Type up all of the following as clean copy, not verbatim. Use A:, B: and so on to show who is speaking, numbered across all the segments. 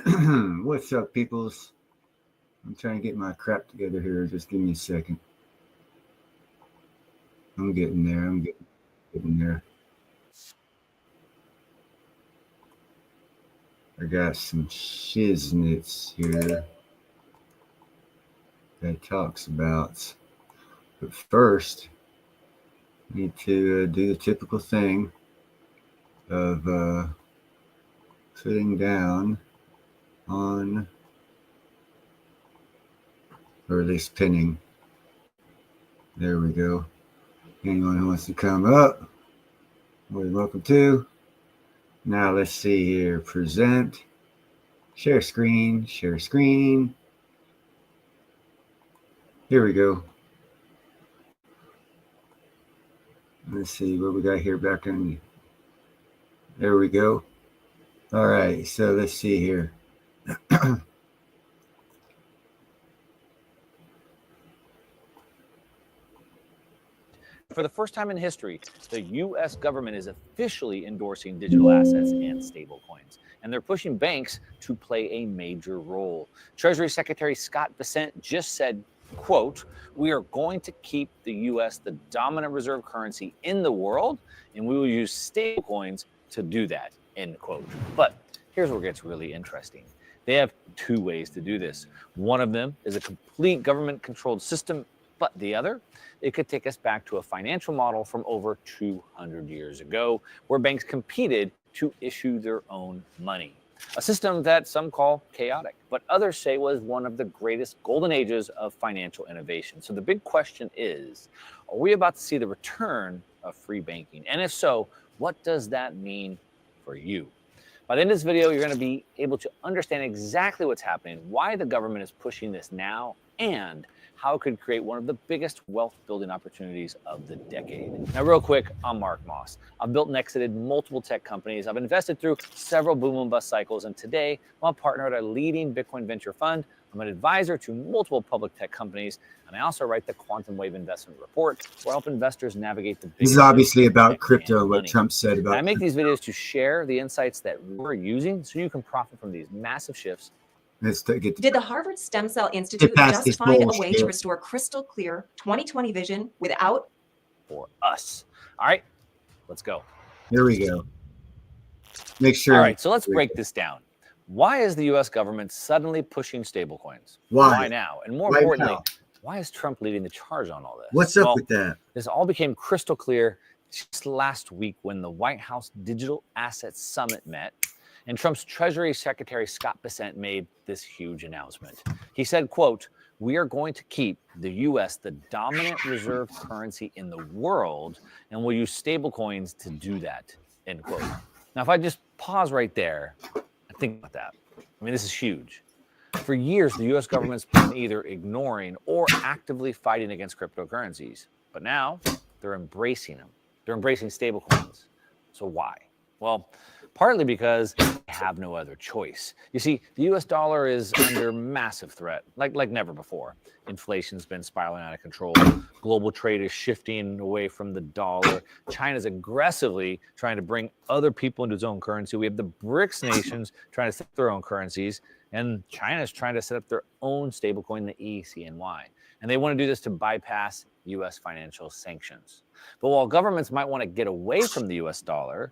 A: What's up, peoples? I'm trying to get my crap together here. Just give me a second. I'm getting there. Getting there. I got some shiznits here that talks about. But first, I need to do the typical thing of sitting down on, or at least pinning. There we go. Anyone who wants to come up, you're welcome to. Now let's see here. Present. Share screen. Share screen. Here we go. Let's see what we got here back on. There we go. All right. So let's see here.
B: For the first time in history, the U.S. government is officially endorsing digital assets and stablecoins, and they're pushing banks to play a major role. Treasury Secretary Scott Bessent just said, quote, "We are going to keep the U.S. the dominant reserve currency in the world, and we will use stablecoins to do that," end quote. But here's where it gets really interesting. They have two ways to do this. One of them is a complete government-controlled system, but the other, it could take us back to a financial model from over 200 years ago, where banks competed to issue their own money. A system that some call chaotic, but others say was one of the greatest golden ages of financial innovation. So the big question is, are we about to see the return of free banking? And if so, what does that mean for you? By the end of this video, you're going to be able to understand exactly what's happening, why the government is pushing this now, and how it could create one of the biggest wealth building opportunities of the decade. Now, real quick, I'm Mark Moss. I've built and exited multiple tech companies. I've invested through several boom and bust cycles, and today I'm a partner at a leading Bitcoin venture fund. I'm an advisor to multiple public tech companies, and I also write the Quantum Wave Investment Report, where I help investors navigate the
A: This is obviously about crypto, what Trump said about.
B: And I make these videos to share the insights that we're using so you can profit from these massive shifts.
C: Did the Harvard Stem Cell Institute just find a way to restore crystal clear 20/20 vision without?
B: For us. All right, let's go.
A: Here we go. Make sure.
B: All right, so let's break this down. Why is the U.S. government suddenly pushing stablecoins?
A: Why
B: now? And more importantly, why is Trump leading the charge on all this?
A: What's up with that?
B: This all became crystal clear just last week when the White House Digital Assets Summit met, and Trump's Treasury Secretary Scott Bessent made this huge announcement. He said, quote, "We are going to keep the U.S. the dominant reserve currency in the world, and we'll use stablecoins to do that," end quote. Now, if I just pause right there and think about that, I mean, this is huge. For years, the U.S. government's been either ignoring or actively fighting against cryptocurrencies, but now they're embracing them. They're embracing stablecoins. So why? Well, partly because they have no other choice. You see, the U.S. dollar is under massive threat, like never before. Inflation's been spiraling out of control. Global trade is shifting away from the dollar. China's aggressively trying to bring other people into its own currency. We have the BRICS nations trying to set up their own currencies, and China's trying to set up their own stablecoin, the ECNY. And they want to do this to bypass U.S. financial sanctions. But while governments might want to get away from the U.S. dollar,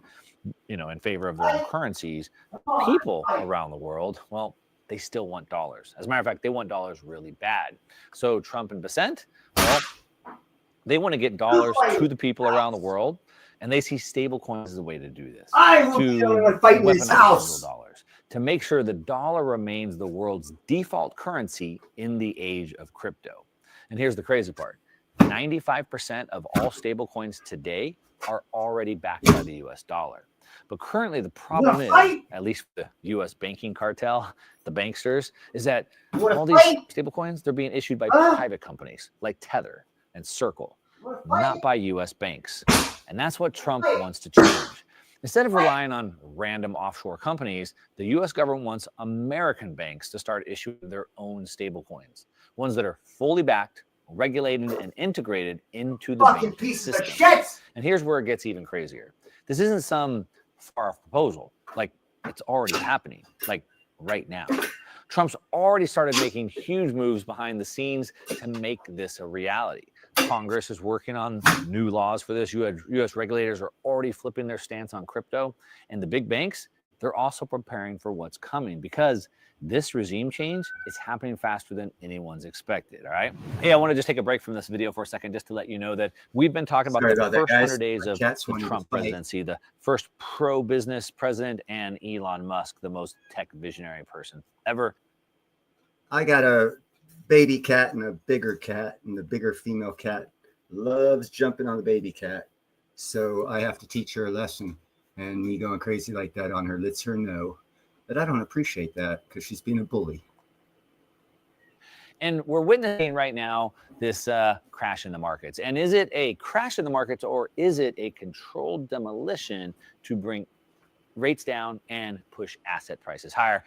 B: in favor of their own currencies, people around the world, well, they still want dollars. As a matter of fact, they want dollars really bad. So Trump and Bessent, well, they want to get dollars to the people around the world, and they see stablecoins as a way to do this. To weaponize dollars, to make sure the dollar remains the world's default currency in the age of crypto. And here's the crazy part. 95% of all stablecoins today are already backed by the U.S. dollar. But currently the problem is, at least for the U.S. banking cartel, the banksters, is that all these stablecoins, they're being issued by private companies like Tether and Circle, not by U.S. banks. And that's what Trump wants to change. Instead of relying on random offshore companies, the U.S. government wants American banks to start issuing their own stablecoins, ones that are fully backed, regulated, and integrated into the banking system. And here's where it gets even crazier. This isn't some far-off proposal. Like, it's already happening. Like, right now. Trump's already started making huge moves behind the scenes to make this a reality. Congress is working on new laws for this. U.S. regulators are already flipping their stance on crypto. And the big banks, they're also preparing for what's coming because this regime change is happening faster than anyone's expected, all right? Hey, I want to just take a break from this video for a second just to let you know that we've been talking about the first 100 days of the Trump presidency, the first pro-business president, and Elon Musk, the most tech visionary person ever.
A: I got a baby cat and a bigger cat, and the bigger female cat loves jumping on the baby cat. So I have to teach her a lesson, and me going crazy like that on her lets her know that I don't appreciate that because she's being a bully.
B: And we're witnessing right now this crash in the markets. And is it a crash in the markets, or is it a controlled demolition to bring rates down and push asset prices higher?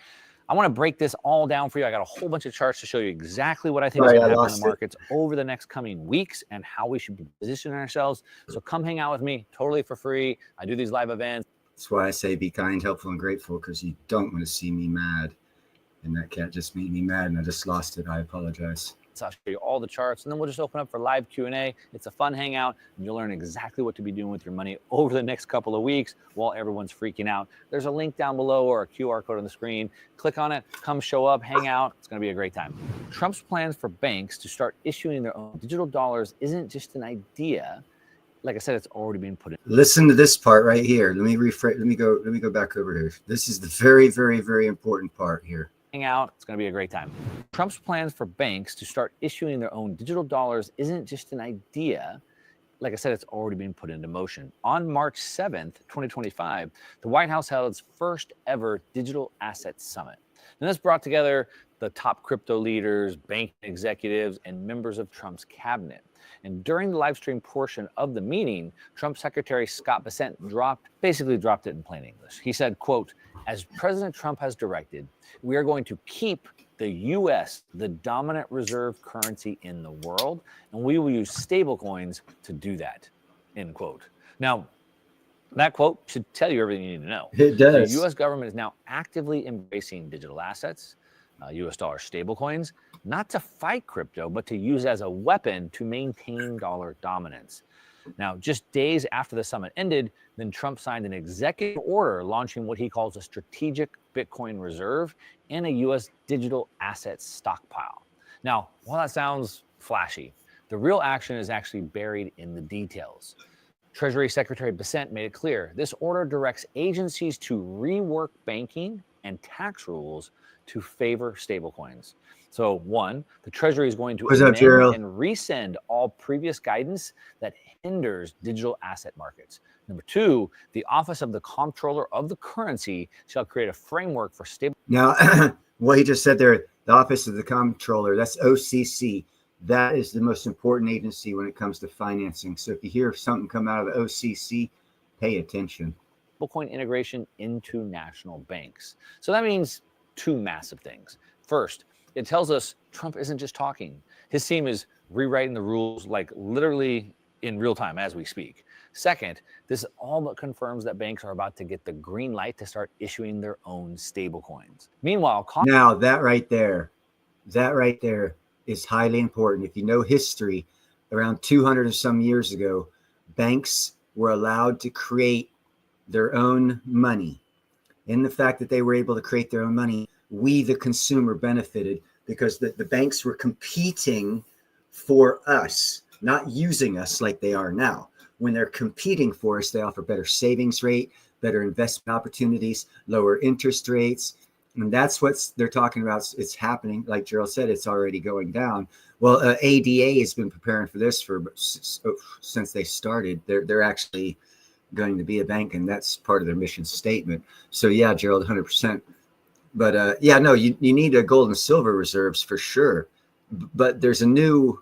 B: I want to break this all down for you. I got a whole bunch of charts to show you exactly what I think is going to happen in the markets over the next coming weeks and how we should be positioning ourselves. So come hang out with me totally for free. I do these live events.
A: That's why I say be kind, helpful, and grateful, because you don't want to see me mad. And that cat just made me mad, and I just lost it. I apologize.
B: So I'll show you all the charts, and then we'll just open up for live Q&A. It's a fun hangout, and you'll learn exactly what to be doing with your money over the next couple of weeks while everyone's freaking out. There's a link down below or a QR code on the screen. Click on it, come show up, hang out. It's going to be a great time. Trump's plans for banks to start issuing their own digital dollars isn't just an idea. Like I said, it's already been put in.
A: Listen to this part right here. Let me rephrase. Let me go back over here. This is the very, very, very important part here.
B: Out. It's going to be a great time. Trump's plans for banks to start issuing their own digital dollars isn't just an idea. Like I said, it's already been put into motion. On March 7th, 2025, the White House held its first ever digital asset summit. And this brought together the top crypto leaders, bank executives, and members of Trump's cabinet. And during the live stream portion of the meeting, Trump Secretary Scott Bessent basically dropped it in plain English. He said, quote, "As President Trump has directed, we are going to keep the U.S. the dominant reserve currency in the world, and we will use stablecoins to do that," end quote. Now, that quote should tell you everything you need to know.
A: It does.
B: The U.S. government is now actively embracing digital assets, U.S. dollar stablecoins, not to fight crypto, but to use as a weapon to maintain dollar dominance. Now, just days after the summit ended, then Trump signed an executive order launching what he calls a strategic Bitcoin reserve and a U.S. digital assets stockpile. Now, while that sounds flashy, the real action is actually buried in the details. Treasury Secretary Bessent made it clear this order directs agencies to rework banking and tax rules to favor stablecoins. So one, the Treasury is going to amend and rescind all previous guidance that hinders digital asset markets. Number two, the Office of the Comptroller of the Currency shall create a framework for stable.
A: Now, what he just said there, the Office of the Comptroller, that's OCC. That is the most important agency when it comes to financing. So if you hear something come out of the OCC, pay attention.
B: Stablecoin integration into national banks. So that means two massive things. First, it tells us Trump isn't just talking. His team is rewriting the rules like literally in real time as we speak. Second, this all but confirms that banks are about to get the green light to start issuing their own stablecoins. Meanwhile,
A: now that right there is highly important. If you know history, around 200 and some years ago, banks were allowed to create their own money. In the fact that they were able to create their own money, we, the consumer, benefited because the banks were competing for us, not using us like they are now. When they're competing for us, they offer better savings rate, better investment opportunities, lower interest rates. And that's what they're talking about. It's happening. Like Gerald said, it's already going down. Well, ADA has been preparing for this since they started. They're actually going to be a bank, and that's part of their mission statement. So yeah, Gerald, 100%. But yeah, no, you need a gold and silver reserves for sure. But there's a new.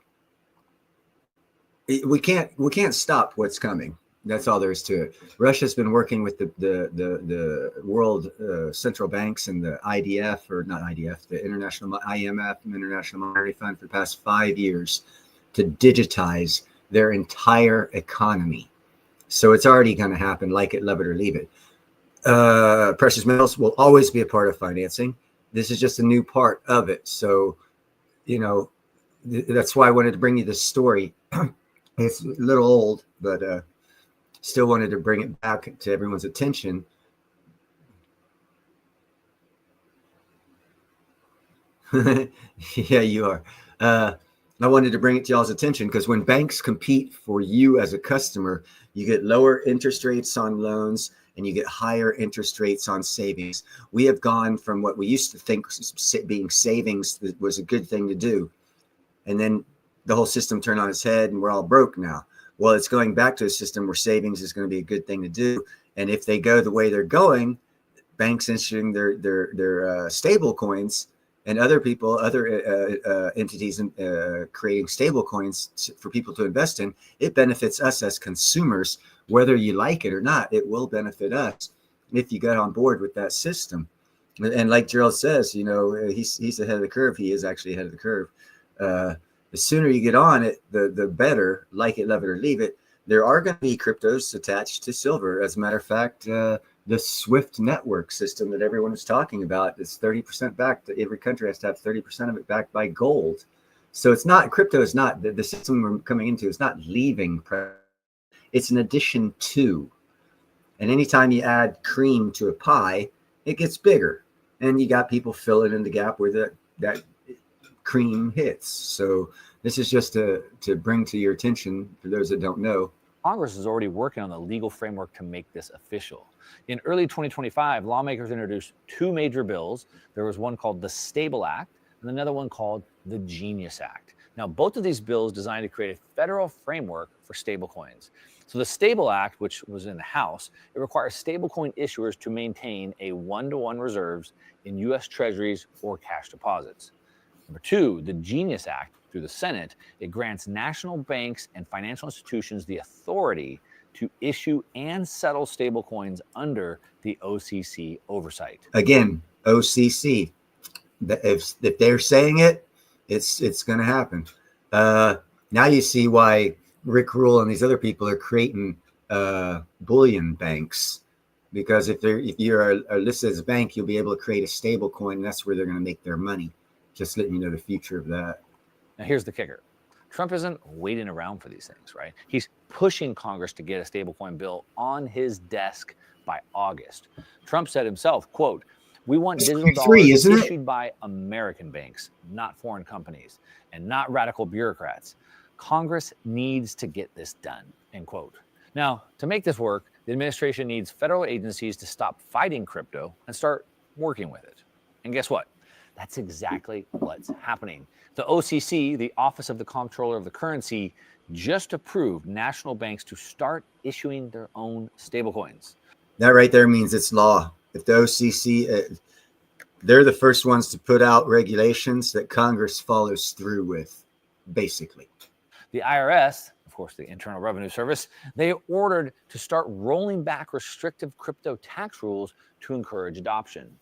A: We can't stop what's coming. That's all there is to it. Russia's been working with the world central banks and the IDF, or not IDF, the International IMF and International Monetary Fund for the past 5 years to digitize their entire economy. So it's already going to happen, like it, love it, or leave it. Precious metals will always be a part of financing. This is just a new part of it. So, you know, that's why I wanted to bring you this story. It's a little old, but still wanted to bring it back to everyone's attention. Yeah, you are. I wanted to bring it to y'all's attention because when banks compete for you as a customer, you get lower interest rates on loans and you get higher interest rates on savings. We have gone from what we used to think being savings was a good thing to do. And then the whole system turned on its head and we're all broke now. Well, it's going back to a system where savings is going to be a good thing to do. And if they go the way they're going, banks issuing their stable coins, and other people, other entities creating stable coins for people to invest in, it benefits us as consumers, whether you like it or not. It will benefit us if you get on board with that system. And like Gerald says, you know, he's ahead of the curve. He is actually ahead of the curve. The sooner you get on it, the better. Like it, love it, or leave it. There are going to be cryptos attached to silver. As a matter of fact, the SWIFT network system that everyone is talking about is 30% backed. Every country has to have 30% of it backed by gold. So it's not, crypto is not, the system we're coming into is not leaving. It's an addition to. And anytime you add cream to a pie, it gets bigger. And you got people filling in the gap where that cream hits. So this is just to bring to your attention, for those that don't know.
B: Congress is already working on the legal framework to make this official. In early 2025, lawmakers introduced two major bills. There was one called the Stable Act and another one called the Genius Act. Now, both of these bills designed to create a federal framework for stablecoins. So the Stable Act, which was in the House, it requires stablecoin issuers to maintain a one-to-one reserves in U.S. Treasuries or cash deposits. Number two, the Genius Act, through the Senate, it grants national banks and financial institutions the authority to issue and settle stablecoins under the OCC oversight.
A: Again, OCC. If they're saying it, it's going to happen. Now you see why Rick Rule and these other people are creating bullion banks, because if you're listed as a bank, you'll be able to create a stable coin. And that's where they're going to make their money. Just letting you know the future of that.
B: Now, here's the kicker. Trump isn't waiting around for these things, right? He's pushing Congress to get a stablecoin bill on his desk by August. Trump said himself, quote, "We want digital dollars issued by American banks, not foreign companies, and not radical bureaucrats. Congress needs to get this done," end quote. Now, to make this work, the administration needs federal agencies to stop fighting crypto and start working with it. And guess what? That's exactly what's happening. The OCC, the Office of the Comptroller of the Currency, just approved national banks to start issuing their own stablecoins.
A: That right there means it's law. If the OCC, they're the first ones to put out regulations that Congress follows through with, basically.
B: The IRS, of course, the Internal Revenue Service, they ordered to start rolling back restrictive crypto tax rules to encourage adoption.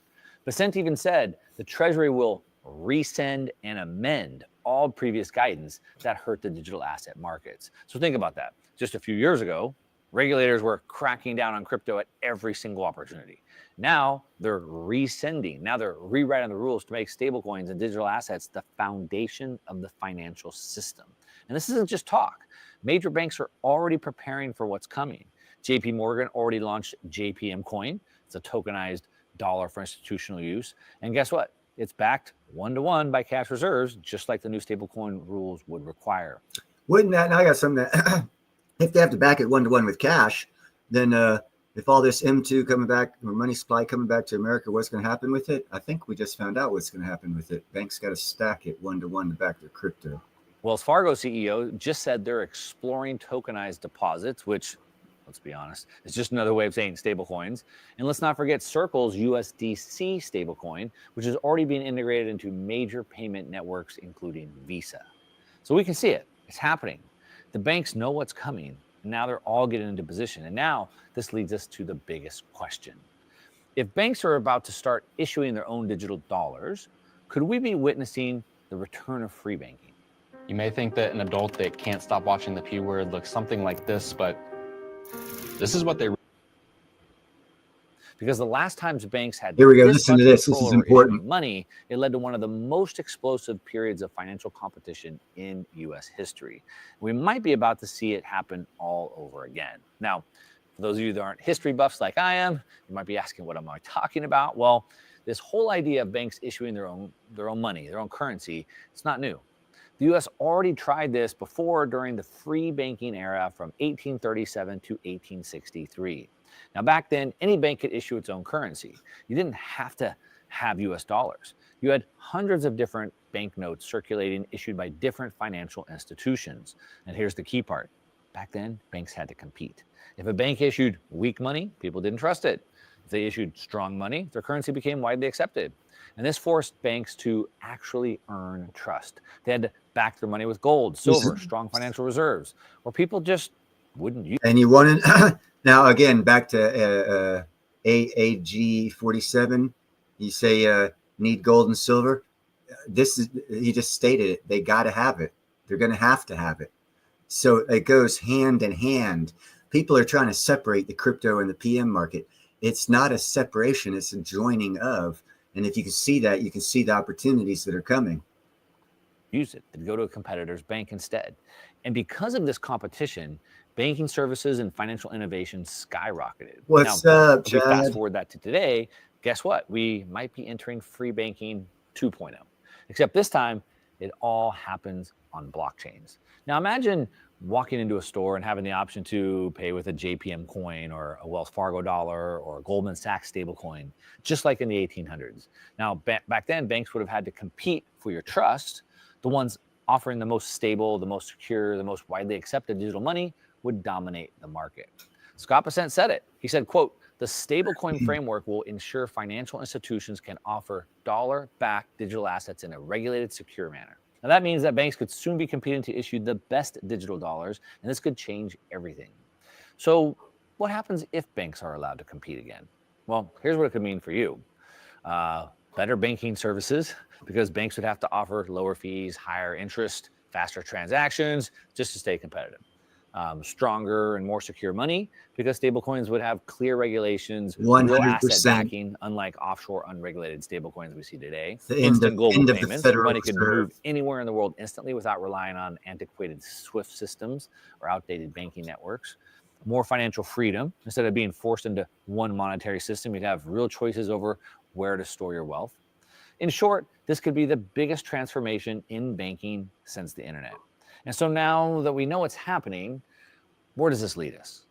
B: Bessent even said the Treasury will resend and amend all previous guidance that hurt the digital asset markets. So think about that. Just a few years ago, regulators were cracking down on crypto at every single opportunity. Now they're resending. Now they're rewriting the rules to make stablecoins and digital assets the foundation of the financial system. And this isn't just talk. Major banks are already preparing for what's coming. JP Morgan already launched JPM Coin. It's a tokenized dollar for institutional use. And guess what? It's backed one-to-one by cash reserves, just like the new stablecoin rules would require.
A: Wouldn't that, now I got something that, if they have to back it one-to-one with cash, then if all this M2 coming back, or money supply coming back to America, what's going to happen with it? I think we just found out what's going to happen with it. Banks got to stack it one-to-one to back their crypto.
B: Wells Fargo CEO just said they're exploring tokenized deposits, which, let's be honest, it's just another way of saying stablecoins. And let's not forget Circle's USDC stablecoin, which is already being integrated into major payment networks, including Visa. So we can see it. It's happening. The banks know what's coming. And now they're all getting into position. And now this leads us to the biggest question. If banks are about to start issuing their own digital dollars, could we be witnessing the return of free banking?
D: You may think that an adult that can't stop watching the P Word looks something like this, but this is what they...
B: because the last times banks had
A: Here we go.
B: this
A: Listen to
B: much
A: this. This
B: control
A: is
B: over issuing
A: important.
B: money, it led to one of the most explosive periods of financial competition in U.S. history. We might be about to see it happen all over again. Now, for those of you that aren't history buffs like I am, you might be asking, what am I talking about? Well, this whole idea of banks issuing their own money, their own currency, it's not new. The U.S. already tried this before during the free banking era from 1837 to 1863. Now, back then, any bank could issue its own currency. You didn't have to have U.S. dollars. You had hundreds of different banknotes circulating, issued by different financial institutions. And here's the key part. Back then, banks had to compete. If a bank issued weak money, people didn't trust it. If they issued strong money, their currency became widely accepted. And this forced banks to actually earn trust. They had to back their money with gold, silver, strong financial reserves, or people just wouldn't use.
A: And you want to, now again, back to AAG 47, you say need gold and silver. This is, he just stated it. They got to have it. They're going to have it. So it goes hand in hand. People are trying to separate the crypto and the PM market. It's not a separation. It's a joining of. And if you can see that, you can see the opportunities that are coming.
B: Use it. They'd go to a competitor's bank instead. And because of this competition, banking services and financial innovation skyrocketed.
A: What's
B: now,
A: up,
B: if we
A: Chad?
B: fast forward that to today, guess what? We might be entering free banking 2.0. Except this time, it all happens on blockchains. Now imagine walking into a store and having the option to pay with a JPM coin or a Wells Fargo dollar or a Goldman Sachs stablecoin, just like in the 1800s. Now, back then, banks would have had to compete for your trust. The ones offering the most stable, the most secure, the most widely accepted digital money would dominate the market. Scott Bessent said it. He said, quote, "The stablecoin framework will ensure financial institutions can offer dollar-backed digital assets in a regulated, secure manner." Now, that means that banks could soon be competing to issue the best digital dollars, and this could change everything. So what happens if banks are allowed to compete again? Well, here's what it could mean for you. Better banking services, because banks would have to offer lower fees, higher interest, faster transactions, just to stay competitive. Stronger and more secure money, because stablecoins would have clear regulations, real
A: 100%.
B: asset backing, unlike offshore unregulated stablecoins we see today.
A: The
B: Instant global
A: end of the
B: payments,
A: Federal
B: money can
A: Reserve.
B: move anywhere in the world instantly without relying on antiquated SWIFT systems or outdated banking networks. More financial freedom. Instead of being forced into one monetary system, you'd have real choices over where to store your wealth. In short, this could be the biggest transformation in banking since the internet. And so now that we know what's happening, where does this lead us?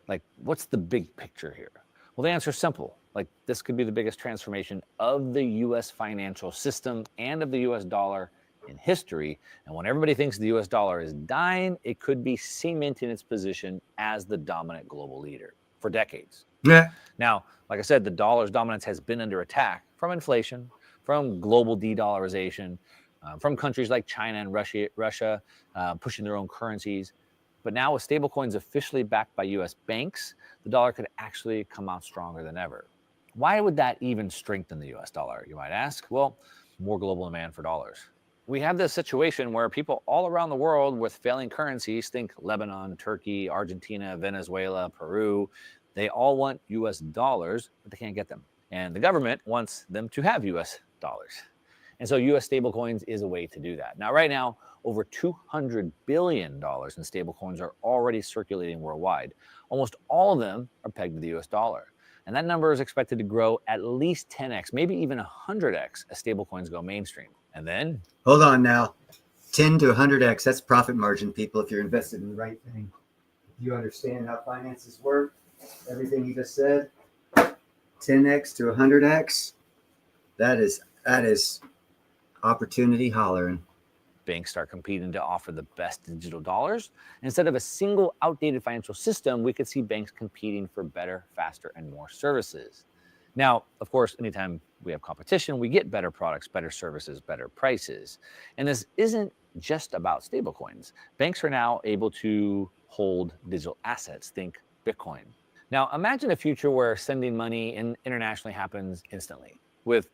B: Like, what's the big picture here? Well, the answer is simple. Like, this could be the biggest transformation of the U.S. financial system and of the U.S. dollar in history. And when everybody thinks the U.S. dollar is dying, it could be cementing its position as the dominant global leader for decades.
A: Yeah.
B: Now, like I said, the dollar's dominance has been under attack from inflation, from global de-dollarization, from countries like China and Russia pushing their own currencies. But now with stablecoins officially backed by U.S. banks, the dollar could actually come out stronger than ever. Why would that even strengthen the U.S. dollar, you might ask? Well, more global demand for dollars. We have this situation where people all around the world with failing currencies, think Lebanon, Turkey, Argentina, Venezuela, Peru, they all want U.S. dollars, but they can't get them. And the government wants them to have U.S. dollars. And so U.S. stablecoins is a way to do that. Now, right now, over $200 billion in stablecoins are already circulating worldwide. Almost all of them are pegged to the U.S. dollar. And that number is expected to grow at least 10x, maybe even 100x as stablecoins go mainstream. And then,
A: Hold on now. 10 to 100x, that's profit margin, people, if you're invested in the right thing. If you understand how finances work, everything you just said, 10x to 100x, that is opportunity hollering.
B: banks start competing to offer the best digital dollars. Instead of a single outdated financial system, we could see banks competing for better, faster, and more services. Now, of course, anytime we have competition, we get better products, better services, better prices. And this isn't just about stablecoins. Banks are now able to hold digital assets, think Bitcoin. Now, imagine a future where sending money internationally happens instantly with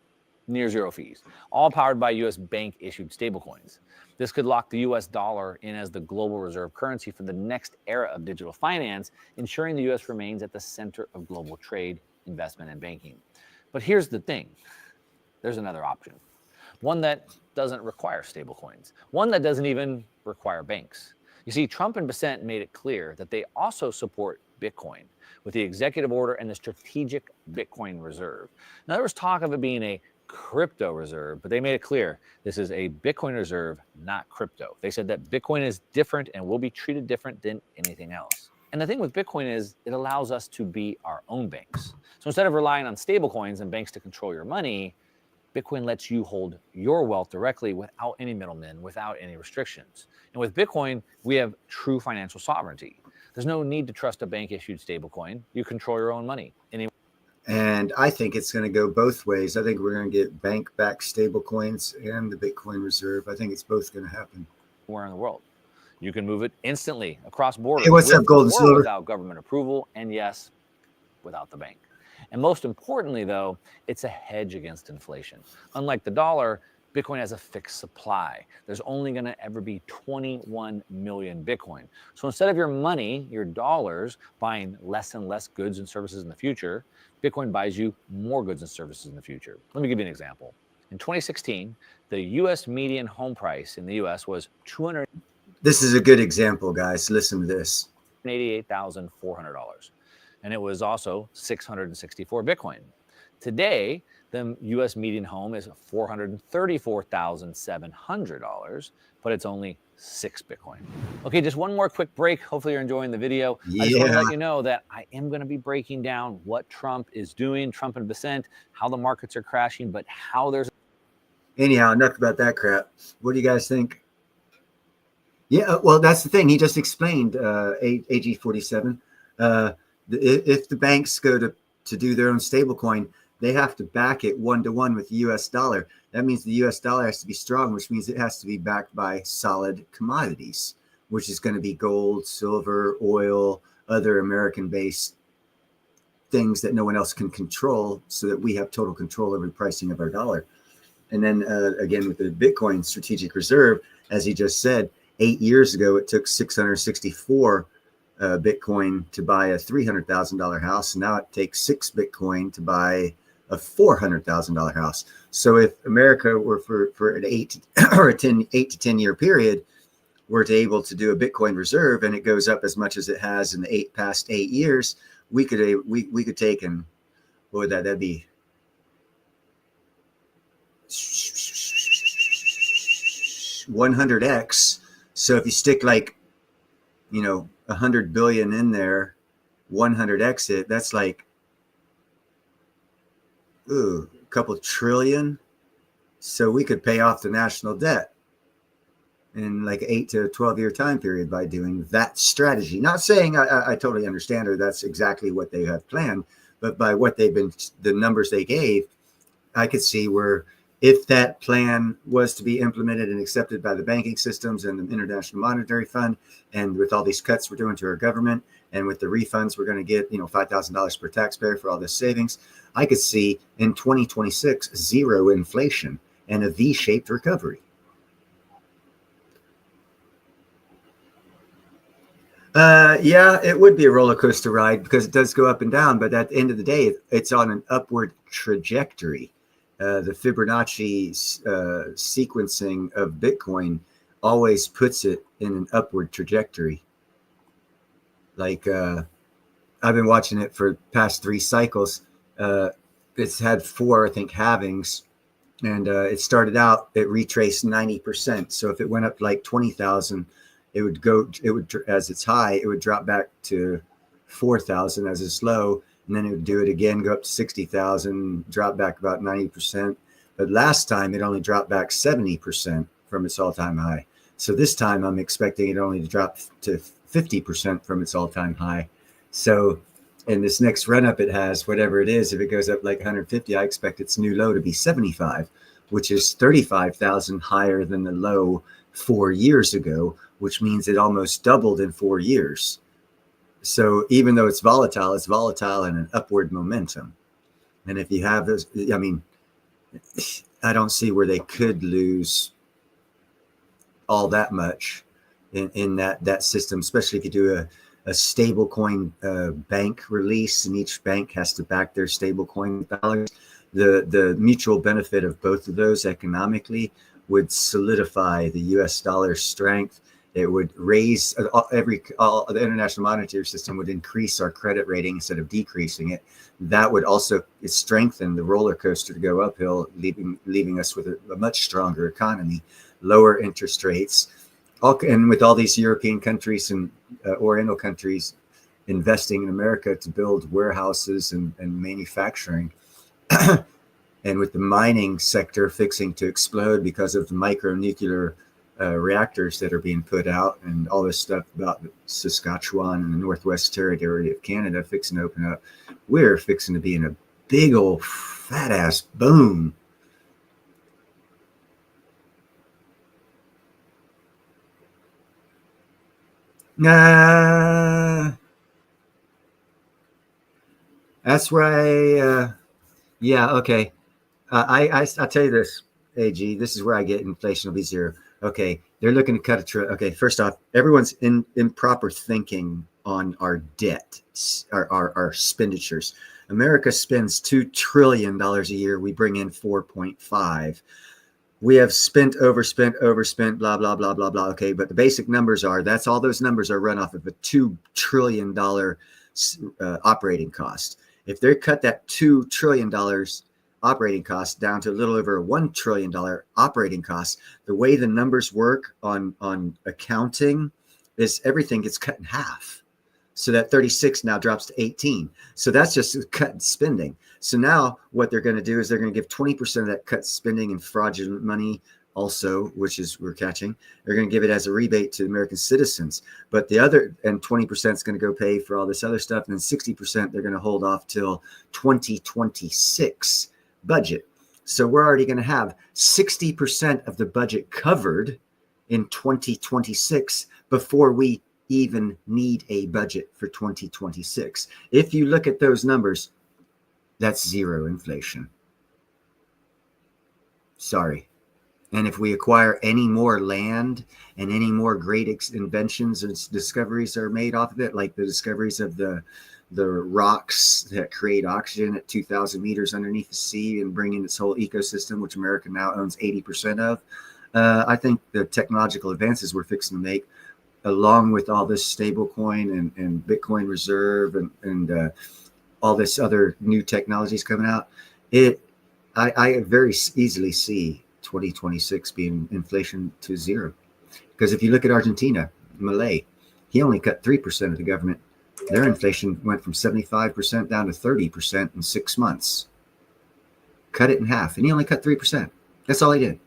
B: near zero fees, all powered by U.S. bank-issued stablecoins. This could lock the U.S. dollar in as the global reserve currency for the next era of digital finance, ensuring the U.S. remains at the center of global trade investment in banking. But here's the thing. There's another option. One that doesn't require stablecoins. One that doesn't even require banks. You see, Trump and Bessent made it clear that they also support Bitcoin with the executive order and the strategic Bitcoin reserve. Now, there was talk of it being a crypto reserve, but they made it clear this is a Bitcoin reserve, not crypto. They said that Bitcoin is different and will be treated different than anything else. And the thing with Bitcoin is it allows us to be our own banks. So instead of relying on stablecoins and banks to control your money, Bitcoin lets you hold your wealth directly without any middlemen, without any restrictions. And with Bitcoin, we have true financial sovereignty. There's no need to trust a bank-issued stablecoin. You control your own money.
A: And I think it's going to go both ways. I think we're going to get bank-backed stablecoins and the Bitcoin reserve. I think it's both going to happen.
B: Anywhere in the world. You can move it instantly across borders.
A: Hey, what's up, Golden Silver?
B: Without government approval, and yes, without the bank. And most importantly, though, it's a hedge against inflation. Unlike the dollar, Bitcoin has a fixed supply. There's only going to ever be 21 million Bitcoin. So instead of your money, your dollars, buying less and less goods and services in the future, Bitcoin buys you more goods and services in the future. Let me give you an example. In 2016, the U.S. median home price in the U.S. was $288,400.
A: This is a good example, guys. Listen to this.
B: And it was also 664 Bitcoin. Today, the U.S. median home is $434,700, but it's only 6 Bitcoin. Okay, just one more quick break. Hopefully you're enjoying the video. I just want to let you know that I am going to be breaking down what Trump is doing, Trump and Bessent, how the markets are crashing, but how there's...
A: Anyhow, enough about that crap. What do you guys think? Yeah, well, that's the thing. He just explained, AG47. If the banks go to do their own stablecoin, they have to back it 1-to-1 with the U.S. dollar. That means the U.S. dollar has to be strong, which means it has to be backed by solid commodities, which is going to be gold, silver, oil, other American-based things that no one else can control, so that we have total control over the pricing of our dollar. And then again, with the Bitcoin strategic reserve, as he just said, 8 years ago, it took 664 Bitcoin to buy a $300,000 house. And now it takes 6 Bitcoin to buy a $400,000 house. So if America were for an 8 to 10 year period, were to able to do a Bitcoin reserve, and it goes up as much as it has in the past 8 years, we could take, and what would that'd be 100x. So if you stick like, 100 billion in there, 100x it, that's like, a couple trillion. So we could pay off the national debt in like 8 to 12 year time period by doing that strategy. Not saying I totally understand, or that's exactly what they have planned, but by what the numbers they gave, I could see where if that plan was to be implemented and accepted by the banking systems and the International Monetary Fund, and with all these cuts we're doing to our government, and with the refunds we're going to get, $5,000 per taxpayer for all this savings, I could see in 2026 zero inflation and a V-shaped recovery. Yeah, it would be a roller coaster ride because it does go up and down, but at the end of the day, it's on an upward trajectory. The Fibonacci sequencing of Bitcoin always puts it in an upward trajectory. Like I've been watching it for past 3 cycles. It's had 4, I think, halvings, and it started out, it retraced 90%. So if it went up like 20,000, as it's high, it would drop back to 4,000 as it's low. And then it would do it again, go up to 60,000, drop back about 90%. But last time it only dropped back 70% from its all-time high. So this time I'm expecting it only to drop to 50% from its all-time high. So in this next run-up it has, whatever it is, if it goes up like 150, I expect its new low to be 75, which is 35,000 higher than the low 4 years ago, which means it almost doubled in 4 years. So even though it's volatile in an upward momentum. And if you have those, I don't see where they could lose all that much in that system, especially if you do stable coin bank release, and each bank has to back their stable coin dollars. The mutual benefit of both of those economically would solidify the U.S. dollar's strength. It would raise the International Monetary System would increase our credit rating instead of decreasing it. That would also strengthen the roller coaster to go uphill, leaving us with a much stronger economy, lower interest rates, and with all these European countries and Oriental countries investing in America to build warehouses and manufacturing. And with the mining sector fixing to explode because of the micronuclear reactors that are being put out, and all this stuff about Saskatchewan and the Northwest Territory of Canada fixing to open up, we're fixing to be in a big old fat ass boom. That's where okay. I'll tell you this, AG, this is where I get inflation will be zero. Okay, they're looking to cut okay, first off, everyone's in improper thinking on our debt, our expenditures. America spends $2 trillion a year. We bring in 4.5. We have overspent, blah, blah, blah, blah, blah. Okay, but the basic numbers are, that's all those numbers are run off of a $2 trillion operating cost. If they cut that $2 trillion operating cost down to a little over a $1 trillion operating cost, the way the numbers work on accounting is everything gets cut in half. So that 36 now drops to 18. So that's just cut spending. So now what they're going to do is they're going to give 20% of that cut spending and fraudulent money also, which is we're catching. They're going to give it as a rebate to American citizens. But the other, and 20% is going to go pay for all this other stuff. And then 60% they're going to hold off till 2026 budget. So we're already going to have 60% of the budget covered in 2026 before we even need a budget for 2026. If you look at those numbers, that's zero inflation. Sorry. And if we acquire any more land and any more great inventions and discoveries are made off of it, like the discoveries of the rocks that create oxygen at 2,000 meters underneath the sea and bring in its whole ecosystem, which America now owns 80% of, I think the technological advances we're fixing to make, along with all this stable coin and Bitcoin reserve and all this other new technologies coming out, I very easily see 2026 being inflation to zero. Because if you look at Argentina, Milei, he only cut 3% of the government. Their inflation went from 75% down to 30% in 6 months. Cut it in half, and he only cut 3%. That's all he did.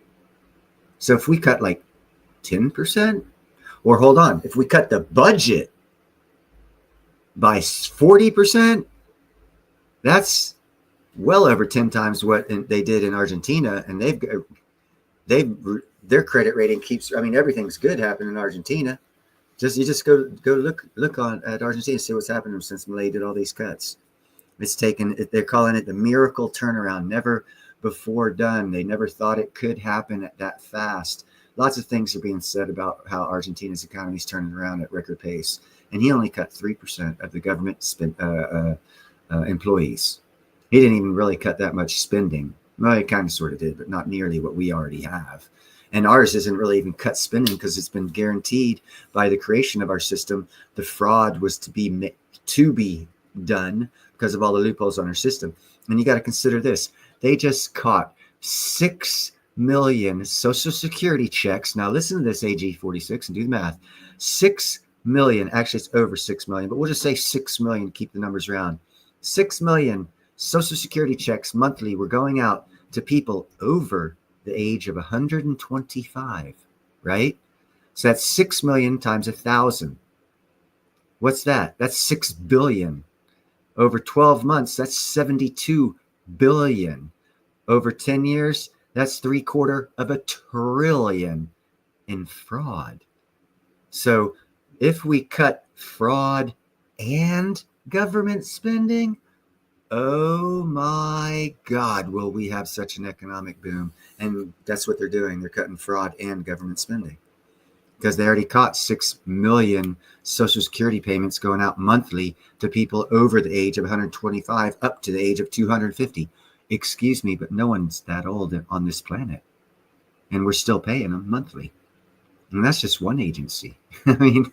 A: So if we cut like 10%, or hold on, if we cut the budget by 40%, that's well over 10 times what they did in Argentina. And their credit rating keeps, I mean, everything's good happening in Argentina. You just go look at Argentina, see what's happened since Milei did all these cuts. They're calling it the miracle turnaround, never before done. They never thought it could happen that fast. Lots of things are being said about how Argentina's economy is turning around at record pace. And he only cut 3% of the government employees. He didn't even really cut that much spending. Well, he kind of sort of did, but not nearly what we already have. And ours isn't really even cut spending because it's been guaranteed by the creation of our system. The fraud was to be done because of all the loopholes on our system. And you got to consider this. They just caught 6 million Social Security checks. Now listen to this, AG46, and do the math. 6 million, actually it's over 6 million, but we'll just say 6 million to keep the numbers round. 6 million Social Security checks monthly were going out to people over the age of 125, right? So that's 6 million times 1,000. What's that? That's 6 billion. Over 12 months, that's 72 billion. Over 10 years, that's $750 billion in fraud. So if we cut fraud and government spending, oh my God, will we have such an economic boom? And that's what they're doing. They're cutting fraud and government spending. because they already caught 6 million Social Security payments going out monthly to people over the age of 125 up to the age of 250. Excuse me, but no one's that old on this planet. And we're still paying them monthly. And that's just one agency. I mean,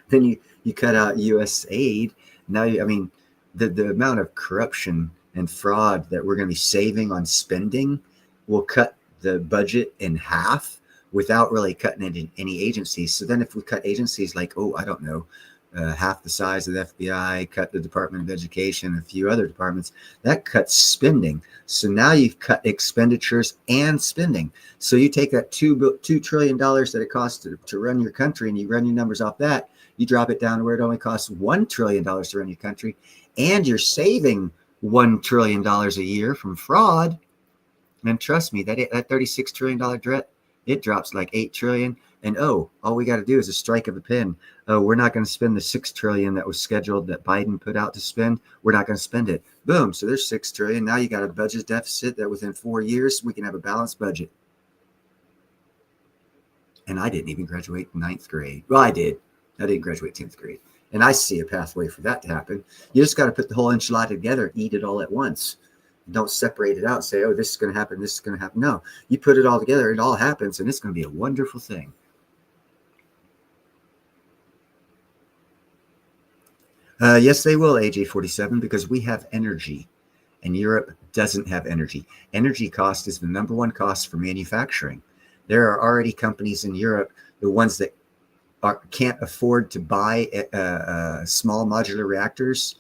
A: then you cut out U.S. aid. Now, the amount of corruption and fraud that we're going to be saving on spending will cut the budget in half without really cutting it in any agencies. So then if we cut agencies like, half the size of the FBI, cut the Department of Education, a few other departments, that cuts spending. So now you've cut expenditures and spending. So you take that $2 trillion that it costs to run your country, and you run your numbers off that, you drop it down to where it only costs $1 trillion to run your country, and you're saving $1 trillion a year from fraud. And trust me, that $36 trillion debt, it drops like $8 trillion. And all we got to do is a strike of a pen. We're not going to spend the $6 trillion that was scheduled that Biden put out to spend. We're not going to spend it. Boom. So there's $6 trillion. Now you got a budget deficit that within 4 years we can have a balanced budget. And I didn't even graduate 9th grade. Well, I did. I didn't graduate 10th grade. And I see a pathway for that to happen. You just got to put the whole enchilada together, eat it all at once. Don't separate it out and say, this is going to happen, this is going to happen. No, you put it all together, it all happens, and it's going to be a wonderful thing. Yes, they will, AJ47, because we have energy, and Europe doesn't have energy. Energy cost is the number one cost for manufacturing. There are already companies in Europe, the ones that can't afford to buy small modular reactors.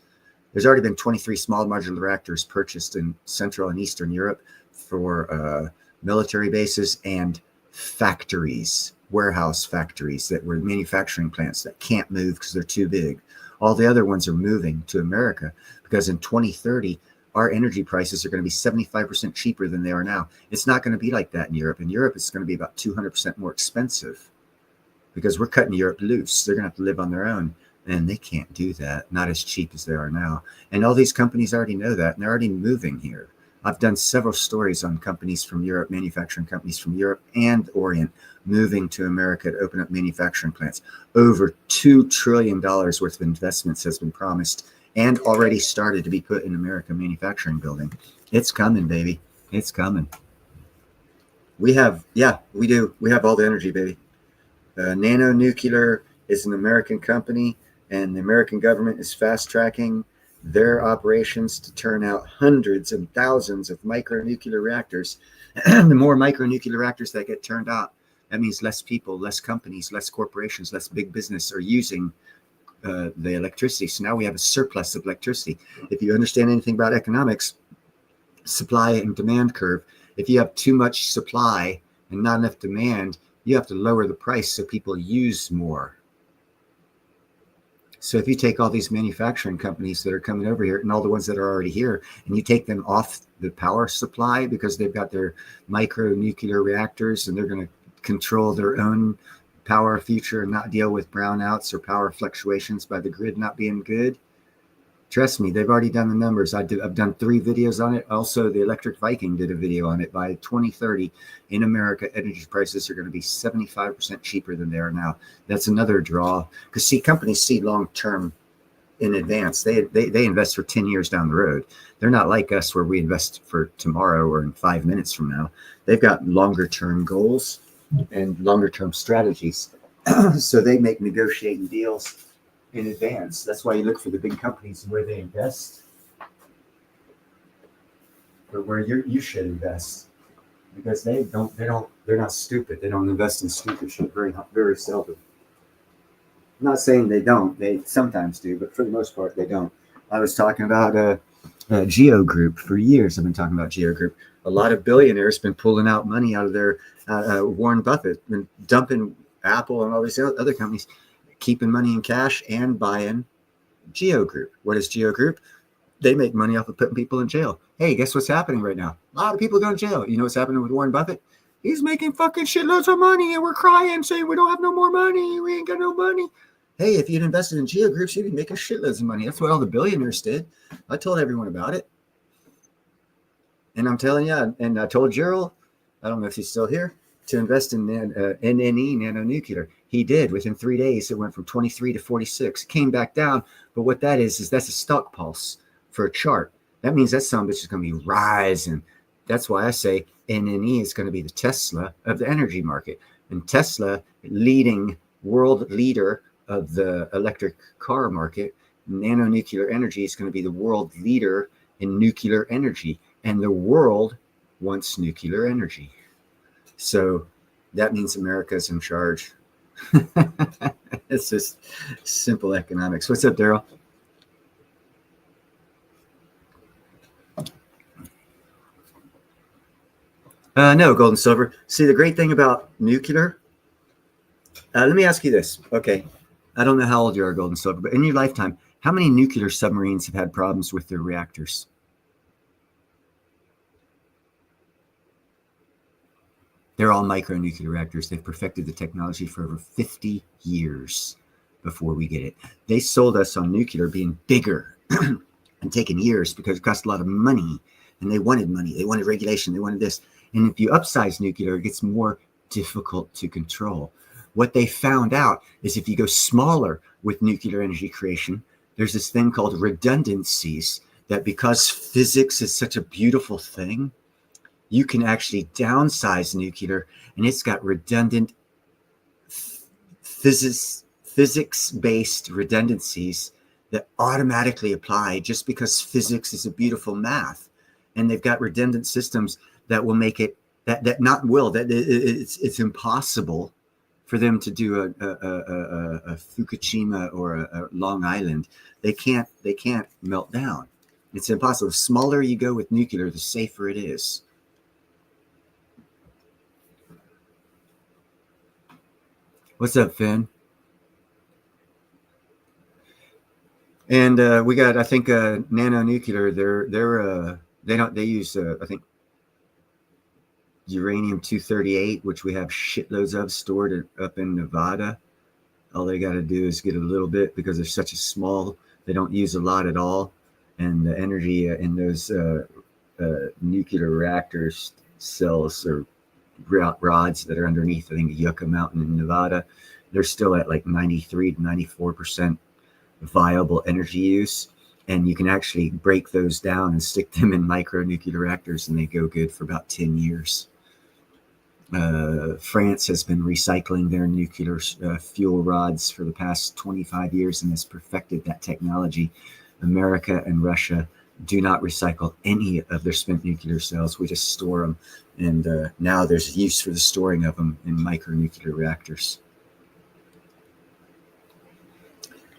A: There's already been 23 small modular reactors purchased in Central and Eastern Europe for military bases and factories, warehouse factories that were manufacturing plants that can't move because they're too big. All the other ones are moving to America because in 2030, our energy prices are going to be 75% cheaper than they are now. It's not going to be like that in Europe. In Europe, it's going to be about 200% more expensive because we're cutting Europe loose. They're going to have to live on their own. And they can't do that, not as cheap as they are now. And all these companies already know that, and they're already moving here. I've done several stories on companies from Europe, manufacturing companies from Europe and Orient, moving to America to open up manufacturing plants. Over $2 trillion worth of investments has been promised and already started to be put in American manufacturing building. It's coming, baby. It's coming. We do. We have all the energy, baby. Nano Nuclear is an American company, and the American government is fast-tracking their operations to turn out hundreds and thousands of micronuclear reactors. The more micronuclear reactors that get turned out, that means less people, less companies, less corporations, less big business are using the electricity. So now we have a surplus of electricity. If you understand anything about economics, supply and demand curve, if you have too much supply and not enough demand, you have to lower the price so people use more. So if you take all these manufacturing companies that are coming over here and all the ones that are already here, and you take them off the power supply because they've got their micronuclear reactors and they're going to control their own power future and not deal with brownouts or power fluctuations by the grid not being good. Trust me, they've already done the numbers. I've done 3 videos on it. Also, the Electric Viking did a video on it. By 2030, in America, energy prices are going to be 75% cheaper than they are now. That's another draw. Because, see, companies see long-term in advance. They invest for 10 years down the road. They're not like us where we invest for tomorrow or in 5 minutes from now. They've got longer-term goals and longer-term strategies. So they make negotiating deals in advance. That's why you look for the big companies where they invest, or where you should invest, because they're not stupid. They don't invest in stupid shit very seldom. I'm not saying they don't. They sometimes do, but for the most part, they don't. I was talking about Geo Group for years. I've been talking about Geo Group. A lot of billionaires been pulling out money out of their Warren Buffett, been dumping Apple and all these other companies, keeping money in cash and buying Geo Group. What is Geo Group? They make money off of putting people in jail. Hey, guess what's happening right now? A lot of people going to jail. You know what's happening with Warren Buffett? He's making fucking shitloads of money, and we're crying, saying we don't have no more money. We ain't got no money. Hey, if you'd invested in Geo Groups, you'd be making shitloads of money. That's what all the billionaires did. I told everyone about it. And I'm telling you, and I told Gerald, I don't know if he's still here, to invest in NNE, Nano Nuclear. He did. Within 3 days, it went from 23 to 46. Came back down. But what that is that's a stock pulse for a chart. That means that some bitch is going to be rising. That's why I say NNE is going to be the Tesla of the energy market. And Tesla, world leader of the electric car market, nanonuclear energy is going to be the world leader in nuclear energy. And the world wants nuclear energy. So that means America's in charge. It's just simple economics. What's up, Daryl? No, gold and silver. See, the great thing about nuclear, let me ask you this. Okay, I don't know how old you are, gold and silver, but in your lifetime, how many nuclear submarines have had problems with their reactors? They're all micronuclear reactors. They've perfected the technology for over 50 years before we get it. They sold us on nuclear being bigger and taking years because it cost a lot of money, and they wanted money. They wanted regulation. They wanted this. And if you upsize nuclear, it gets more difficult to control. What they found out is if you go smaller with nuclear energy creation, there's this thing called redundancies that because physics is such a beautiful thing, you can actually downsize nuclear, and it's got redundant physics-based redundancies that automatically apply just because physics is a beautiful math. And they've got redundant systems that will make it it's impossible for them to do a Fukushima or a Long Island. They can't melt down. It's impossible. The smaller you go with nuclear, the safer it is. What's up, Finn? And we got, I think, nanonuclear. They use I think uranium-238, which we have shitloads of stored up in Nevada. All they got to do is get a little bit because they're such a small. They don't use a lot at all, and the energy in those nuclear reactors cells or rods that are underneath, I think, Yucca Mountain in Nevada, they're still at like 93 to 94% viable energy use. And you can actually break those down and stick them in micronuclear reactors, and they go good for about 10 years. France has been recycling their nuclear fuel rods for the past 25 years and has perfected that technology. America and Russia do not recycle any of their spent nuclear cells. We just store them. And now there's use for the storing of them in micronuclear reactors.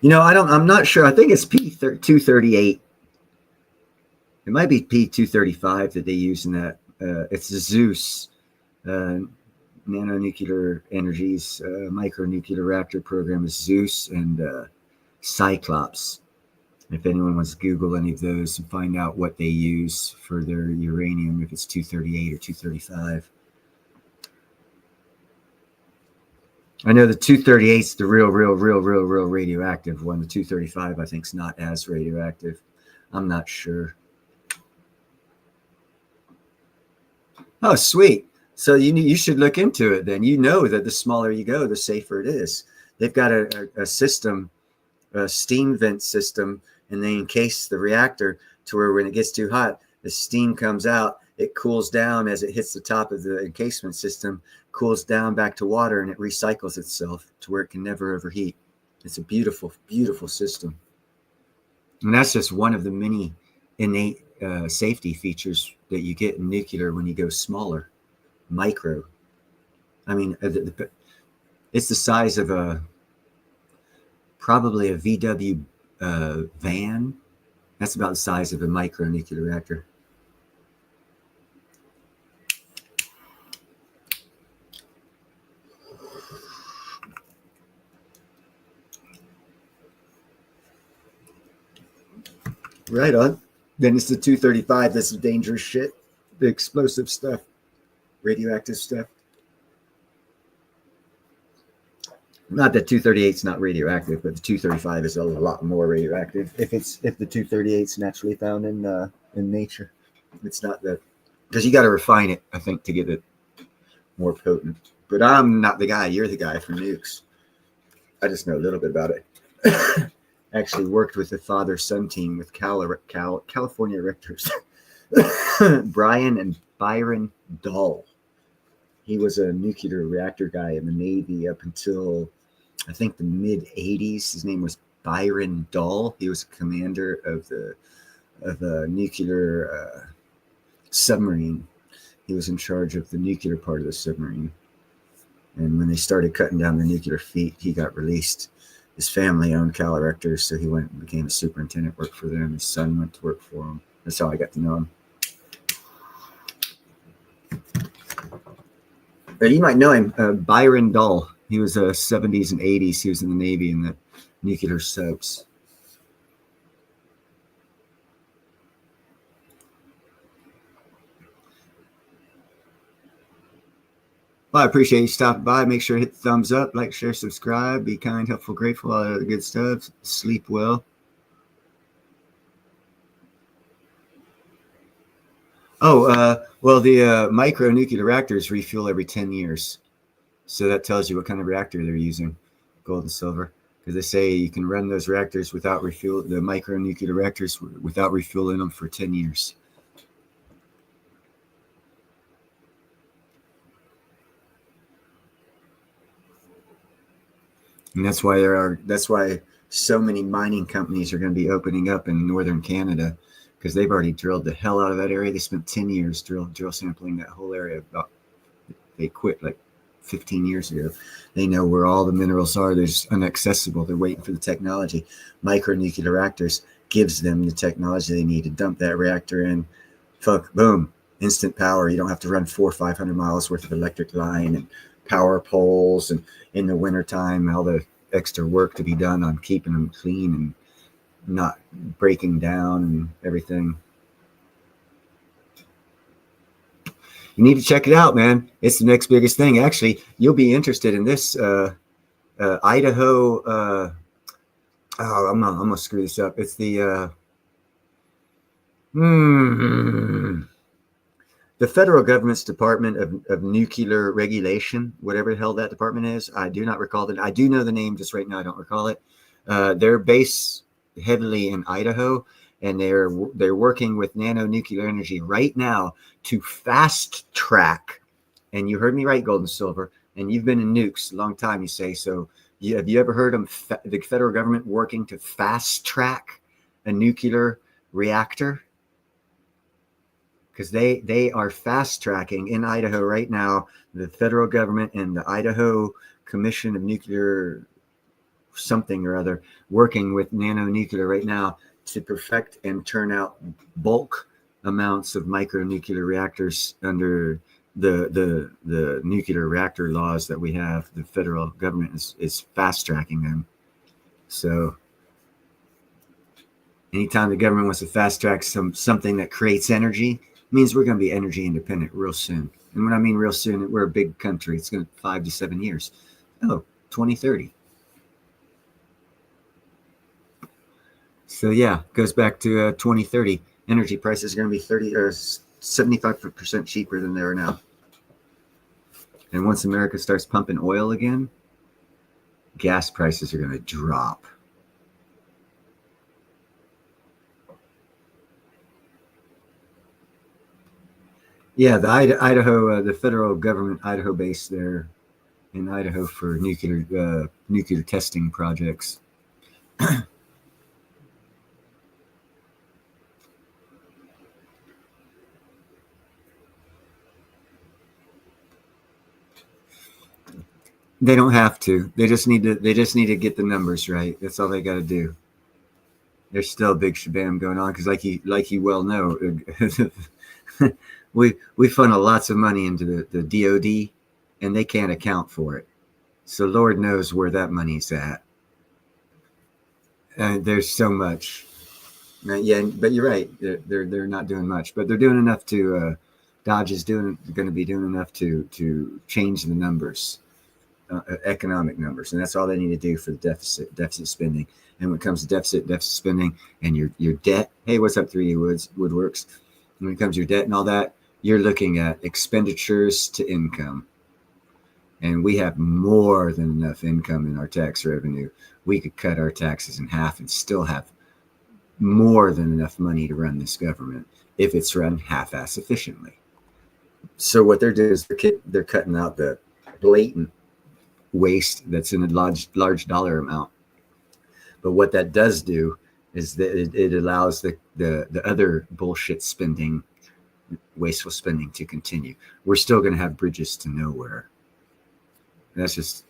A: You know, I'm not sure. I think it's P238. It might be P235 that they use in that. It's the Zeus Nanonuclear Energies micronuclear reactor program is Zeus and Cyclops. If anyone wants to Google any of those and find out what they use for their uranium, if it's 238 or 235. I know the 238 is the real radioactive one. The 235, I think, is not as radioactive. I'm not sure. Oh, sweet. So you should look into it then. You know that the smaller you go, the safer it is. They've got a system, a steam vent system, and they encase the reactor to where when it gets too hot, the steam comes out, it cools down as it hits the top of the encasement system, cools down back to water, and it recycles itself to where it can never overheat. It's a beautiful, beautiful system. And that's just one of the many innate safety features that you get in nuclear when you go smaller, micro. I mean, it's the size of probably a VW van. That's about the size of a micronuclear reactor. Right on. Then it's the 235. That's the dangerous shit, the explosive stuff, radioactive stuff. Not that 238 is not radioactive, but the 235 is a lot more radioactive. If the 238 is naturally found in nature, it's not that, because you got to refine it, I think, to get it more potent. But I'm not the guy. You're the guy for nukes. I just know a little bit about it. Actually worked with the father-son team with California rectors, Brian and Byron Dahl. He was a nuclear reactor guy in the Navy up until, I think, the mid-'80s. His name was Byron Dahl. He was a commander of a nuclear submarine. He was in charge of the nuclear part of the submarine. And when they started cutting down the nuclear fleet, he got released. His family owned Calirectors, so he went and became a superintendent, worked for them. His son went to work for him. That's how I got to know him. But you might know him, Byron Dahl. He was 70s and 80s. He was in the Navy in the nuclear subs. Well, I appreciate you stopping by. Make sure to hit the thumbs up, like, share, subscribe. Be kind, helpful, grateful, all the good stuff. Sleep well. Oh, well, the micronuclear reactors refuel every 10 years. So that tells you what kind of reactor they're using, gold and silver. Because they say you can run those reactors without refuel, the micronuclear reactors without refueling them for 10 years. And that's why so many mining companies are going to be opening up in northern Canada, because they've already drilled the hell out of that area. They spent 10 years drill sampling that whole area. They quit like 15 years ago. They know where all the minerals are. They're just inaccessible. They're waiting for the technology. Micronuclear reactors gives them the technology they need to dump that reactor in. Boom, instant power. You don't have to run 400 or 500 miles worth of electric line and power poles, and in the wintertime, all the extra work to be done on keeping them clean and not breaking down and everything. You need to check it out, man. It's the next biggest thing. Actually, you'll be interested in this. Idaho. I'm gonna screw this up. It's the the federal government's Department of Nuclear Regulation, whatever the hell that department is. I do not recall that. I do know the name, just right now I don't recall it. They're based heavily in Idaho, and they're working with Nano Nuclear Energy right now to fast track. And you heard me right, gold and silver. And you've been in nukes a long time, you say. So have you ever heard of the federal government working to fast track a nuclear reactor? Because they are fast tracking in Idaho right now, the federal government and the Idaho Commission of Nuclear something or other, working with Nano Nuclear right now to perfect and turn out bulk amounts of micronuclear reactors under the nuclear reactor laws that we have. The federal government is fast tracking them. So anytime the government wants to fast track something that creates energy, means we're going to be energy independent real soon. And when I mean real soon, we're a big country. It's going to 5 to 7 years. 2030. So yeah, goes back to 2030. Energy prices are going to be 30 or 75% cheaper than they are now. And once America starts pumping oil again, gas prices are going to drop. Yeah, the Idaho, the federal government Idaho base there in Idaho for nuclear testing projects. They don't have to. They just need to get the numbers right. That's all they got to do. There's still a big shabam going on because, like you well know, we funnel lots of money into the DOD, and they can't account for it. So Lord knows where that money's at. There's so much. Yeah, but you're right. They're not doing much, but they're doing enough to. Dodge is going to be doing enough to change the numbers. Economic numbers, and that's all they need to do for the deficit spending. And when it comes to deficit spending, and your debt, hey, what's up, 3D Woodworks? When it comes to your debt and all that, you're looking at expenditures to income. and we have more than enough income in our tax revenue. We could cut our taxes in half and still have more than enough money to run this government if it's run half-ass efficiently. So what they're doing is they're cutting out the blatant waste that's in a large dollar amount. But what that does do is that it allows the other bullshit spending, wasteful spending, to continue. We're still going to have bridges to nowhere. That's just,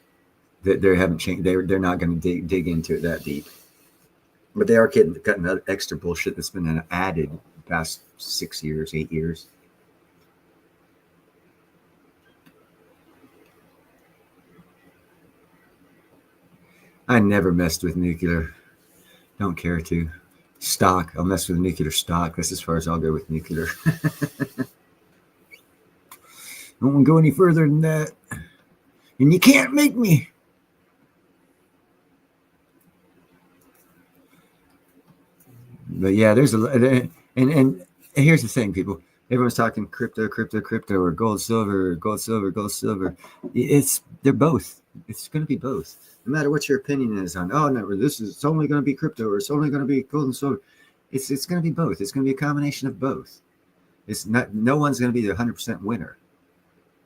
A: they haven't changed. They're not going to dig into it that deep. But they are cutting that extra bullshit that's been added the past 6 years, 8 years. I never messed with nuclear. Don't care to. Stock. I'll mess with nuclear stock. That's as far as I'll go with nuclear. Don't want to go any further than that. And you can't make me. But yeah, there's and here's the thing, people. Everyone's talking crypto, or gold, silver. They're both. It's going to be both. No matter what your opinion is on, oh no, it's only going to be crypto, or it's only going to be gold and silver. It's going to be both. It's going to be a combination of both. It's not. No one's going to be the 100% winner.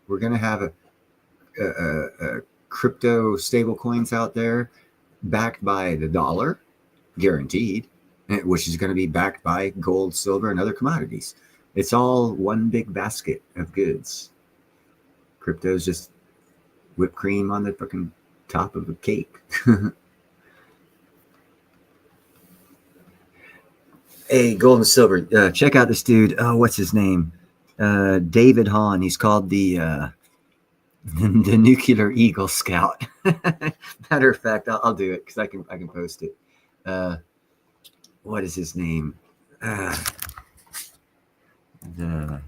A: We're going to have a crypto stable coins out there backed by the dollar, guaranteed, which is going to be backed by gold, silver, and other commodities. It's all one big basket of goods. Crypto is just whipped cream on the fucking top of a cake. Hey, gold and silver. Check out this dude. Oh, what's his name? David Hahn. He's called the Nuclear Eagle Scout. Matter of fact, I'll do it because I can post it. What is his name? The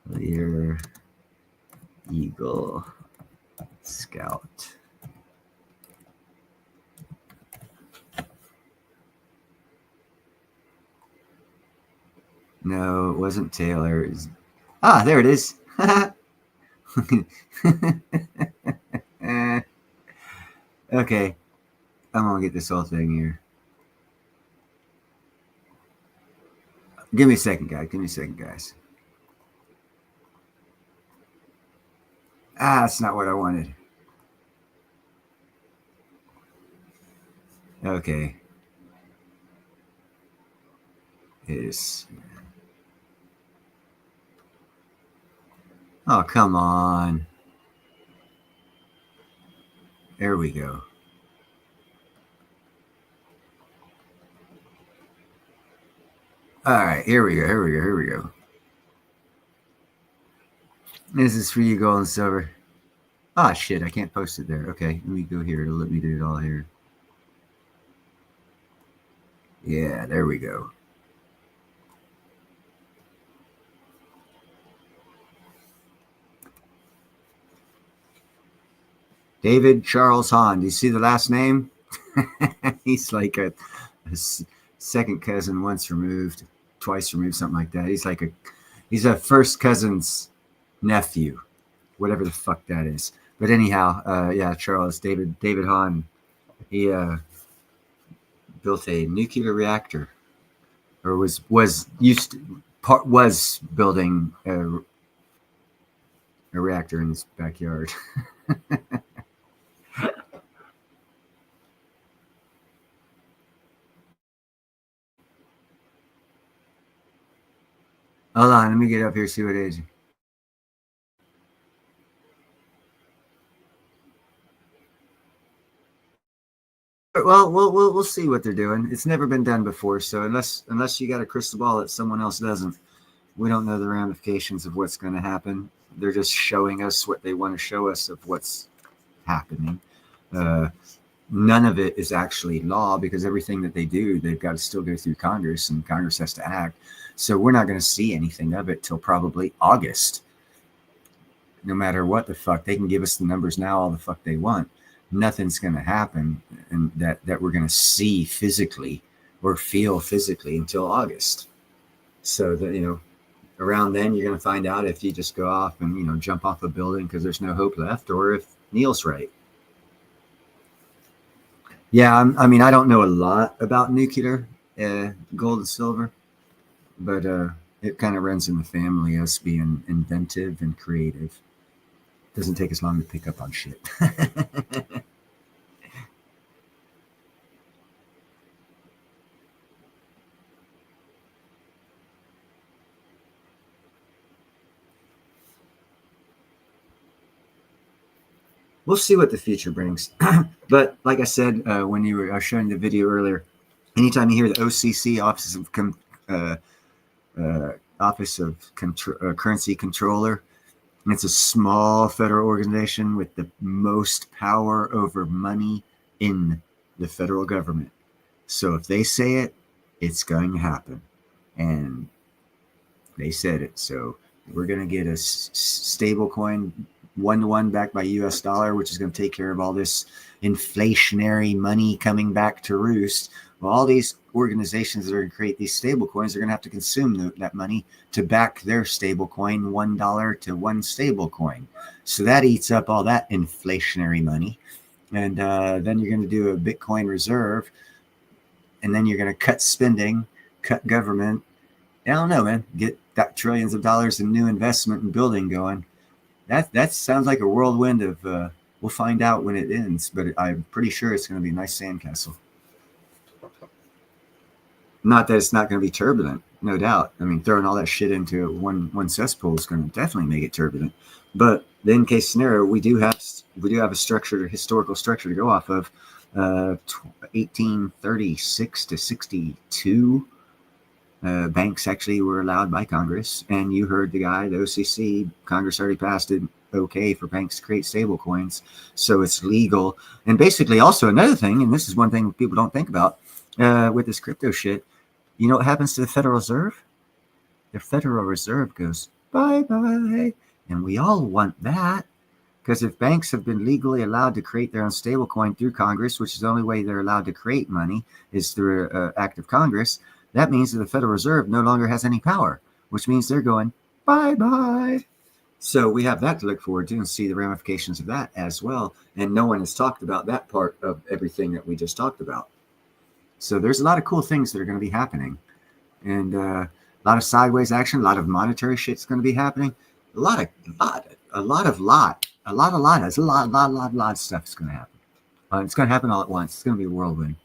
A: Nuclear Eagle Scout. No, it wasn't Taylor. There it is. Okay. I'm going to get this whole thing here. Give me a second, guys. That's not what I wanted. Okay. Oh, come on. There we go. All right, here we go. This is for you, gold and silver. Shit, I can't post it there. Okay, let me go here. It'll let me do it all here. Yeah, there we go. David Charles Hahn. Do you see the last name? He's like a second cousin, twice removed, something like that. He's a first cousin's nephew, whatever the fuck that is. But anyhow, Charles David Hahn. He built a nuclear reactor, or was building a reactor in his backyard. Hold on, let me get up here, see what it is. Well, we'll see what they're doing. It's never been done before, so unless you got a crystal ball that someone else doesn't, we don't know the ramifications of what's going to happen. They're just showing us what they want to show us of what's happening. None of it is actually law, because everything that they do, they've got to still go through Congress, and Congress has to act. So we're not going to see anything of it till probably August. No matter what the fuck, they can give us the numbers now all the fuck they want. Nothing's going to happen, and that we're going to see physically or feel physically until August. So that, around then, you're going to find out if you just go off and, jump off a building because there's no hope left, or if Neil's right. Yeah, I don't know a lot about nuclear, gold and silver, but it kind of runs in the family, us being inventive and creative. Doesn't take us long to pick up on shit. We'll see what the future brings. But like I said, when I was showing the video earlier, anytime you hear the OCC, Office of Currency Controller, and it's a small federal organization with the most power over money in the federal government. So if they say it, it's going to happen. And they said it. So we're going to get a stable coin 1-to-1 backed by US dollar, which is going to take care of all this inflationary money coming back to roost. Well, all these organizations that are going to create these stable coins are going to have to consume that money to back their stable coin, $1 to one stable coin. So that eats up all that inflationary money. And then you're going to do a Bitcoin reserve. And then you're going to cut spending, cut government. I don't know, man. Get that trillions of dollars in new investment and building going. That sounds like a whirlwind of, we'll find out when it ends, but I'm pretty sure it's going to be a nice sandcastle. Not that it's not going to be turbulent, no doubt. I mean, throwing all that shit into one cesspool is going to definitely make it turbulent. But the in case scenario, we do have a historical structure to go off of. 1836 to 62, banks actually were allowed by Congress, and you heard the guy, the OCC, Congress already passed it okay for banks to create stable coins, so it's legal. And basically also another thing, and this is one thing people don't think about with this crypto shit, you know what happens to the Federal Reserve? The Federal Reserve goes bye-bye, and we all want that. Because if banks have been legally allowed to create their own stablecoin through Congress, which is the only way they're allowed to create money is through an act of Congress, that means that the Federal Reserve no longer has any power, which means they're going bye-bye. So we have that to look forward to and see the ramifications of that as well. And no one has talked about that part of everything that we just talked about. So there's a lot of cool things that are going to be happening. And a lot of sideways action, a lot of monetary shit's going to be happening. A lot of stuff is going to happen. It's going to happen all at once. It's going to be a whirlwind.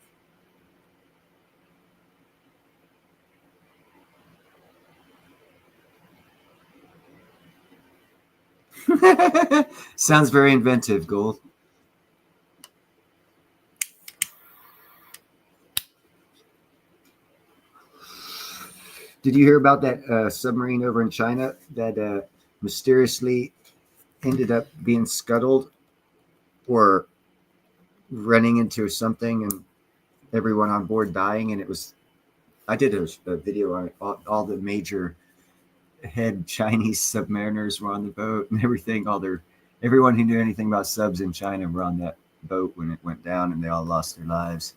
A: Sounds very inventive, Gold. Did you hear about that submarine over in China that mysteriously ended up being scuttled or running into something and everyone on board dying? And it was, I did a video on all the major head Chinese submariners were on the boat and everything. Everyone who knew anything about subs in China were on that boat when it went down, and they all lost their lives.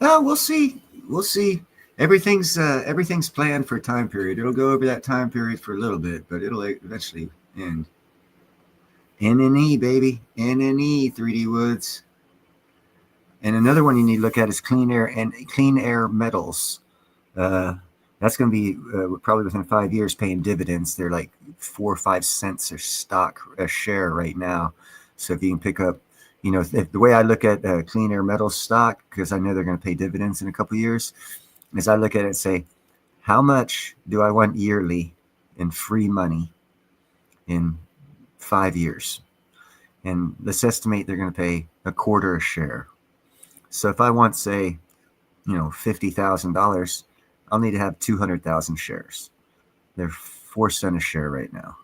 A: Oh, we'll see. We'll see. Everything's planned for a time period. It'll go over that time period for a little bit, but it'll eventually end. NNE, baby. NNE, 3D Woods. And another one you need to look at is Clean Air Metals. That's going to be probably within 5 years paying dividends. They're like 4 or 5 cents a share right now. So if you can pick up, if the way I look at Clean Air Metals stock, because I know they're going to pay dividends in a couple of years, is I look at it and say, how much do I want yearly in free money in 5 years? And let's estimate they're going to pay $0.25 a share. So if I want, say, $50,000, I'll need to have 200,000 shares. They're 4 cents a share right now.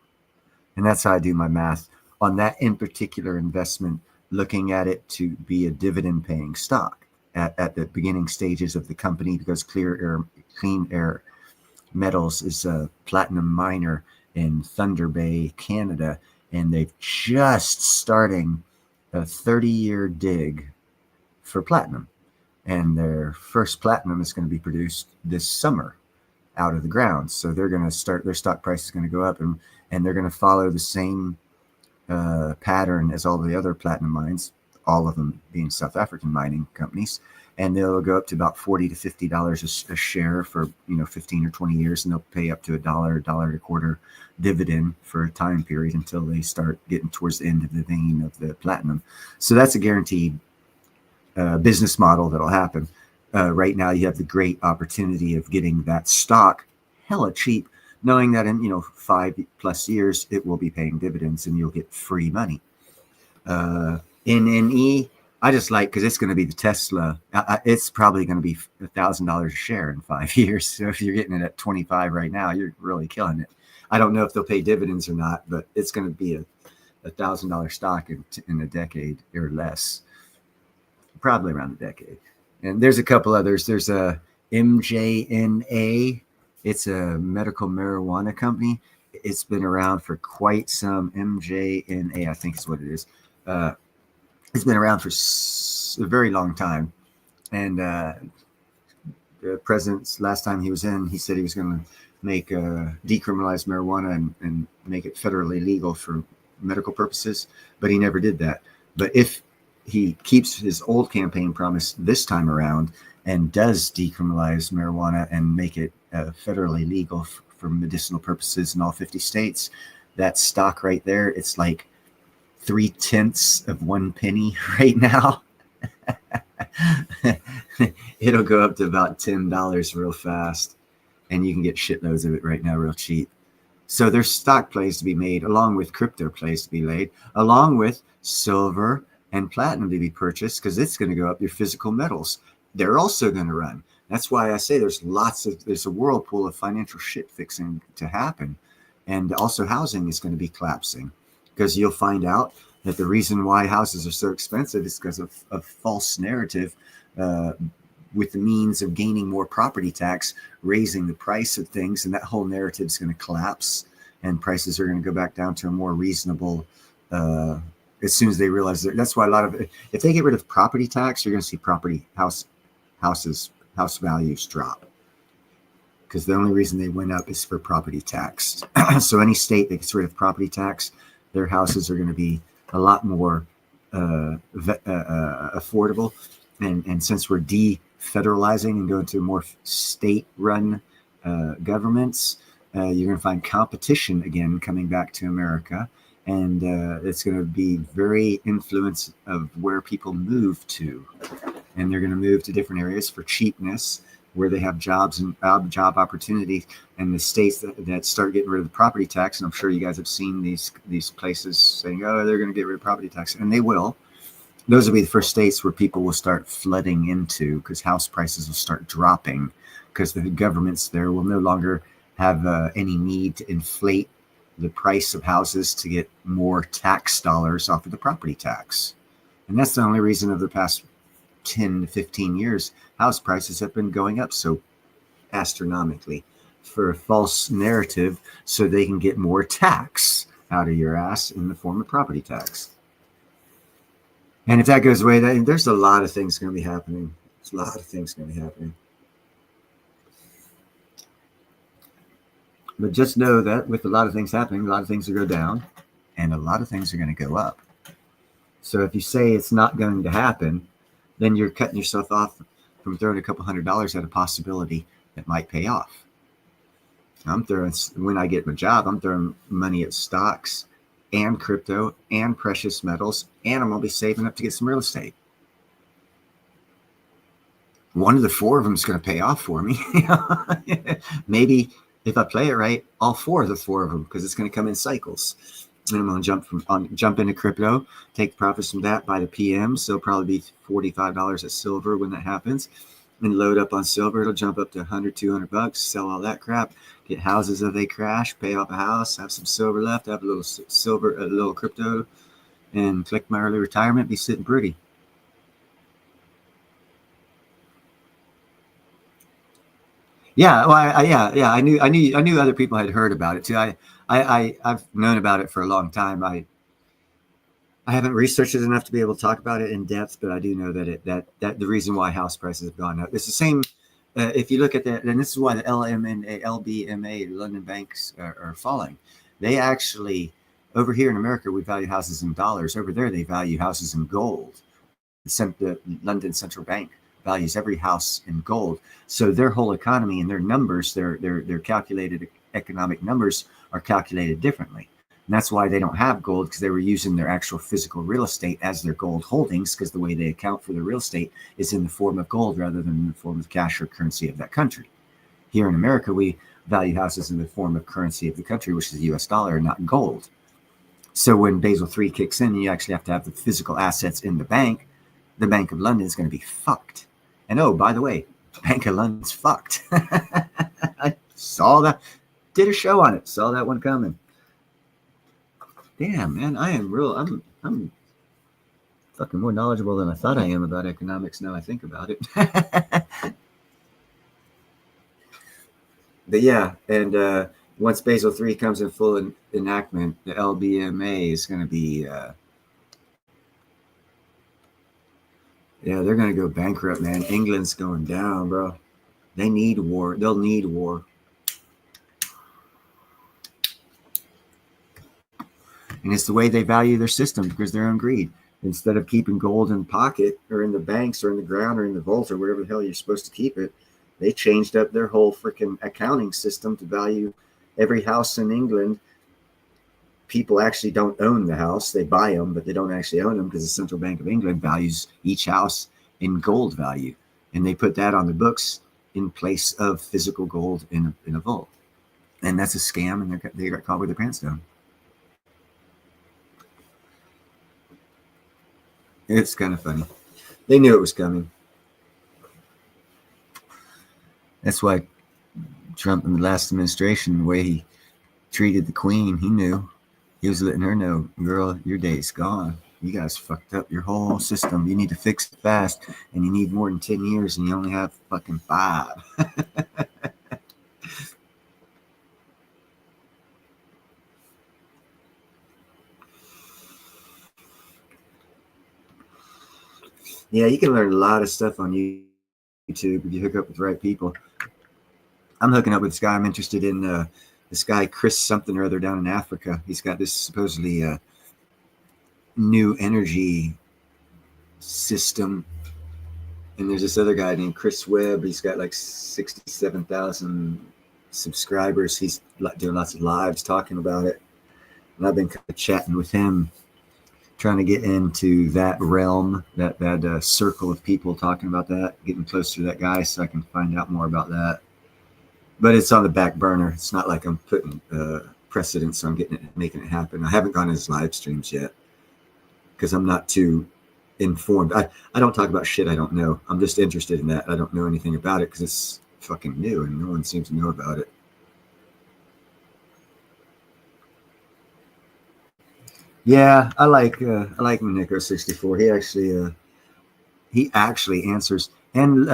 A: And that's how I do my math on that in particular investment, looking at it to be a dividend paying stock at the beginning stages of the company, because Clean Air Metals is a platinum miner in Thunder Bay, Canada, and they've just starting a 30-year dig for platinum. and their first platinum is going to be produced this summer out of the ground. So they're going to start, their stock price is going to go up, and they're going to follow the same pattern as all the other platinum mines, all of them being South African mining companies. And they'll go up to about $40 to $50 a share for 15 or 20 years, and they'll pay up to $1.25 dividend for a time period until they start getting towards the end of the vein of the platinum. So that's a guaranteed business model that'll happen. Right now, you have the great opportunity of getting that stock hella cheap, knowing that in 5+ years it will be paying dividends and you'll get free money. NNE, I just like, because it's going to be the Tesla. It's probably going to be $1,000 a share in 5 years. So if you're getting it at 25 right now, you're really killing it. I don't know if they'll pay dividends or not, but it's going to be a $1,000 stock in a decade or less, probably around a decade. And there's a couple others. There's a MJNA. It's a medical marijuana company. It's been around for quite some. MJNA, I think is what it is. It's been around for a very long time. And the president's last time he was in, he said he was going to make decriminalize marijuana and make it federally legal for medical purposes, but he never did that. But if he keeps his old campaign promise this time around and does decriminalize marijuana and make it federally legal for medicinal purposes in all 50 states, that stock right there, it's like 0.3 of 1 penny right now. It'll go up to about $10 real fast, and you can get shitloads of it right now real cheap. So there's stock plays to be made, along with crypto plays to be laid, along with silver and platinum to be purchased, because it's going to go up. Your physical metals, they're also going to run. That's why I say there's a whirlpool of financial shit fixing to happen. And also housing is going to be collapsing, because you'll find out that the reason why houses are so expensive is because of a false narrative with the means of gaining more property tax, raising the price of things, and that whole narrative is going to collapse, and prices are going to go back down to a more reasonable as soon as they realize that. That's why if they get rid of property tax, you're going to see house values drop, because the only reason they went up is for property tax. So any state that gets rid of property tax, their houses are going to be a lot more affordable. And since we're defederalizing and going to more state-run governments, you're going to find competition again coming back to America. And it's going to be very influence of where people move to. And they're going to move to different areas for cheapness, where they have jobs and job opportunities. And the states that start getting rid of the property tax, and I'm sure you guys have seen these places saying, oh, they're going to get rid of property tax, and they will. Those will be the first states where people will start flooding into, because house prices will start dropping, because the governments there will no longer have any need to inflate the price of houses to get more tax dollars off of the property tax. And that's the only reason of the past 10 to 15 years, house prices have been going up so astronomically, for a false narrative, so they can get more tax out of your ass in the form of property tax. And if that goes away, there's a lot of things going to be happening. There's a lot of things going to be happening. But just know that with a lot of things happening, a lot of things will go down, and a lot of things are going to go up. So if you say it's not going to happen, then you're cutting yourself off from throwing a couple $100 at a possibility that might pay off. When I get my job, I'm throwing money at stocks and crypto and precious metals, and I'm going to be saving up to get some real estate. One of the 4 of them is going to pay off for me. Maybe if I play it right, all 4 of the 4 of them, because it's going to come in cycles. And I'm going to jump into crypto, take profits from that, buy the PMs. So it'll probably be $45 at silver when that happens, and load up on silver. It'll jump up to $100, $200, sell all that crap, get houses if they crash, pay off a house, have some silver left, have a little silver, a little crypto, and collect my early retirement, be sitting pretty. Yeah, well, I knew other people had heard about it too. I've known about it for a long time. I I haven't researched it enough to be able to talk about it in depth, but I do know that that the reason why house prices have gone up. It's the same. If you look at that, and this is why the LBMA, London banks are falling. They actually, over here in America, we value houses in dollars. Over there, they value houses in gold. The London Central Bank values every house in gold. So their whole economy and their numbers, their calculated economic numbers are calculated differently. And that's why they don't have gold, because they were using their actual physical real estate as their gold holdings, because the way they account for the real estate is in the form of gold rather than in the form of cash or currency of that country. Here in America, we value houses in the form of currency of the country, which is the US dollar, and not gold. So when Basel III kicks in, you actually have to have the physical assets in the Bank. The Bank of London is going to be fucked. And oh, by the way, Bank of London's fucked. I saw that, did a show on it, saw that one coming. Damn, man, I'm fucking more knowledgeable than I thought I am about economics now I think about it. But yeah, and once Basel III comes in full enactment, the LBMA is going to be, they're going to go bankrupt, man. England's going down, bro. They need war. They'll need war. And it's the way they value their system, because their own greed. Instead of keeping gold in the pocket or in the banks or in the ground or in the vault or wherever the hell you're supposed to keep it, they changed up their whole freaking accounting system to value every house in England. People actually don't own the house. They buy them, but they don't actually own them, because the Central Bank of England values each house in gold value. And they put that on the books in place of physical gold in a vault. And that's a scam, and they got caught with their pants down. It's kind of funny. They knew it was coming. That's why Trump in the last administration, the way he treated the Queen, he knew. He was letting her know, girl, your day's gone. You guys fucked up your whole system. You need to fix it fast, and you need more than 10 years, and you only have fucking 5. Yeah, you can learn a lot of stuff on YouTube if you hook up with the right people. I'm hooking up with this guy. I'm interested in this guy, Chris something or other down in Africa. He's got this supposedly new energy system. And there's this other guy named Chris Webb. He's got like 67,000 subscribers. He's doing lots of lives talking about it. And I've been kind of chatting with him, trying to get into that realm, that circle of people talking about that, getting closer to that guy so I can find out more about that. But it's on the back burner. It's not like I'm putting precedence on making it happen. I haven't gone to his live streams yet because I'm not too informed. I don't talk about shit I don't know. I'm just interested in that. I don't know anything about it because it's fucking new and no one seems to know about it. Yeah, I like Nico64. He actually answers, and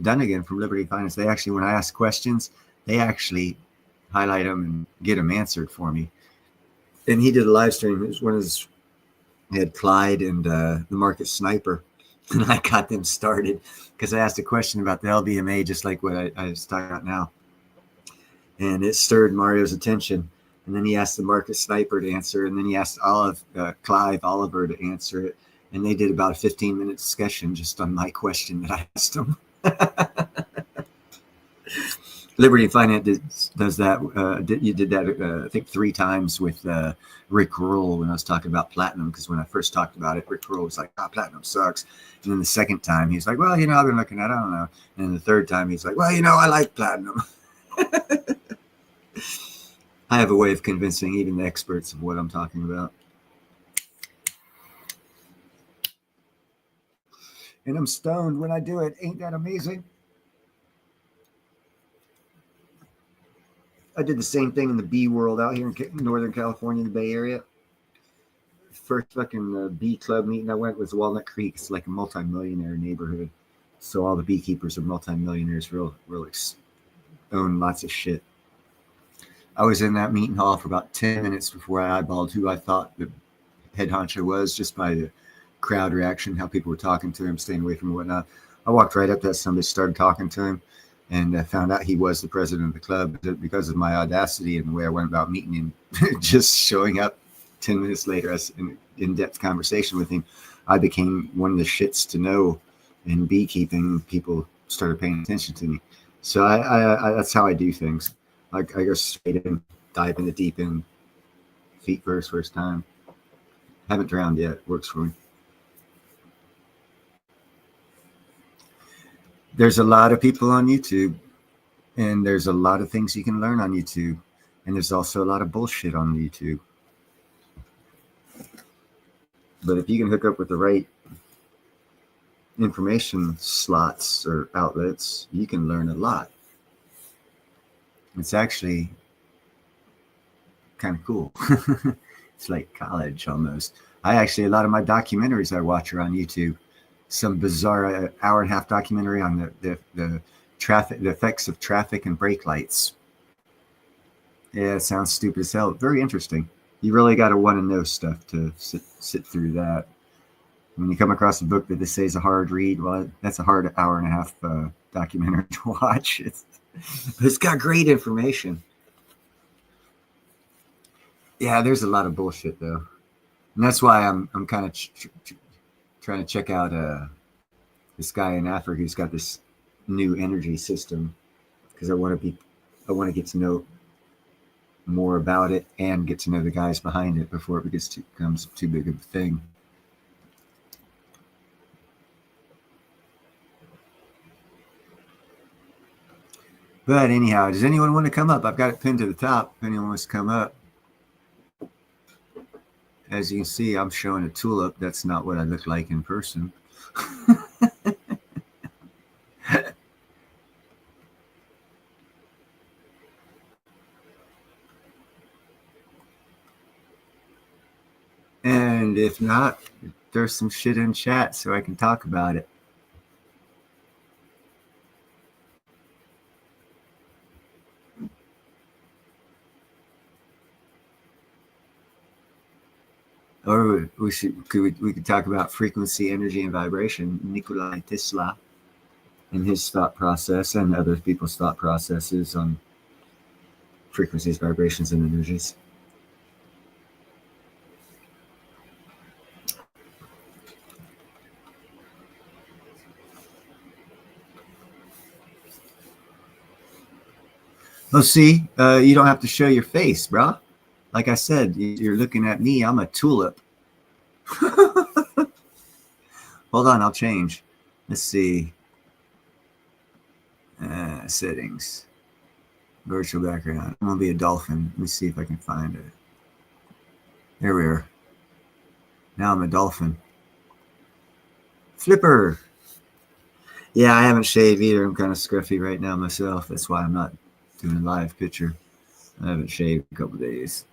A: Dunnigan from Liberty Finance. They actually, when I ask questions, they actually highlight them and get them answered for me. And he did a live stream. It was one of his, he had Clyde and the Market Sniper, and I got them started because I asked a question about the LBMA, just like what I was talking about now, and it stirred Mario's attention. And then he asked the Market Sniper to answer, and then he asked Clive Oliver to answer it. And they did about a 15-minute discussion just on my question that I asked them. Liberty Finance does that. You did that, I think, 3 times with Rick Rule when I was talking about platinum. Because when I first talked about it, Rick Rule was like, platinum sucks. And then the second time, he's like, well, I've been looking at it, I don't know. And then the third time, he's like, well, I like platinum. I have a way of convincing even the experts of what I'm talking about. And I'm stoned when I do it. Ain't that amazing? I did the same thing in the bee world out here in Northern California, in the Bay Area. First fucking bee club meeting I went was Walnut Creek. It's like a multi-millionaire neighborhood. So all the beekeepers are multi-millionaires, real own lots of shit. I was in that meeting hall for about 10 minutes before I eyeballed who I thought head honcho was just by the crowd reaction, how people were talking to him, staying away from him and whatnot. I walked right up to somebody, started talking to him, and found out he was the president of the club because of my audacity and the way I went about meeting him. Just showing up 10 minutes later, as an in-depth conversation with him, I became one of the shits to know in beekeeping. People started paying attention to me. So I that's how I do things. I go straight in, dive in the deep end, feet first time. Haven't drowned yet. Works for me. There's a lot of people on YouTube, and there's a lot of things you can learn on YouTube, and there's also a lot of bullshit on YouTube. But if you can hook up with the right information slots or outlets, you can learn a lot. It's actually kind of cool. It's like college almost. A lot of my documentaries I watch are on YouTube. Some bizarre hour-and-a-half documentary on the traffic, the effects of traffic and brake lights. Yeah, it sounds stupid as hell. Very interesting. You really got to want to know stuff to sit through that. When you come across a book that they say is a hard read, well, that's a hard hour-and-a-half documentary to watch. It's got great information. Yeah, there's a lot of bullshit though, and that's why I'm kind of trying to check out this guy in Africa who's got this new energy system, because I want to get to know more about it and get to know the guys behind it before it becomes too big of a thing. But anyhow, does anyone want to come up? I've got it pinned to the top if anyone wants to come up. As you can see, I'm showing a tulip. That's not what I look like in person. And if not, there's some shit in chat so I can talk about it. Or we could talk about frequency, energy, and vibration. Nikola Tesla and his thought process, and other people's thought processes on frequencies, vibrations, and energies. Oh, see, you don't have to show your face, bro. Like I said, you're looking at me. I'm a tulip. Hold on, I'll change. Let's see. Settings. Virtual background. I'm going to be a dolphin. Let me see if I can find it. There we are. Now I'm a dolphin. Flipper. Yeah, I haven't shaved either. I'm kind of scruffy right now myself. That's why I'm not doing a live picture. I haven't shaved in a couple days.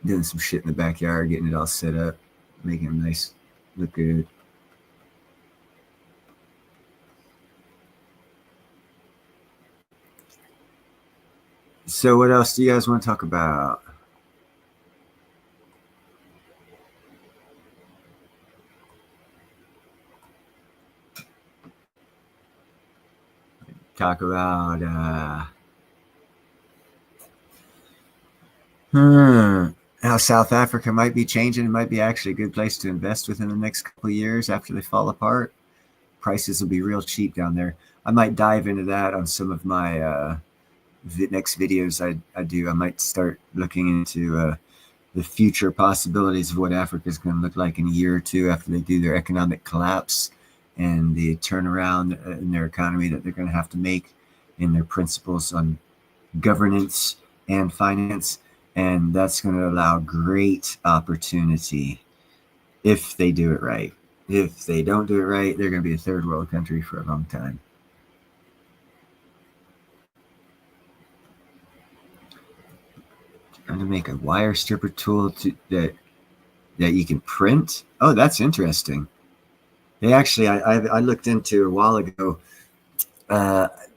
A: Doing some shit in the backyard, getting it all set up, making it nice, look good. So what else do you guys want to talk about? Talk about how South Africa might be changing. It might be actually a good place to invest within the next couple of years after they fall apart. Prices will be real cheap down there. I might dive into that on some of my next videos I do. I might start looking into the future possibilities of what Africa is going to look like in a year or two after they do their economic collapse and the turnaround in their economy that they're going to have to make in their principles on governance and finance. And that's going to allow great opportunity if they do it right. If they don't do it right, they're going to be a third world country for a long time. Trying to make a wire stripper tool that you can print. Oh, that's interesting. They actually, I looked into a while ago.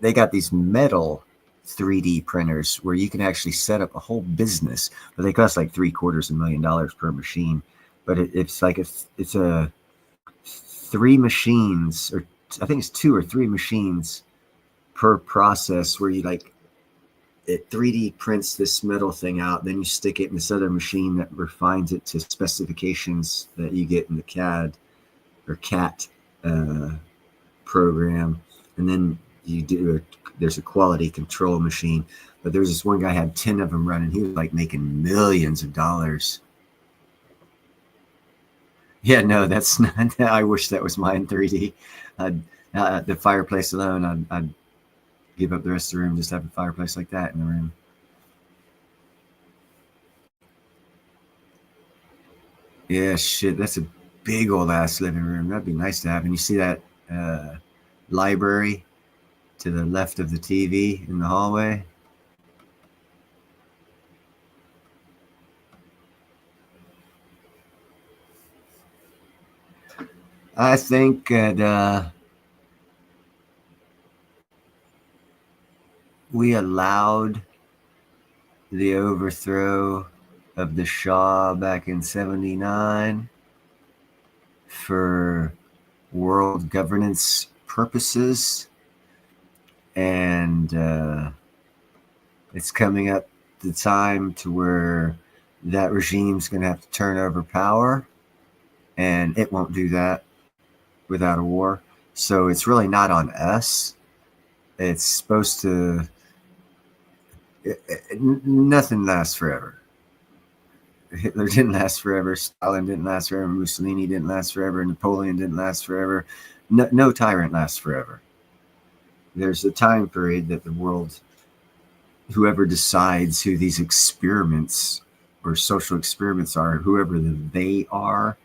A: They got these metal 3D printers where you can actually set up a whole business, but they cost like $750,000 per machine. but it's like it's a 3 machines, or I think it's 2 or 3 machines per process, where you like it 3D prints this metal thing out, then you stick it in this other machine that refines it to specifications that you get in the CAD or CAT program, and then there's a quality control machine. But there's this one guy had 10 of them running. He was like making millions of dollars. Yeah, no, that's not. I wish that was mine 3D. The fireplace alone, I'd give up the rest of the room, just have a fireplace like that in the room. Yeah, shit, that's a big old ass living room. That'd be nice to have. And you see that library to the left of the TV in the hallway? I think that we allowed the overthrow of the Shah back in '79 for world governance purposes, and it's coming up the time to where that regime's going to have to turn over power, and it won't do that without a war. So it's really not on us. It's supposed to. Nothing lasts forever. Hitler didn't last forever. Stalin didn't last forever. Mussolini didn't last forever. Napoleon didn't last forever. No tyrant lasts forever. There's a time period that the world, whoever decides who these experiments or social experiments are, whoever they are,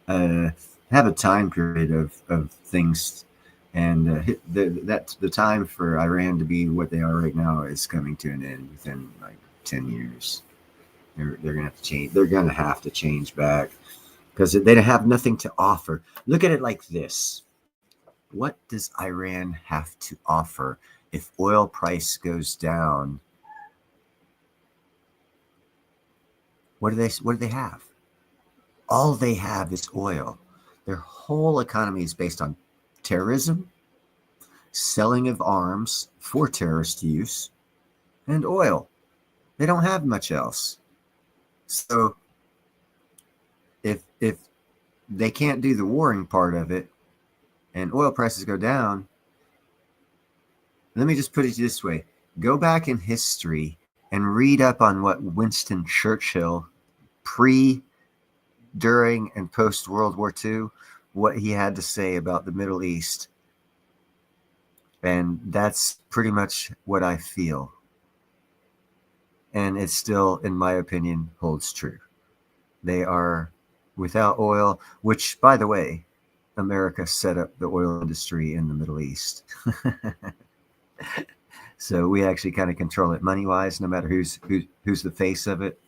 A: have a time period of things. And the time for Iran to be what they are right now is coming to an end within like 10 years. They're gonna have to change. They're gonna have to change back because they have nothing to offer. Look at it like this: what does Iran have to offer if oil price goes down? What do they have? All they have is oil. Their whole economy is based on terrorism, selling of arms for terrorist use, and oil. They don't have much else. So if they can't do the warring part of it and oil prices go down, let me just put it this way. Go back in history and read up on what Winston Churchill, during, and post World War II, what he had to say about the Middle East. And that's pretty much what I feel. And it still, in my opinion, holds true. They are without oil, which, by the way, America set up the oil industry in the Middle East. So we actually kind of control it money-wise, no matter who's the face of it.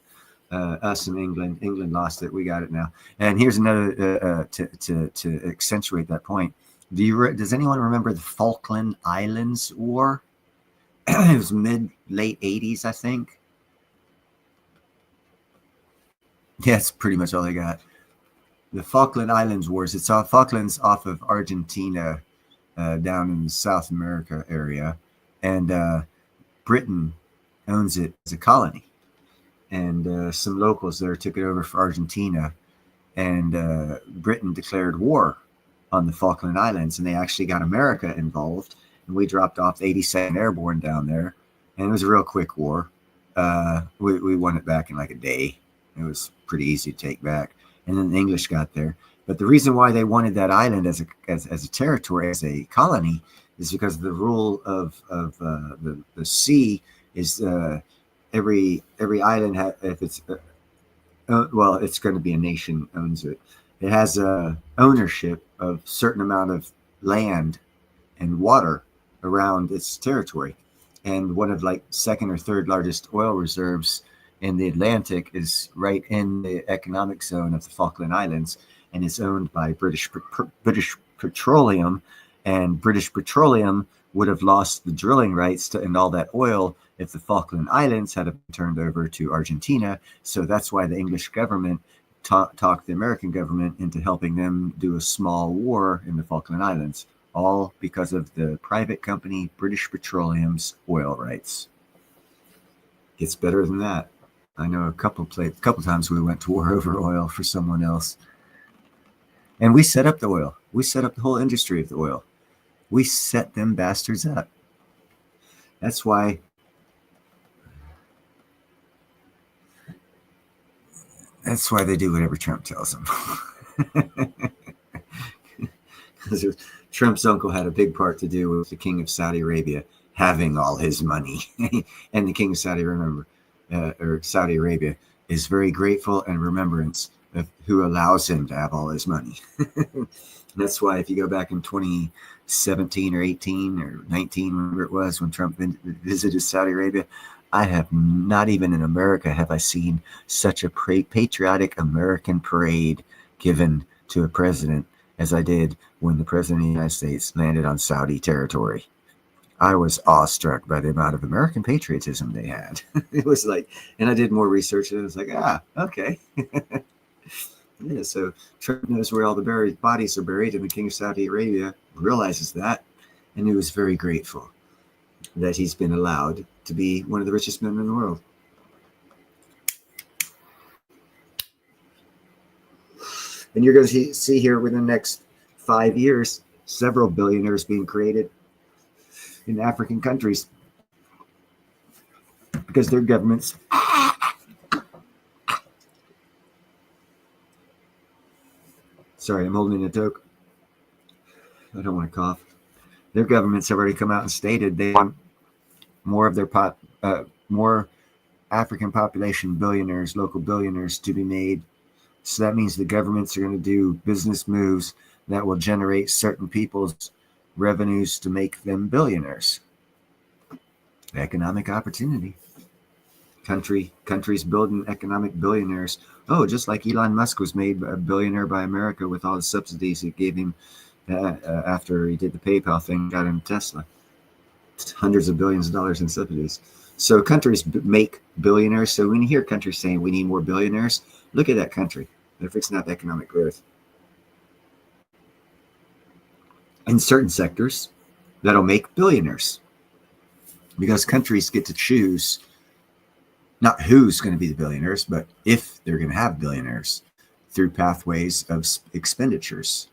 A: Us and England. England lost it. We got it now. And here's another to accentuate that point. Does anyone remember the Falkland Islands War? It was late 80s, I think. Yeah, that's pretty much all I got. The Falkland Islands Wars. It's off Falklands off of Argentina, down in the South America area, and Britain owns it as a colony. And some locals there took it over for Argentina, and Britain declared war on the Falkland Islands, and they actually got America involved, and we dropped off the 82nd Airborne down there, and it was a real quick war. We won it back in like a day. It was pretty easy to take back, and then the English got there. But the reason why they wanted that island as a territory, as a colony, is because the rule of the sea is every island if it's well, it's going to be a nation owns it. It has a ownership of certain amount of land and water around its territory, and one of like second or third largest oil reserves in the Atlantic is right in the economic zone of the Falkland Islands, and it's owned by British Petroleum, and British Petroleum would have lost the drilling rights to and all that oil if the Falkland Islands had been turned over to Argentina. So that's why the English government talk the American government into helping them do a small war in the Falkland Islands, all because of the private company British Petroleum's oil rights. Gets better than that. I know a couple times we went to war over oil for someone else. And we set up the oil. We set up the whole industry of the oil. We set them bastards up. That's why they do whatever Trump tells them. Because Trump's uncle had a big part to do with the king of Saudi Arabia having all his money. And the king of Saudi Arabia is very grateful and remembrance of who allows him to have all his money. That's why if you go back in 2017 or 18 or 19, whatever it was, when Trump visited Saudi Arabia, I have not even in America have I seen such a patriotic American parade given to a president as I did when the president of the United States landed on Saudi territory. I was awestruck by the amount of American patriotism they had. It was like, and I did more research and I was like, okay. Yeah, so Trump knows where all the bodies are buried, and the king of Saudi Arabia realizes that, and he was very grateful that he's been allowed to be one of the richest men in the world. And you're going to see here within the next 5 years, several billionaires being created in African countries because their governments sorry, I'm holding a toke. I don't want to cough. Their governments have already come out and stated they want more of their more African population billionaires, local billionaires to be made. So that means the governments are going to do business moves that will generate certain people's revenues to make them billionaires. Economic opportunity. Countries building economic billionaires. Oh, just like Elon Musk was made a billionaire by America with all the subsidies it gave him after he did the PayPal thing, got him Tesla. It's hundreds of billions of dollars in subsidies. So countries make billionaires. So when you hear countries saying we need more billionaires, look at that country. They're fixing up economic growth. In certain sectors, that'll make billionaires. Because countries get to choose not who's going to be the billionaires, but if they're going to have billionaires through pathways of expenditures.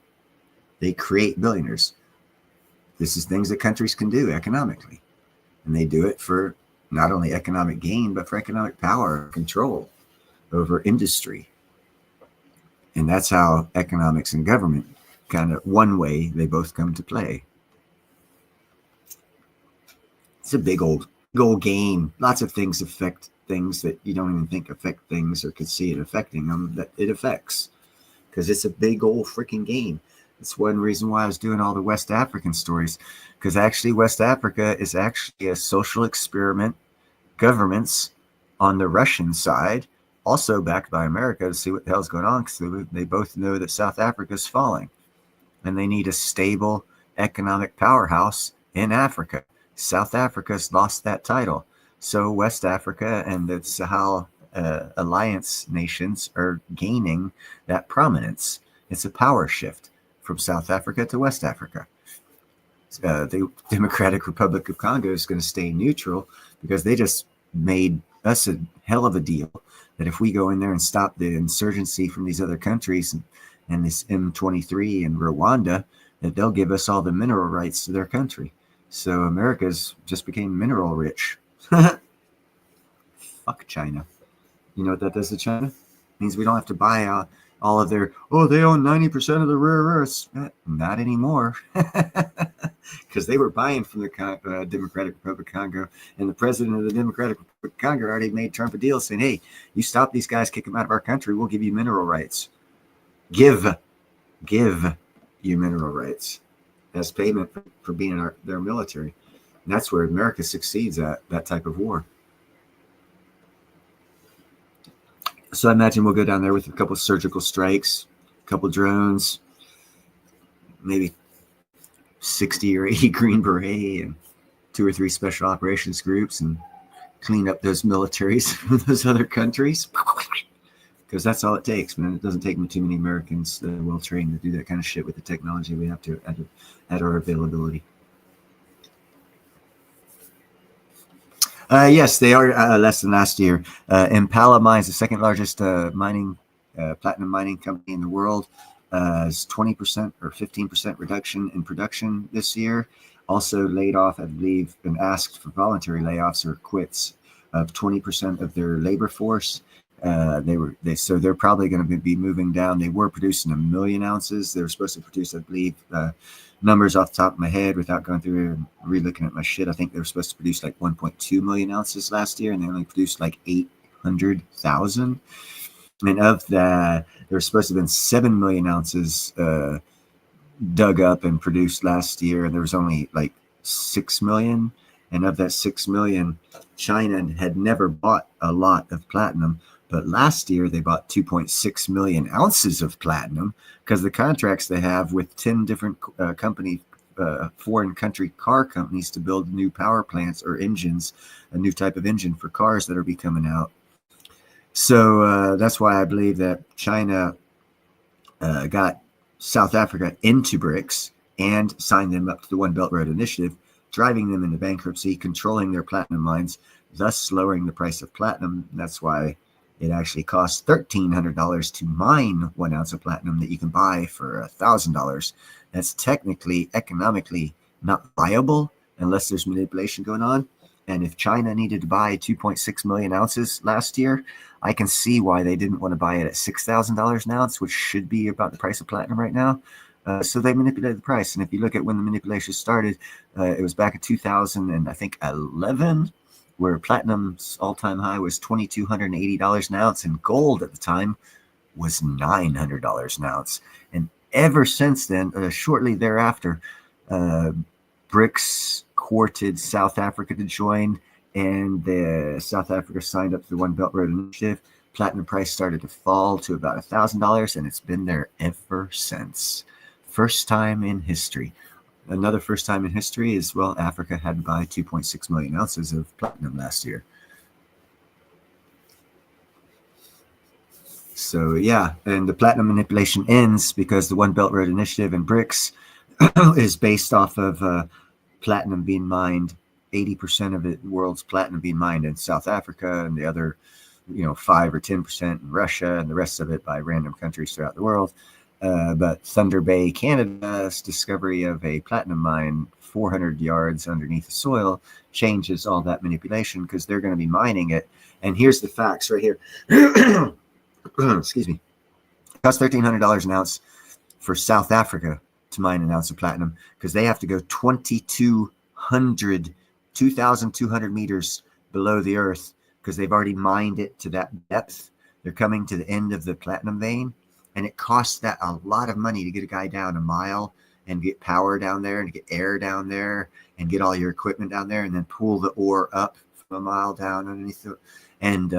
A: They create billionaires. This is things that countries can do economically. And they do it for not only economic gain, but for economic power, control over industry. And that's how economics and government kind of one way they both come to play. It's a big old game. Lots of things affect things that you don't even think affect things or could see it affecting them, that it affects. Because it's a big old freaking game. That's one reason why I was doing all the West African stories. Because actually West Africa is actually a social experiment. Governments on the Russian side, also backed by America, to see what the hell's going on. Because they both know that South Africa is falling. And they need a stable economic powerhouse in Africa. South Africa's lost that title. So West Africa and the Sahel alliance nations are gaining that prominence. It's a power shift from South Africa to West Africa. The Democratic Republic of Congo is going to stay neutral because they just made us a hell of a deal that if we go in there and stop the insurgency from these other countries and this M23 and Rwanda, that they'll give us all the mineral rights to their country. So America's just became mineral rich. Fuck China. You know what that does to China? It means we don't have to buy all of their, they own 90% of the rare earths. Not anymore. Because they were buying from the Democratic Republic of Congo. And the president of the Democratic Republic of Congo already made Trump a deal saying, hey, you stop these guys, kick them out of our country, we'll give you mineral rights. Give you mineral rights as payment for being in their military. And that's where America succeeds at, that type of war. So I imagine we'll go down there with a couple of surgical strikes, a couple of drones, maybe 60 or 80 Green Beret and 2 or 3 special operations groups and clean up those militaries from those other countries. because that's all it takes, man. It doesn't take too many Americans that are well trained to do that kind of shit with the technology we have to at our availability. Yes, they are less than last year. Impala Mines, the second largest platinum mining company in the world, is 20% or 15% reduction in production this year. Also laid off, I believe, and asked for voluntary layoffs or quits of 20% of their labor force. So they're probably going to be moving down. They were producing 1 million ounces. They were supposed to produce, I believe, numbers off the top of my head without going through and re-looking at my shit. I think they were supposed to produce like 1.2 million ounces last year, and they only produced like 800,000. And of that, there were supposed to have been 7 million ounces dug up and produced last year, and there was only like 6 million. And of that 6 million, China had never bought a lot of platinum, but last year they bought 2.6 million ounces of platinum because the contracts they have with 10 different foreign country car companies to build new power plants or engines, a new type of engine for cars that are be coming out. So that's why I believe that China got South Africa into BRICS and signed them up to the One Belt Road Initiative, driving them into bankruptcy, controlling their platinum mines, thus lowering the price of platinum. That's why it actually costs $1,300 to mine 1 ounce of platinum that you can buy for $1,000. That's technically, economically not viable unless there's manipulation going on. And if China needed to buy 2.6 million ounces last year, I can see why they didn't want to buy it at $6,000 an ounce, which should be about the price of platinum right now. So they manipulated the price. And if you look at when the manipulation started, it was back in 2011, where platinum's all-time high was $2,280 an ounce, and gold at the time was $900 an ounce. And ever since then, shortly thereafter, BRICS courted South Africa to join, and South Africa signed up to the One Belt Road Initiative. Platinum price started to fall to about $1,000, and it's been there ever since. First time in history. Another first time in history is, well, Africa had to buy 2.6 million ounces of platinum last year. So, yeah, and the platinum manipulation ends because the One Belt Road Initiative and BRICS is based off of platinum being mined, 80% of the world's platinum being mined in South Africa, and the other, 5 or 10% in Russia, and the rest of it by random countries throughout the world. But Thunder Bay, Canada's discovery of a platinum mine 400 yards underneath the soil changes all that manipulation because they're going to be mining it. And here's the facts right here. Excuse me. It costs $1,300 an ounce for South Africa to mine an ounce of platinum because they have to go 2,200 meters below the earth because they've already mined it to that depth. They're coming to the end of the platinum vein. And it costs that a lot of money to get a guy down a mile and get power down there and get air down there and get all your equipment down there and then pull the ore up from a mile down underneath it. And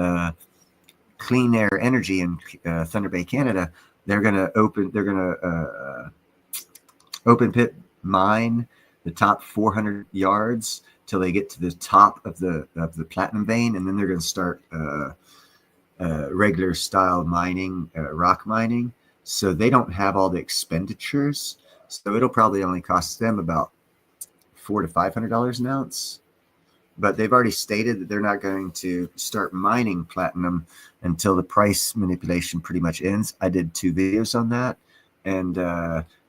A: Clean Air Energy in Thunder Bay, Canada, they're going to open pit mine the top 400 yards till they get to the top of the platinum vein, and then they're going to start regular style mining, rock mining. So they don't have all the expenditures. So it'll probably only cost them about $400 to $500 an ounce. But they've already stated that they're not going to start mining platinum until the price manipulation pretty much ends. I did 2 videos on that. And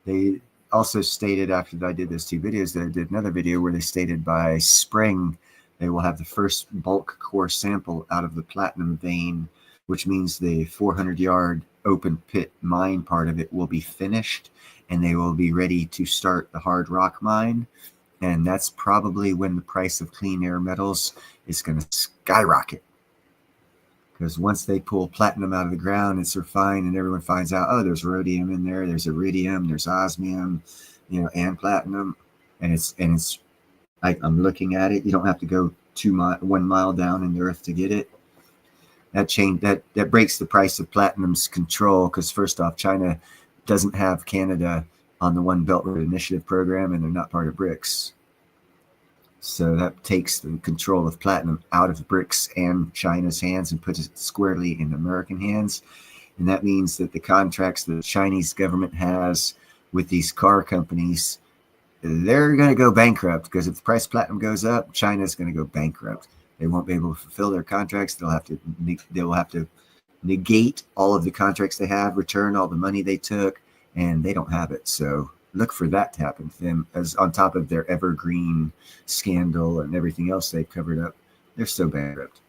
A: they also stated after I did those 2 videos that I did another video where they stated by spring they will have the first bulk core sample out of the platinum vein, which means the 400-yard open pit mine part of it will be finished, and they will be ready to start the hard rock mine. And that's probably when the price of clean air metals is going to skyrocket. Because once they pull platinum out of the ground, it's refined, and everyone finds out, oh, there's rhodium in there, there's iridium, there's osmium, and platinum. And it's like, I'm looking at it. You don't have to go 1 mile down in the earth to get it. That breaks the price of platinum's control because first off, China doesn't have Canada on the One Belt Road Initiative program, and they're not part of BRICS. So that takes the control of platinum out of BRICS and China's hands and puts it squarely in American hands. And that means that the contracts that the Chinese government has with these car companies, they're going to go bankrupt, because if the price of platinum goes up, China's going to go bankrupt. They won't be able to fulfill their contracts. They will have to negate all of the contracts they have, return all the money they took, and they don't have it. So look for that to happen to them, as on top of their evergreen scandal and everything else they've covered up. They're so bankrupt.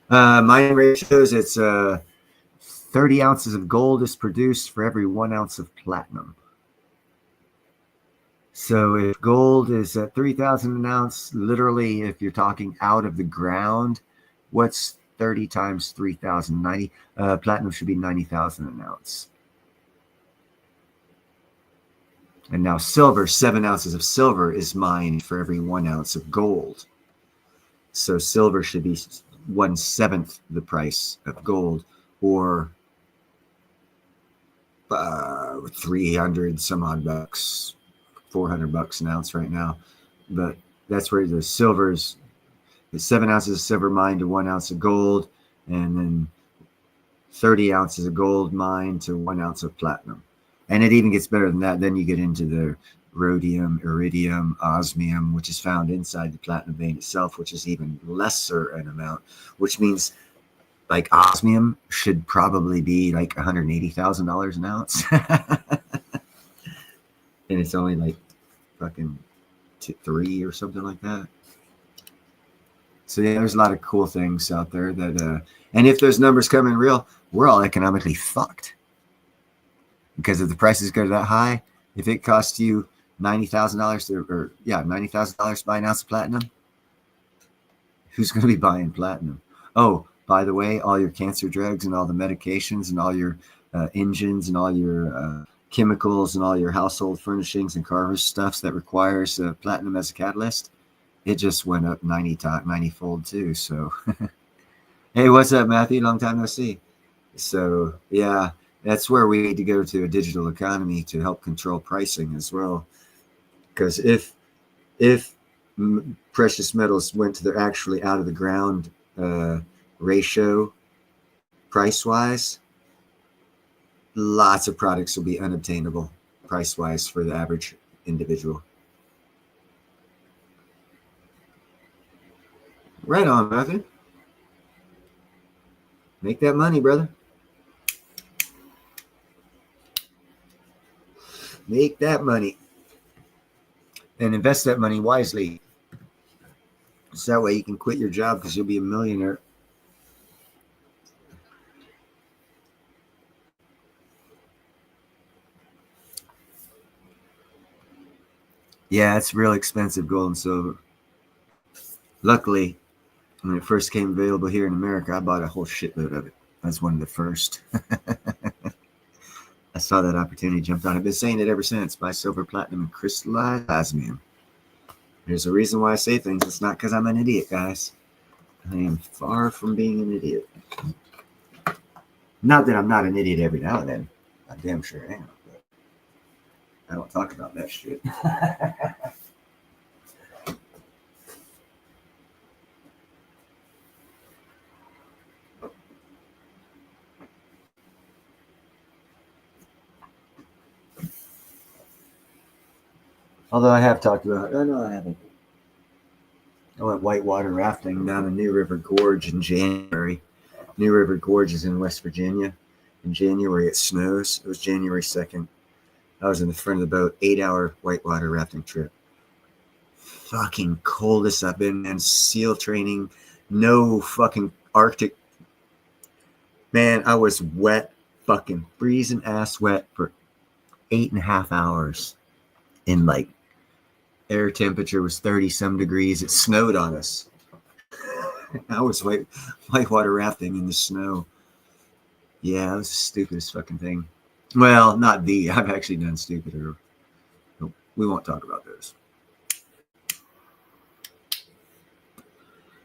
A: Mining ratios, it's 30 ounces of gold is produced for every 1 ounce of platinum. So if gold is at 3,000 an ounce, literally, if you're talking out of the ground, what's 30 times 3,000? 90. Platinum should be 90,000 an ounce. And now silver, 7 ounces of silver is mined for every 1 ounce of gold. So silver should be 1/7 the price of gold, or 300 some odd bucks, $400 an ounce right now. But that's where the silver's, 7 ounces of silver mined to 1 ounce of gold, and then 30 ounces of gold mined to 1 ounce of platinum. And it even gets better than that. Then you get into the rhodium, iridium, osmium, which is found inside the platinum vein itself, which is even lesser an amount, which means like osmium should probably be like $180,000 an ounce. And it's only like fucking 3 or something like that. So yeah, there's a lot of cool things out there that, and if those numbers come in real, we're all economically fucked. Because if the prices go that high, if it costs you $90,000 $90,000 to buy an ounce of platinum, who's going to be buying platinum? Oh, by the way, all your cancer drugs and all the medications and all your engines and all your chemicals and all your household furnishings and car stuffs that requires platinum as a catalyst, it just went up 90-fold too. So, hey, what's up, Matthew? Long time no see. So, yeah, that's where we need to go to a digital economy to help control pricing as well. Because if precious metals went to their actually out of the ground ratio price-wise, lots of products will be unobtainable price-wise for the average individual. Right on, Matthew. Make that money, brother. Make that money. And invest that money wisely. So that way you can quit your job, because you'll be a millionaire. Yeah, it's real expensive, gold and silver. Luckily, when it first came available here in America, I bought a whole shitload of it. I was one of the first. I saw that opportunity, jumped on it. I've been saying it ever since. Buy silver, platinum, and crystallized osmium. There's a reason why I say things. It's not because I'm an idiot, guys. I am far from being an idiot. Not that I'm not an idiot every now and then. I damn sure am. But I don't talk about that shit. Although I have talked about it. Oh, no, I haven't. I went whitewater rafting down the New River Gorge in January. New River Gorge is in West Virginia. In January, it snows. It was January 2nd. I was in the front of the boat, 8-hour whitewater rafting trip. Fucking coldest I've been, man. SEAL training, no fucking Arctic. Man, I was wet, fucking freezing ass wet for 8.5 hours. In like, air temperature was 30 some degrees. It snowed on us. I was whitewater rafting in the snow. Yeah, it was the stupidest fucking thing. Well, not the. I've actually done stupider. Nope, we won't talk about those.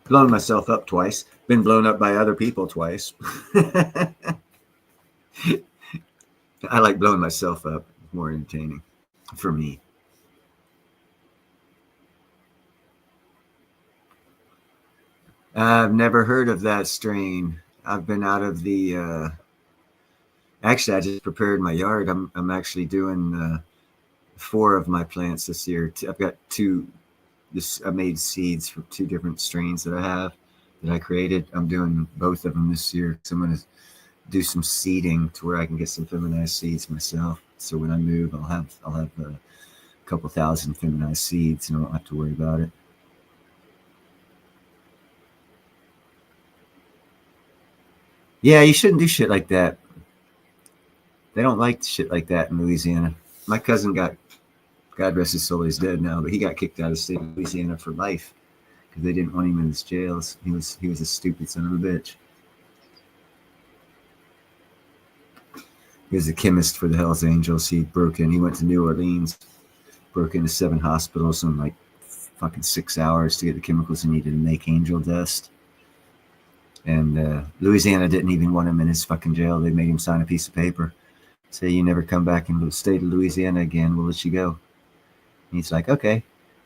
A: Blown myself up twice. Been blown up by other people twice. I like blowing myself up. More entertaining for me. I've never heard of that strain. I've been out of the. Actually, I just prepared my yard. I'm actually doing 4 of my plants this year. I've got 2. I made seeds for 2 different strains that I have that I created. I'm doing both of them this year. So I'm going to do some seeding to where I can get some feminized seeds myself. So when I move, I'll have a couple thousand feminized seeds, and I won't have to worry about it. Yeah, you shouldn't do shit like that. They don't like shit like that in Louisiana. My cousin got, God rest his soul, he's dead now, but he got kicked out of the state of Louisiana for life because they didn't want him in his jails. He was a stupid son of a bitch. He was a chemist for the Hells Angels. He went to New Orleans, broke into 7 hospitals in like fucking 6 hours to get the chemicals he needed to make angel dust. And Louisiana didn't even want him in his fucking jail. They made him sign a piece of paper. Say, you never come back into the state of Louisiana again, we'll let you go. And he's like, okay.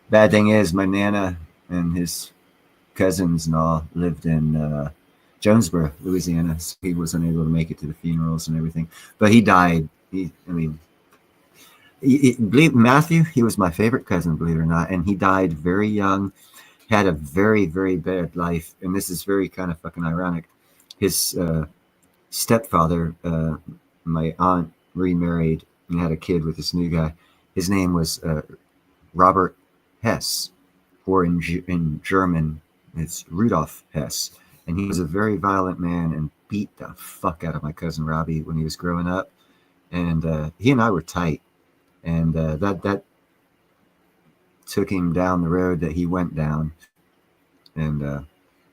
A: Bad thing is, my Nana and his cousins and all lived in Jonesboro, Louisiana. So he was unable to make it to the funerals and everything. But he died. Believe Matthew, he was my favorite cousin, believe it or not. And he died very young, had a very, very bad life. And this is very kind of fucking ironic. His stepfather, my aunt, remarried and had a kid with this new guy. His name was Robert Hess, or in German, it's Rudolf Hess. And he was a very violent man and beat the fuck out of my cousin Robbie when he was growing up. And he and I were tight. And that took him down the road that he went down. And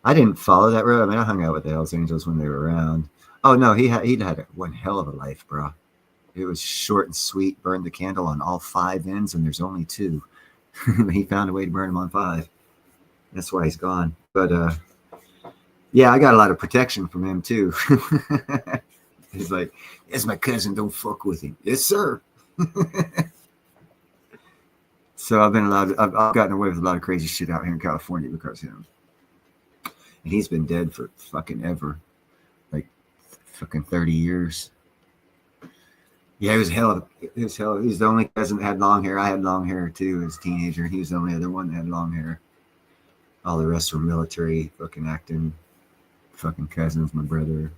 A: I didn't follow that road. I mean, I hung out with the Hells Angels when they were around. Oh, no, he'd had one hell of a life, bro. It was short and sweet, burned the candle on all 5 ends, and there's only 2. He found a way to burn them on 5. That's why he's gone. But yeah, I got a lot of protection from him too. He's like, "It's my cousin, don't fuck with him." Yes, sir. So I've gotten away with a lot of crazy shit out here in California because of him. And he's been dead for fucking ever, like fucking 30 years. Yeah, he was hell. He's the only cousin that had long hair. I had long hair too as a teenager. He was the only other one that had long hair. All the rest were military, fucking acting, fucking cousins. My brother.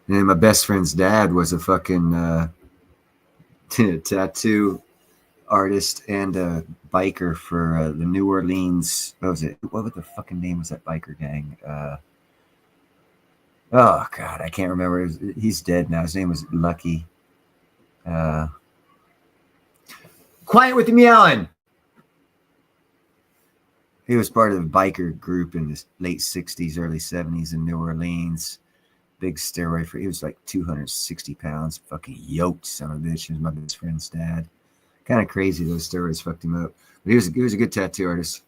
A: And then my best friend's dad was a fucking tattoo artist and a biker for the New Orleans. What was it? What the fucking name was that biker gang? Oh God, I can't remember. He's dead now. His name was Lucky. Quiet with the meowing. He was part of the biker group in the late 60s, early 70s in New Orleans. Big steroid he was like 260 pounds, fucking yoked son of a bitch. He was my best friend's dad. Kind of crazy, those steroids fucked him up. But he was a good tattoo artist.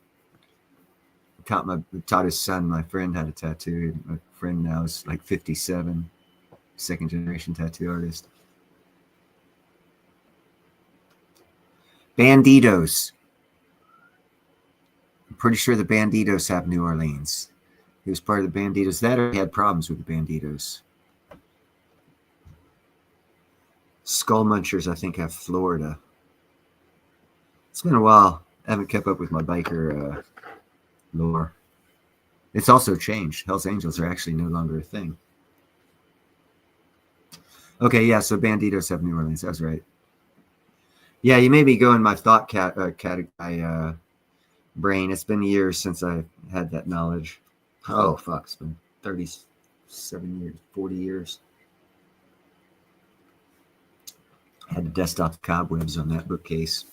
A: Taught his son, my friend, had a tattoo. My friend now is like 57, second generation tattoo artist. Bandidos. I'm pretty sure the Bandidos have New Orleans. He was part of the Bandidos. That or he had problems with the Bandidos. Skull Munchers, I think, have Florida. It's been a while. I haven't kept up with my biker lore. It's also changed. Hells Angels are actually no longer a thing. Okay, yeah, so Bandidos have New Orleans. That's right. Yeah, you made me go in my thought brain. It's been years since I had that knowledge. Oh, fuck. It's been 37 years, 40 years. I had to dust off the cobwebs on that bookcase.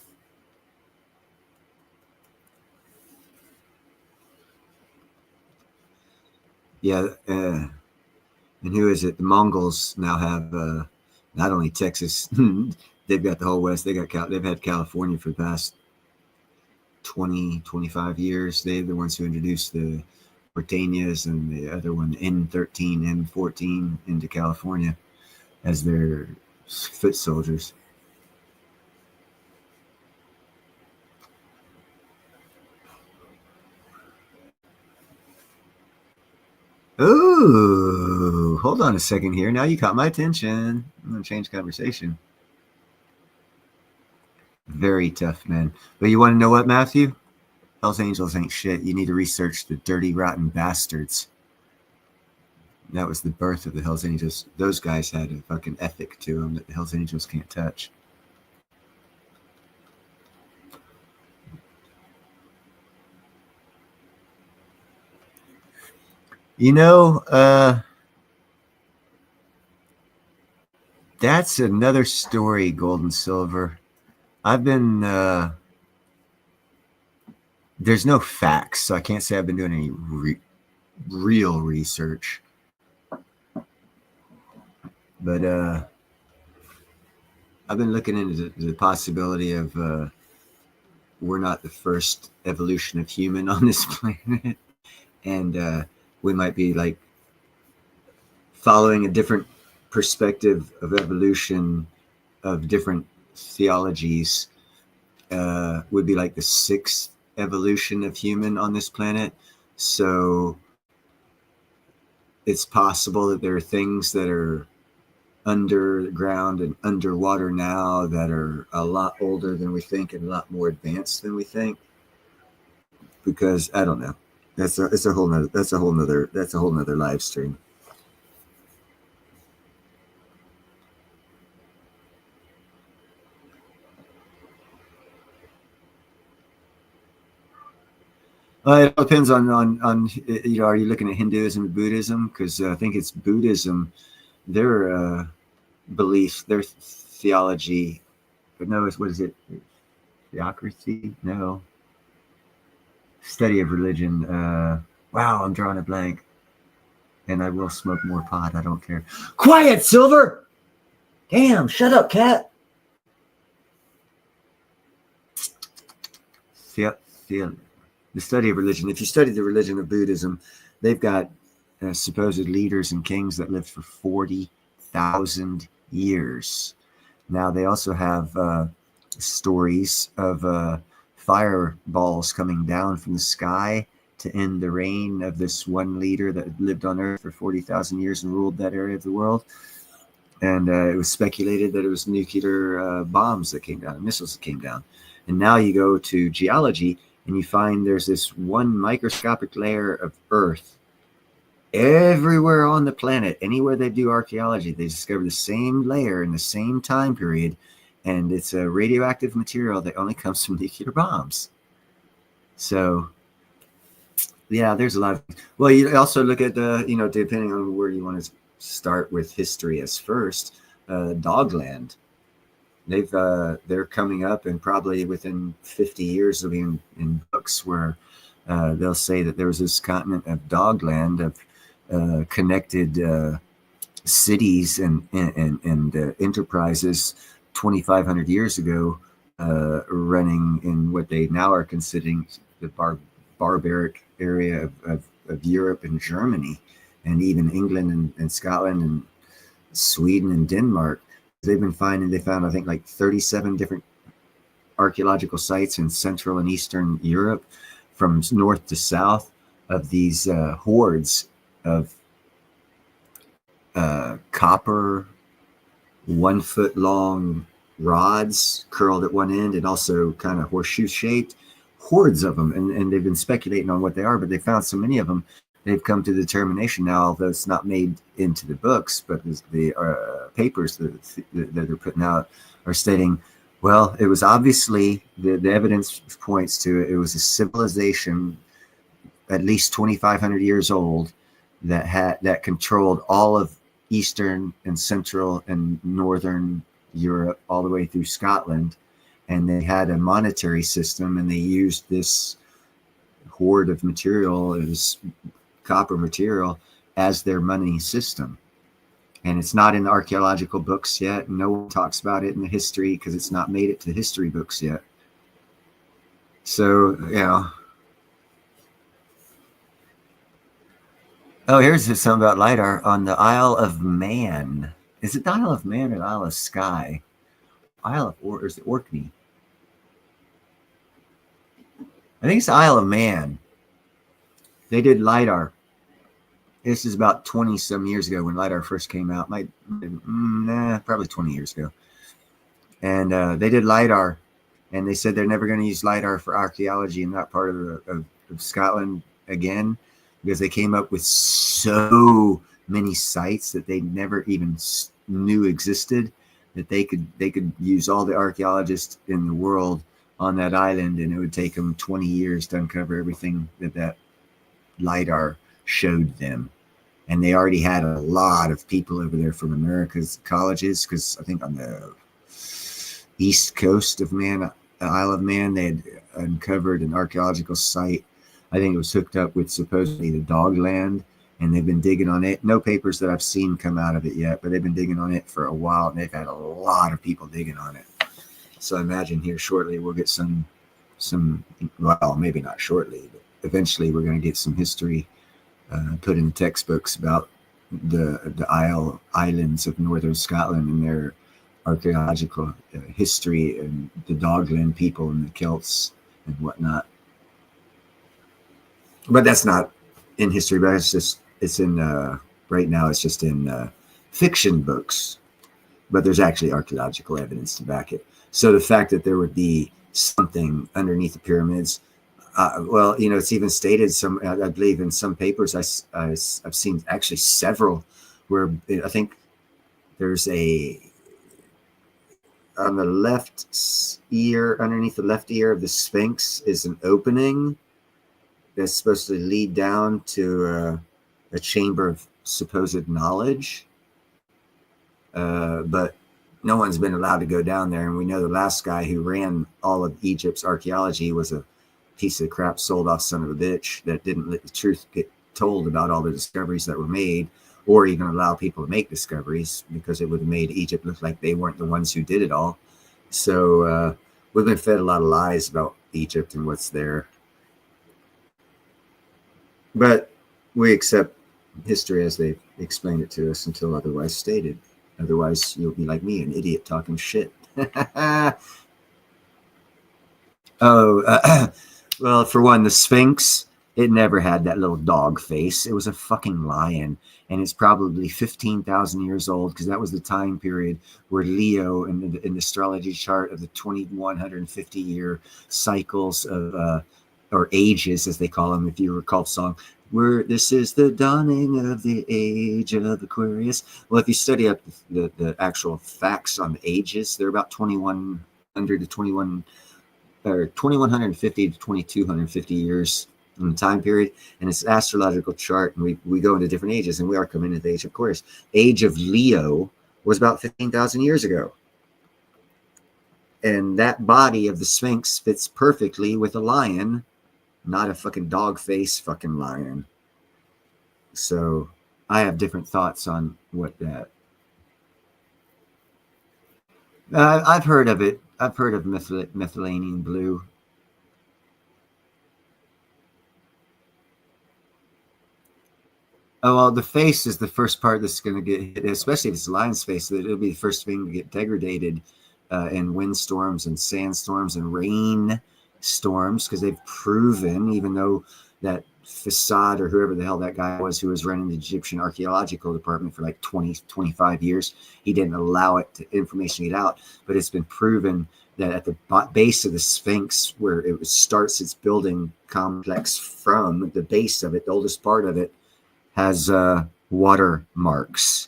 A: Yeah, and who is it? The Mongols now have not only Texas, they've got the whole West. They've had California for the past 20, 25 years. They're the ones who introduced the Britannias and the other one, N13, N14, into California as their foot soldiers. Ooh, hold on a second here. Now you caught my attention. I'm going to change conversation. Very tough, man. But you want to know what, Matthew? Hell's Angels ain't shit. You need to research the dirty, rotten bastards. That was the birth of the Hells Angels. Those guys had a fucking ethic to them that the Hells Angels can't touch. You know, that's another story, Gold and Silver. I've been, there's no facts, so I can't say I've been doing any real research. But I've been looking into the possibility of we're not the first evolution of human on this planet. And we might be like following a different perspective of evolution of different theologies. Would be like the sixth evolution of human on this planet. So it's possible that there are things that are underground and underwater now that are a lot older than we think and a lot more advanced than we think. Because I don't know. That's a whole nother live stream. It depends on you know, are you looking at Hinduism and Buddhism? Because I think it's Buddhism, their belief, their theology. But no, what is it? Theocracy? No. Study of religion. Wow, I'm drawing a blank. And I will smoke more pot. I don't care. Quiet, Silver! Damn, shut up, cat. The study of religion. If you study the religion of Buddhism, they've got supposed leaders and kings that lived for 40,000 years. Now, they also have stories of fireballs coming down from the sky to end the reign of this one leader that lived on Earth for 40,000 years and ruled that area of the world. And it was speculated that it was nuclear bombs that came down, missiles that came down. And now you go to geology, and you find there's this one microscopic layer of Earth everywhere on the planet. Anywhere they do archaeology, they discover the same layer in the same time period, and it's a radioactive material that only comes from nuclear bombs. So, yeah, there's a lot of. Well, you also look at you know, depending on where you want to start with history as first, Dogland. They're coming up, and probably within 50 years they'll be in books where they'll say that there was this continent of Dogland of connected cities and enterprises 2,500 years ago, running in what they now are considering the barbaric area of Europe and Germany, and even England and Scotland and Sweden and Denmark. They've been finding, they found, I think, like 37 different archaeological sites in Central and Eastern Europe from north to south of these hordes of copper 1 foot long rods curled at one end and also kind of horseshoe shaped, hordes of them. And they've been speculating on what they are, but they found so many of them. They've come to the determination now, although it's not made into the books, but the papers that they're putting out are stating, well, it was obviously, the evidence points to it was a civilization at least 2,500 years old that controlled all of Eastern and Central and Northern Europe all the way through Scotland. And they had a monetary system, and they used this hoard of material, this copper material, as their money system. And it's not in the archaeological books yet. No one talks about it in the history because it's not made it to the history books yet. So, you know. Oh, here's something about LiDAR on the Isle of Man. Is it the Isle of Man or the Isle of Skye? Or is it Orkney? I think it's the Isle of Man. They did LiDAR This is about 20 some years ago when LiDAR first came out. Probably 20 years ago. And they did LiDAR, and they said they're never going to use LiDAR for archaeology in that part of Scotland again, because they came up with so many sites that they never even knew existed, that they could use all the archaeologists in the world on that island, and it would take them 20 years to uncover everything that LiDAR showed them. And they already had a lot of people over there from America's colleges, because I think on the east coast of Isle of Man, they had uncovered an archaeological site. I think it was hooked up with supposedly the Dogland, and they've been digging on it. No papers that I've seen come out of it yet, but they've been digging on it for a while, and they've had a lot of people digging on it. So I imagine here shortly we'll get some, well, maybe not shortly, but eventually we're going to get some history put in textbooks about the islands of northern Scotland and their archaeological history, and the Dogland people and the Celts and whatnot. But that's not in history, but it's in right now it's just in fiction books, but there's actually archaeological evidence to back it. So the fact that there would be something underneath the pyramids, well, you know, it's even stated I believe in some papers I've seen actually several where I think there's on the left ear, underneath the left ear of the Sphinx, is an opening that's supposed to lead down to a chamber of supposed knowledge. But no one's been allowed to go down there. And we know the last guy who ran all of Egypt's archaeology was a piece of crap, sold off son of a bitch that didn't let the truth get told about all the discoveries that were made, or even allow people to make discoveries, because it would have made Egypt look like they weren't the ones who did it all. So we've been fed a lot of lies about Egypt and what's there. But we accept history as they explain it to us until otherwise stated. Otherwise, you'll be like me, an idiot talking shit. Well, for one, the Sphinx, it never had that little dog face. It was a fucking lion. And it's probably 15,000 years old, because that was the time period where Leo, in the astrology chart of the 2150-year cycles of, or ages, as they call them, if you recall the song, where this is the dawning of the age of Aquarius. Well, if you study up the actual facts on the ages, they're about 2100 to 2150 to 2250 years in the time period, and it's astrological chart, and we go into different ages, and we are coming into the age of Aquarius. Age of Leo was about 15,000 years ago, and that body of the Sphinx fits perfectly with a lion, not a fucking dog face fucking lion. So I have different thoughts on what that. I've heard of it. I've heard of methylene blue. Oh, well, the face is the first part that's going to get hit, especially if it's a lion's face. It'll be the first thing to get degraded in windstorms and sandstorms and rain storms, because they've proven, even though that Facade or whoever the hell that guy was who was running the Egyptian archaeological department for like 25 years, he didn't allow information to get out. But it's been proven that at the base of the Sphinx, where it starts its building complex from, the base of it, the oldest part of it, has water marks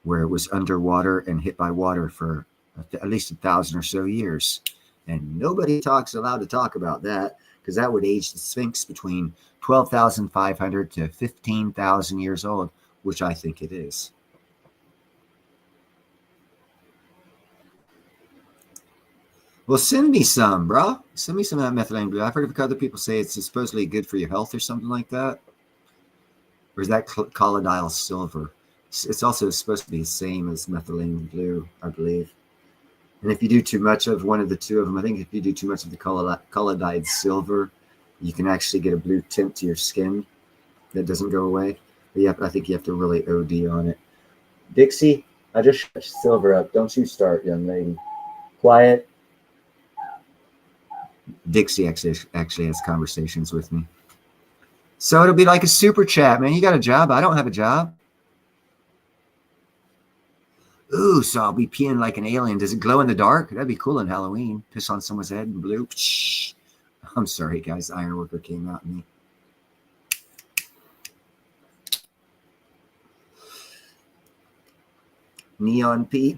A: where it was underwater and hit by water for at least 1,000 or so years. And nobody allowed to talk about that, because that would age the Sphinx between 12,500 to 15,000 years old, which I think it is. Well, send me some, bro. Send me some of that methylene blue. I've heard of other people say it's supposedly good for your health or something like that. Or is that collodial silver? It's also supposed to be the same as methylene blue, I believe. And if you do too much of one of the two of them, I think if you do too much of the collodide silver, you can actually get a blue tint to your skin that doesn't go away. But I think you have to really OD on it. Dixie, I just shut silver up. Don't you start, young lady. Quiet. Dixie actually has conversations with me. So it'll be like a super chat, man. You got a job? I don't have a job. Ooh, so I'll be peeing like an alien. Does it glow in the dark? That'd be cool on Halloween. Piss on someone's head in blue. I'm sorry, guys. Ironworker came out in me. Neon pee.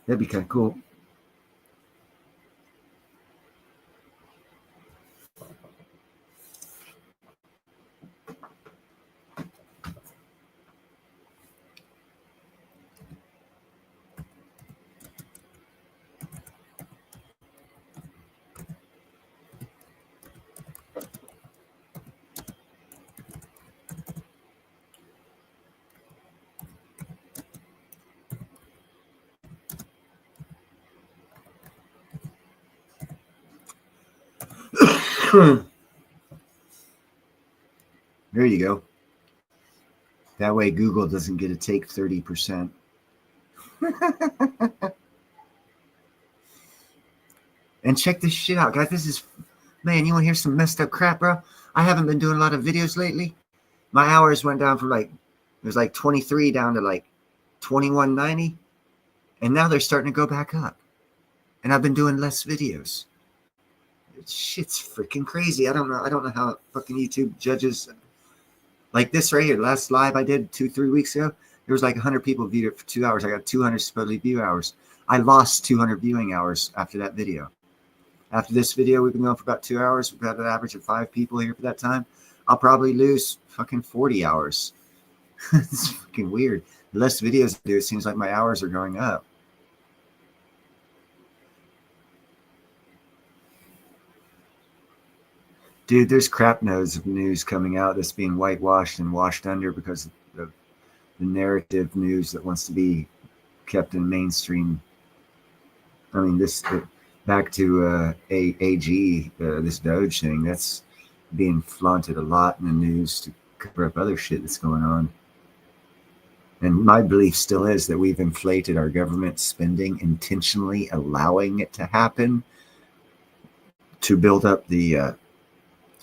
A: That'd be kind of cool. There you go. That way Google doesn't get to take 30%. And check this shit out, guys. This is, man, you want to hear some messed up crap, bro? I haven't been doing a lot of videos lately. My hours went down from like, it was like 23 down to like 2190. And now they're starting to go back up. And I've been doing less videos. Shit's freaking crazy. I don't know how fucking YouTube judges like this right here. Last live I did 2-3 weeks ago, there was like 100 people viewed it for 2 hours. I got 200 supposedly view hours. I lost 200 viewing hours after that video. After this video, we've been going for about 2 hours. We've got an average of 5 people here for that time. I'll probably lose fucking 40 hours. It's fucking weird. The less videos I do, it seems like my hours are going up. Dude, there's crap loads of news coming out that's being whitewashed and washed under because of the narrative news that wants to be kept in mainstream. I mean, this back to AG, this Doge thing, that's being flaunted a lot in the news to cover up other shit that's going on. And my belief still is that we've inflated our government spending, intentionally allowing it to happen to build up the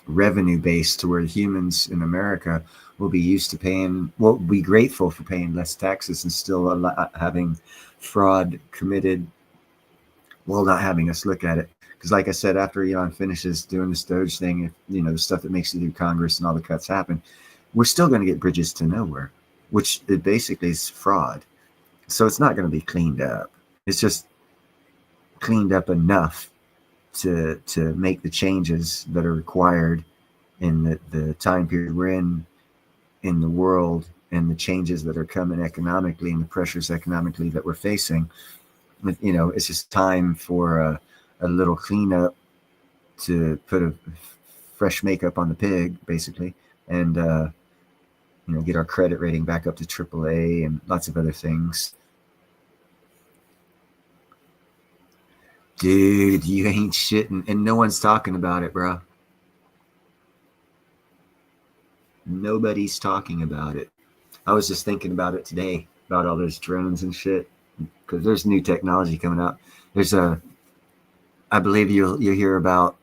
A: revenue base to where humans in America will be used to paying, will be grateful for paying less taxes and still having fraud committed while not having us look at it. Because like I said, after Elon finishes doing this Doge thing, if, you know, the stuff that makes it through Congress and all the cuts happen, we're still going to get bridges to nowhere, which it basically is fraud. So it's not going to be cleaned up. It's just cleaned up enough to make the changes that are required in the time period we're in the world, and the changes that are coming economically and the pressures economically that we're facing. You know, it's just time for a little cleanup, to put a fresh makeup on the pig, basically, and you know, get our credit rating back up to AAA and lots of other things. Dude, you ain't shitting, and no one's talking about it, bro. Nobody's talking about it. I was just thinking about it today, about all those drones and shit, because there's new technology coming out. There's I believe you'll hear about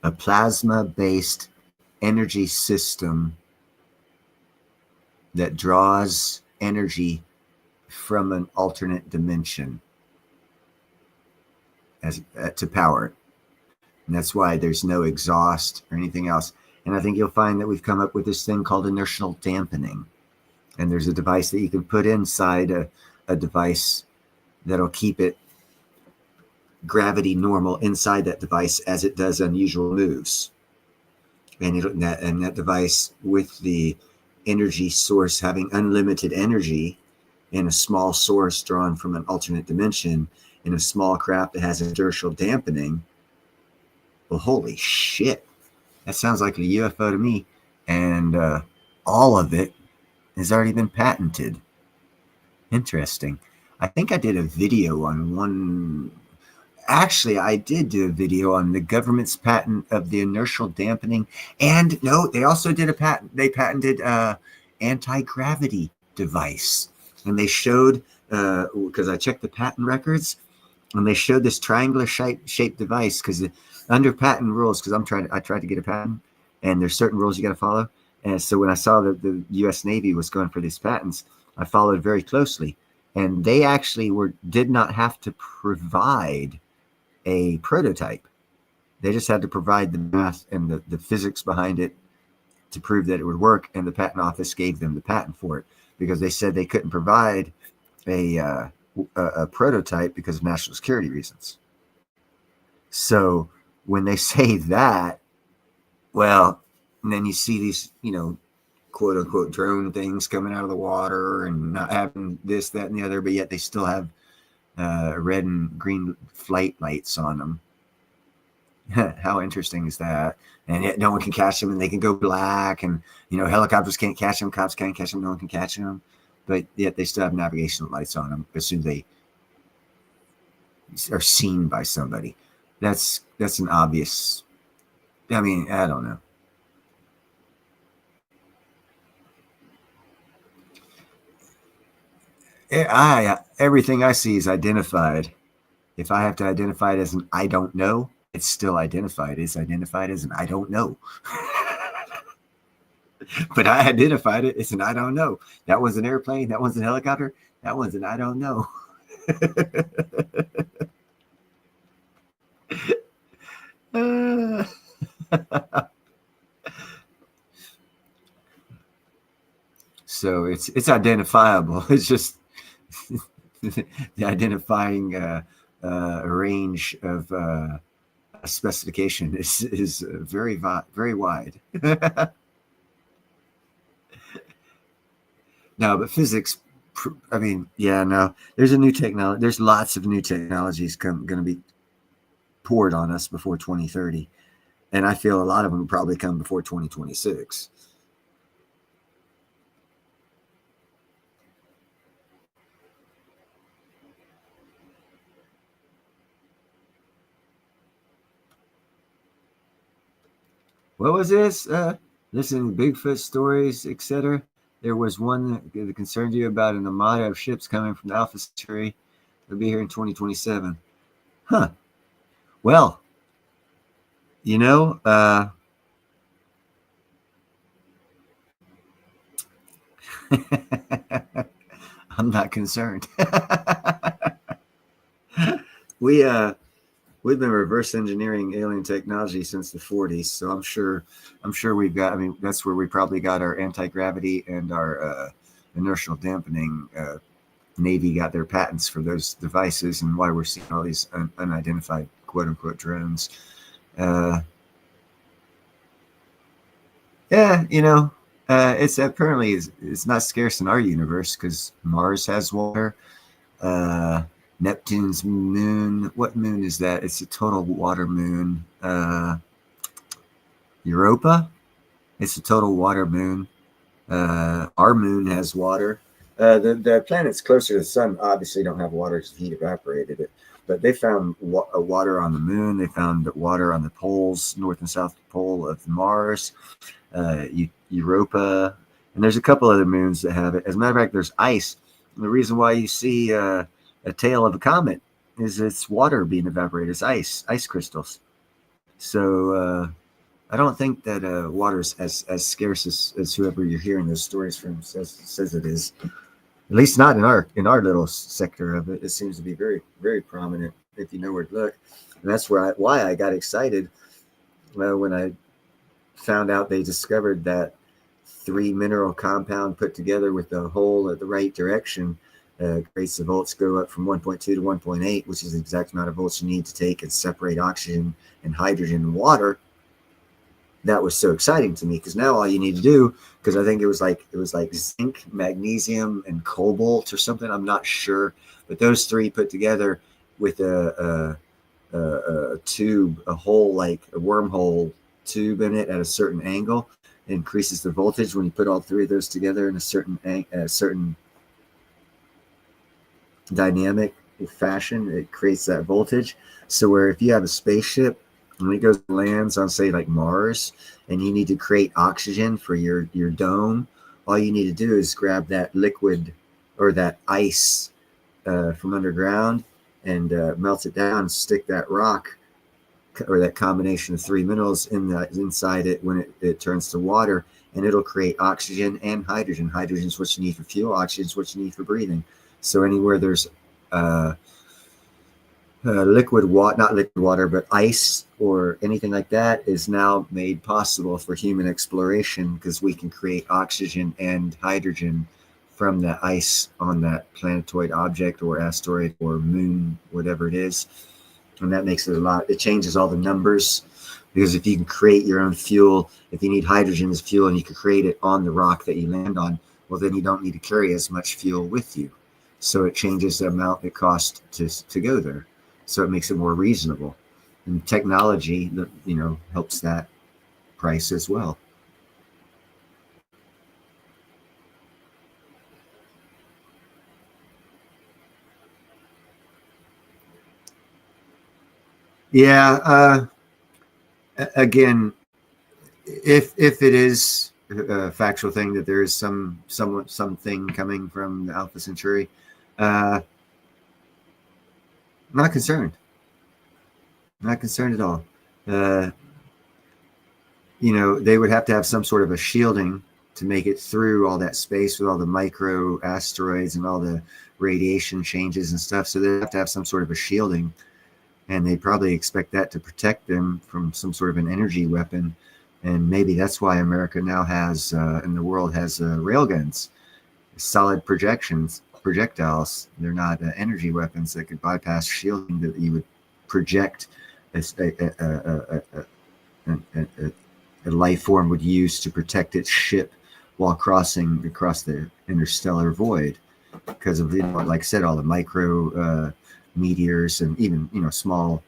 A: a plasma-based energy system that draws energy from an alternate dimension to power it. And that's why there's no exhaust or anything else. And I think you'll find that we've come up with this thing called inertial dampening. And there's a device that you can put inside a device that'll keep it gravity normal inside that device as it does unusual moves. And that device, with the energy source having unlimited energy and a small source drawn from an alternate dimension in a small craft that has inertial dampening, well, holy shit, that sounds like a UFO to me. And all of it has already been patented. Interesting. I think I did a video on one. Actually, I did do a video on the government's patent of the inertial dampening. And no, they also did a patent. They patented anti-gravity device. And they showed, because I checked the patent records, and they showed this triangular shaped device, because under patent rules, because I tried to get a patent, and there's certain rules you got to follow. And so when I saw that the U.S. Navy was going for these patents, I followed very closely, and they actually did not have to provide a prototype. They just had to provide the math and the physics behind it to prove that it would work, and the patent office gave them the patent for it because they said they couldn't provide a prototype because of national security reasons. So when they say that, well, and then you see these, quote unquote drone things coming out of the water and not having this, that, and the other, but yet they still have red and green flight lights on them. How interesting is that? And yet no one can catch them, and they can go black, and helicopters can't catch them, cops can't catch them, no one can catch them, but yet they still have navigational lights on them as soon as they are seen by somebody. That's an obvious. I mean, I don't know. Everything I see is identified. If I have to identify it as an I don't know, it's still identified. It's identified as an I don't know. But I identified it. It's an I don't know. That one's an airplane. That one's a helicopter. That one's an I don't know. So it's identifiable. It's just the identifying range of specification is very wide. No, but physics. I mean, yeah, no. There's a new technology. There's lots of new technologies going to be poured on us before 2030, and I feel a lot of them will probably come before 2026. What was this? Listening to Bigfoot stories, etc. There was one that concerned you about an armada of ships coming from the Alpha Centauri. They'll be here in 2027. Huh. Well, I'm not concerned. We've been reverse engineering alien technology since the 40s, so I'm sure we've got. I mean, that's where we probably got our anti-gravity and our inertial dampening. Navy got their patents for those devices, and why we're seeing all these unidentified quote unquote drones. It's apparently it's not scarce in our universe because Mars has water. Neptune's moon. What moon is that? It's a total water moon. Europa. It's a total water moon. Our moon has water. The planets closer to the sun obviously don't have water because heat evaporated it. But they found water on the moon. They found water on the poles, north and south pole of Mars, Europa, and there's a couple other moons that have it. As a matter of fact, there's ice. And the reason why you see a tail of a comet is it's water being evaporated. It's ice crystals. So I don't think that water is as scarce as whoever you're hearing those stories from says it is. At least not in our little sector of it. It seems to be very, very prominent if you know where to look. And that's why I got excited when I found out they discovered that 3 mineral compound put together with the hole at the right direction creates the volts go up from 1.2 to 1.8, which is the exact amount of volts you need to take and separate oxygen and hydrogen and water. That was so exciting to me because now all you need to do, because I think it was like zinc, magnesium, and cobalt or something. I'm not sure, but those 3 put together with a tube, a hole like a wormhole tube in it at a certain angle, increases the voltage when you put all 3 of those together in a certain dynamic fashion. It creates that voltage. So where if you have a spaceship and it goes and lands on, say, like Mars, and you need to create oxygen for your dome, all you need to do is grab that liquid or that ice from underground and melt it down, stick that rock or that combination of three minerals inside it when it turns to water, and it'll create oxygen and hydrogen. Hydrogen is what you need for fuel. Oxygen is what you need for breathing. So anywhere there's liquid water, not liquid water, but ice or anything like that is now made possible for human exploration, because we can create oxygen and hydrogen from the ice on that planetoid object or asteroid or moon, whatever it is. And that makes it it changes all the numbers, because if you can create your own fuel, if you need hydrogen as fuel and you can create it on the rock that you land on, well, then you don't need to carry as much fuel with you. So it changes the amount it costs to go there. So it makes it more reasonable. And technology, helps that price as well. Yeah. Again, if it is a factual thing that there is something coming from the Alpha Centauri, not concerned. Not concerned at all. They would have to have some sort of a shielding to make it through all that space with all the micro asteroids and all the radiation changes and stuff. So they have to have some sort of a shielding, and they probably expect that to protect them from some sort of an energy weapon. And maybe that's why America now has, in the world, has railguns, solid projectiles. They're not energy weapons that could bypass shielding, that you would project a life form would use to protect its ship while crossing across the interstellar void, because of, like I said, all the micro meteors and even small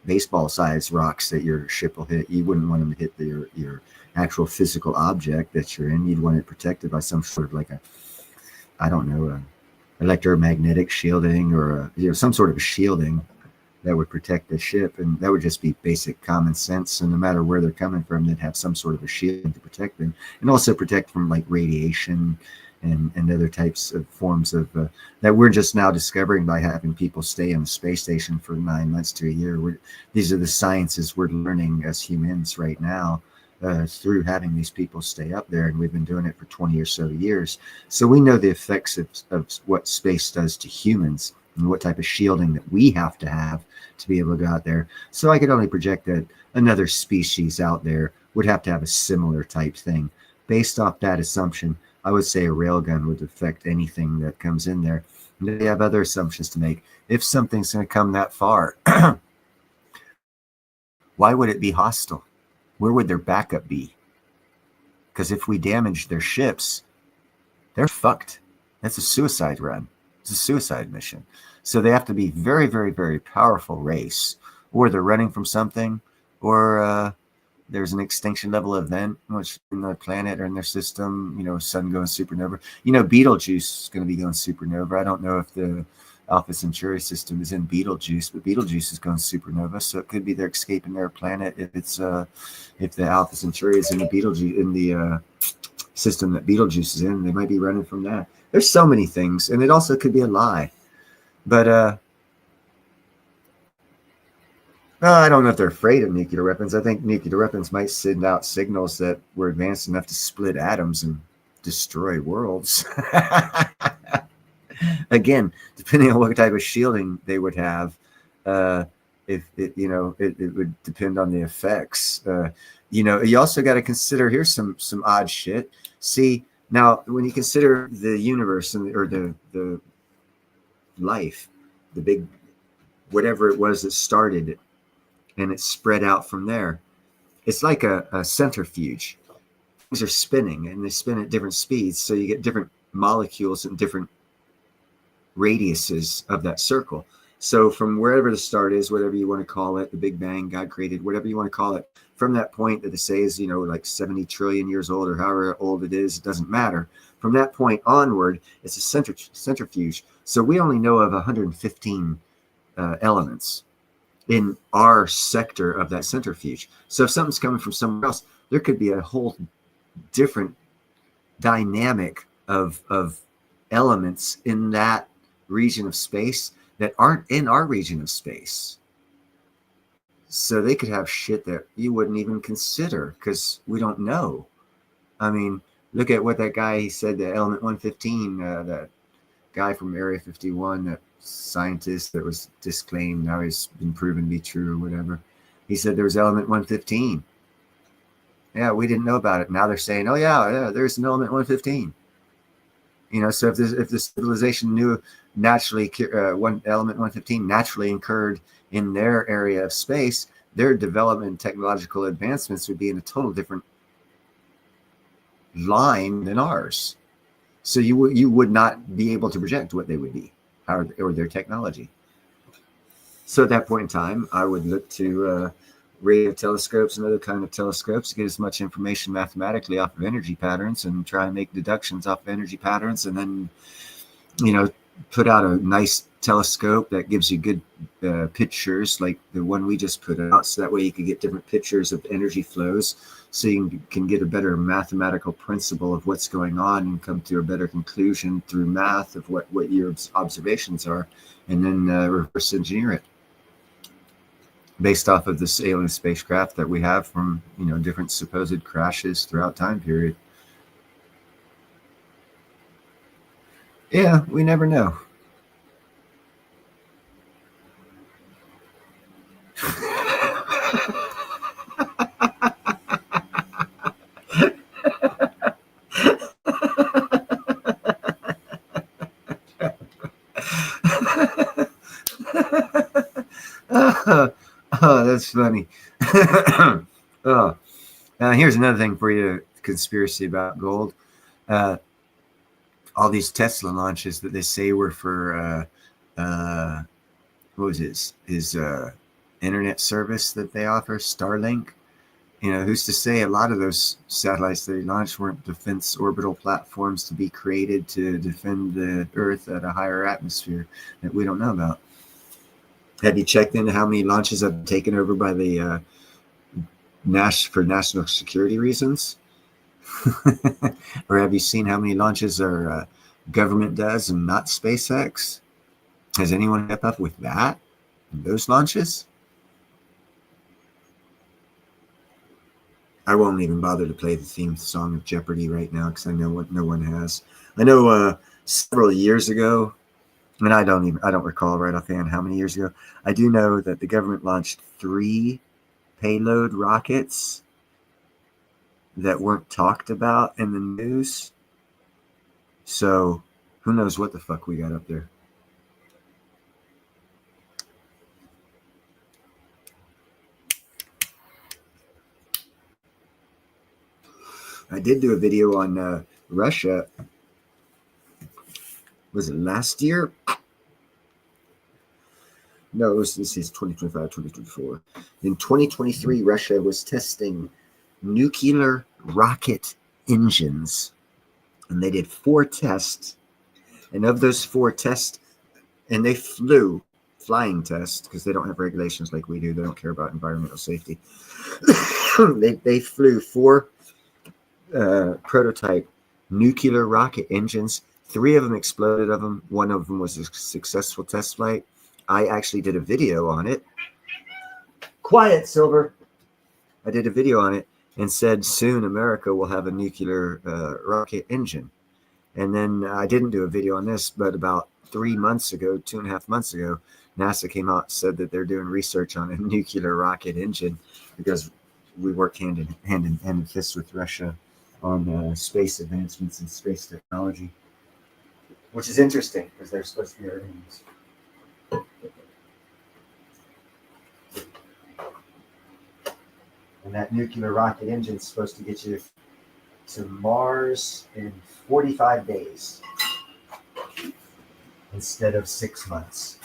A: baseball-sized rocks that your ship will hit. You wouldn't want them to hit your actual physical object that you're in. You'd want it protected by some sort of electromagnetic shielding, or some sort of a shielding that would protect the ship. And that would just be basic common sense. And no matter where they're coming from, they'd have some sort of a shielding to protect them, and also protect from like radiation and other types of forms of that we're just now discovering by having people stay on the space station for 9 months to a year. These are the sciences we're learning as humans right now through having these people stay up there, and we've been doing it for 20 or so years. So we know the effects of what space does to humans and what type of shielding that we have to be able to go out there. So I could only project that another species out there would have to have a similar type thing. Based off that assumption, I would say a railgun would affect anything that comes in there. And they have other assumptions to make. If something's going to come that far, why would it be hostile? Where would their backup be? Because if we damage their ships, they're fucked. That's a suicide run. It's a suicide mission. So they have to be very, very, very powerful race, or they're running from something, or there's an extinction level event, which in the planet or in their system, sun going supernova. Betelgeuse is going to be going supernova. I don't know if the Alpha Centauri system is in Betelgeuse, but Betelgeuse is going supernova, so it could be they're escaping their planet if the Alpha Centauri is in the system that Betelgeuse is in. They might be running from that. There's so many things, and it also could be a lie. But I don't know if they're afraid of nuclear weapons. I think nuclear weapons might send out signals that we're advanced enough to split atoms and destroy worlds. Again, depending on what type of shielding they would have, it would depend on the effects. You also got to consider, here's some odd shit. See, now when you consider the universe or the life, the big whatever it was that started it, and it's spread out from there. It's like a centrifuge. Things are spinning, and they spin at different speeds, so you get different molecules and different radiuses of that circle. So from wherever the start is, whatever you want to call it, the Big Bang, God created, whatever you want to call it, from that point that they say is, like 70 trillion years old, or however old it is, it doesn't matter. From that point onward, it's a centrifuge. So we only know of 115 elements in our sector of that centrifuge. So if something's coming from somewhere else, there could be a whole different dynamic of elements in that region of space that aren't in our region of space. So they could have shit that you wouldn't even consider because we don't know. I mean, look at what that guy, he said, the element 115, that guy from Area 51, that scientist that was disclaimed, now he's been proven to be true or whatever. He said there was element 115. Yeah, we didn't know about it. Now they're saying, oh yeah, there's an element 115. You know, so if the civilization knew naturally one element 115 naturally occurred in their area of space, their development and technological advancements would be in a total different line than ours. So you would not be able to project what they would be or their technology. So at that point in time, I would look to radio telescopes and other kind of telescopes to get as much information mathematically off of energy patterns and try and make deductions off of energy patterns, and then, you know, put out a nice telescope that gives you good pictures like the one we just put out, so that way you can get different pictures of energy flows, so you can get a better mathematical principle of what's going on and come to a better conclusion through math of what your observations are, and then reverse engineer it based off of this alien spacecraft that we have from, you know, different supposed crashes throughout time period. Yeah, we never know. Oh, that's funny. Oh, here's another thing for you, conspiracy about gold. All these Tesla launches that they say were for what was his internet service that they offer, Starlink. You know, who's to say a lot of those satellites they launched weren't defense orbital platforms to be created to defend the Earth at a higher atmosphere that we don't know about? Have you checked into how many launches have been taken over by the for national security reasons? Or have you seen how many launches our government does and not SpaceX? Has anyone kept up with that? Those launches? I won't even bother to play the theme song of Jeopardy right now because I know what no one has. I know several years ago, and I don't recall right offhand how many years ago. I do know that the government launched 3 payload rockets that weren't talked about in the news. So who knows what the fuck we got up there. I did do a video on Russia. Was it last year? No, this is 2025, 2024. In 2023, Russia was testing nuclear rocket engines. And they did 4 tests. And of those 4 tests, and they flying tests, because they don't have regulations like we do. They don't care about environmental safety. they flew 4 prototype nuclear rocket engines. 3 of them exploded. One of them was a successful test flight. I actually did a video on it. Quiet, Silver. I did a video on it and said soon America will have a nuclear rocket engine. And then I didn't do a video on this, but about 3 months ago, 2.5 months ago, NASA came out and said that they're doing research on a nuclear rocket engine because we work hand in fist with Russia on space advancements and space technology, which is interesting because they're supposed to be our enemies. And that nuclear rocket engine is supposed to get you to Mars in 45 days instead of 6 months.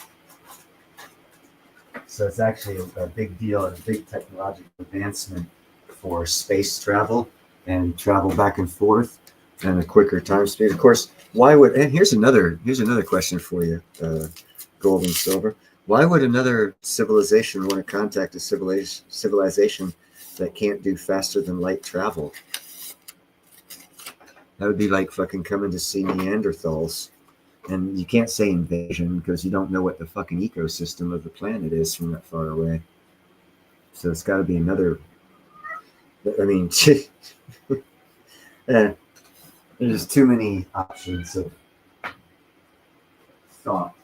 A: So it's actually a big deal and a big technological advancement for space travel and travel back and forth and a quicker time speed. Of course, why would, and here's another question for you, Gold and Silver. Why would another civilization want to contact a civilization that can't do faster than light travel? That would be like fucking coming to see Neanderthals. And you can't say invasion because you don't know what the fucking ecosystem of the planet is from that far away. So it's got to be another. I mean, there's too many options of thought.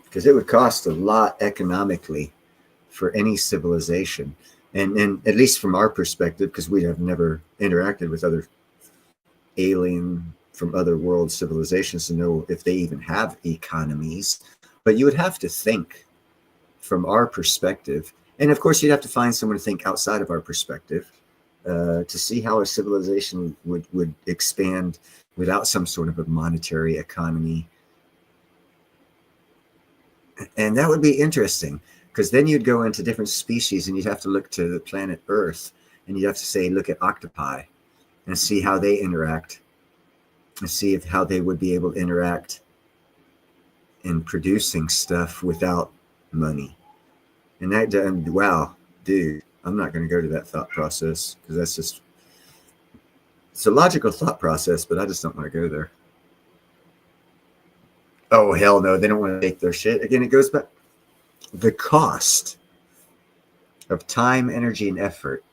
A: Because it would cost a lot economically for any civilization. And at least from our perspective, because we have never interacted with other alien from other world civilizations to know if they even have economies. But you would have to think from our perspective. And of course, you'd have to find someone to think outside of our perspective to see how a civilization would expand without some sort of a monetary economy. And that would be interesting, because then you'd go into different species and you'd have to look to the planet Earth, and you'd have to say, look at octopi and see how they interact, and see if how they would be able to interact in producing stuff without money. And that, wow, dude, I'm not going to go to that thought process, because that's just, it's a logical thought process, but I just don't want to go there. Oh, hell no, they don't want to take their shit. Again, it goes back. The cost of time, energy, and effort.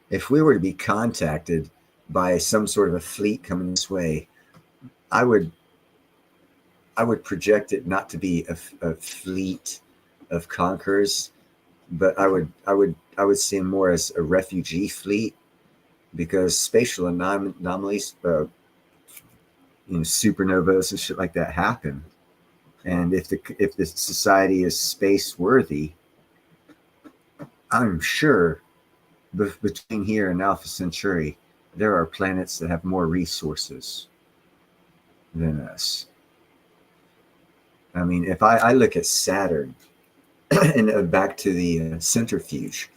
A: If we were to be contacted by some sort of a fleet coming this way, I would project it not to be a fleet of conquerors, but I would see them more as a refugee fleet, because spatial anomalies, supernovas and shit like that happen. And if the society is space worthy, I'm sure between here and Alpha Centauri, there are planets that have more resources than us. I mean, if I look at Saturn and back to the centrifuge,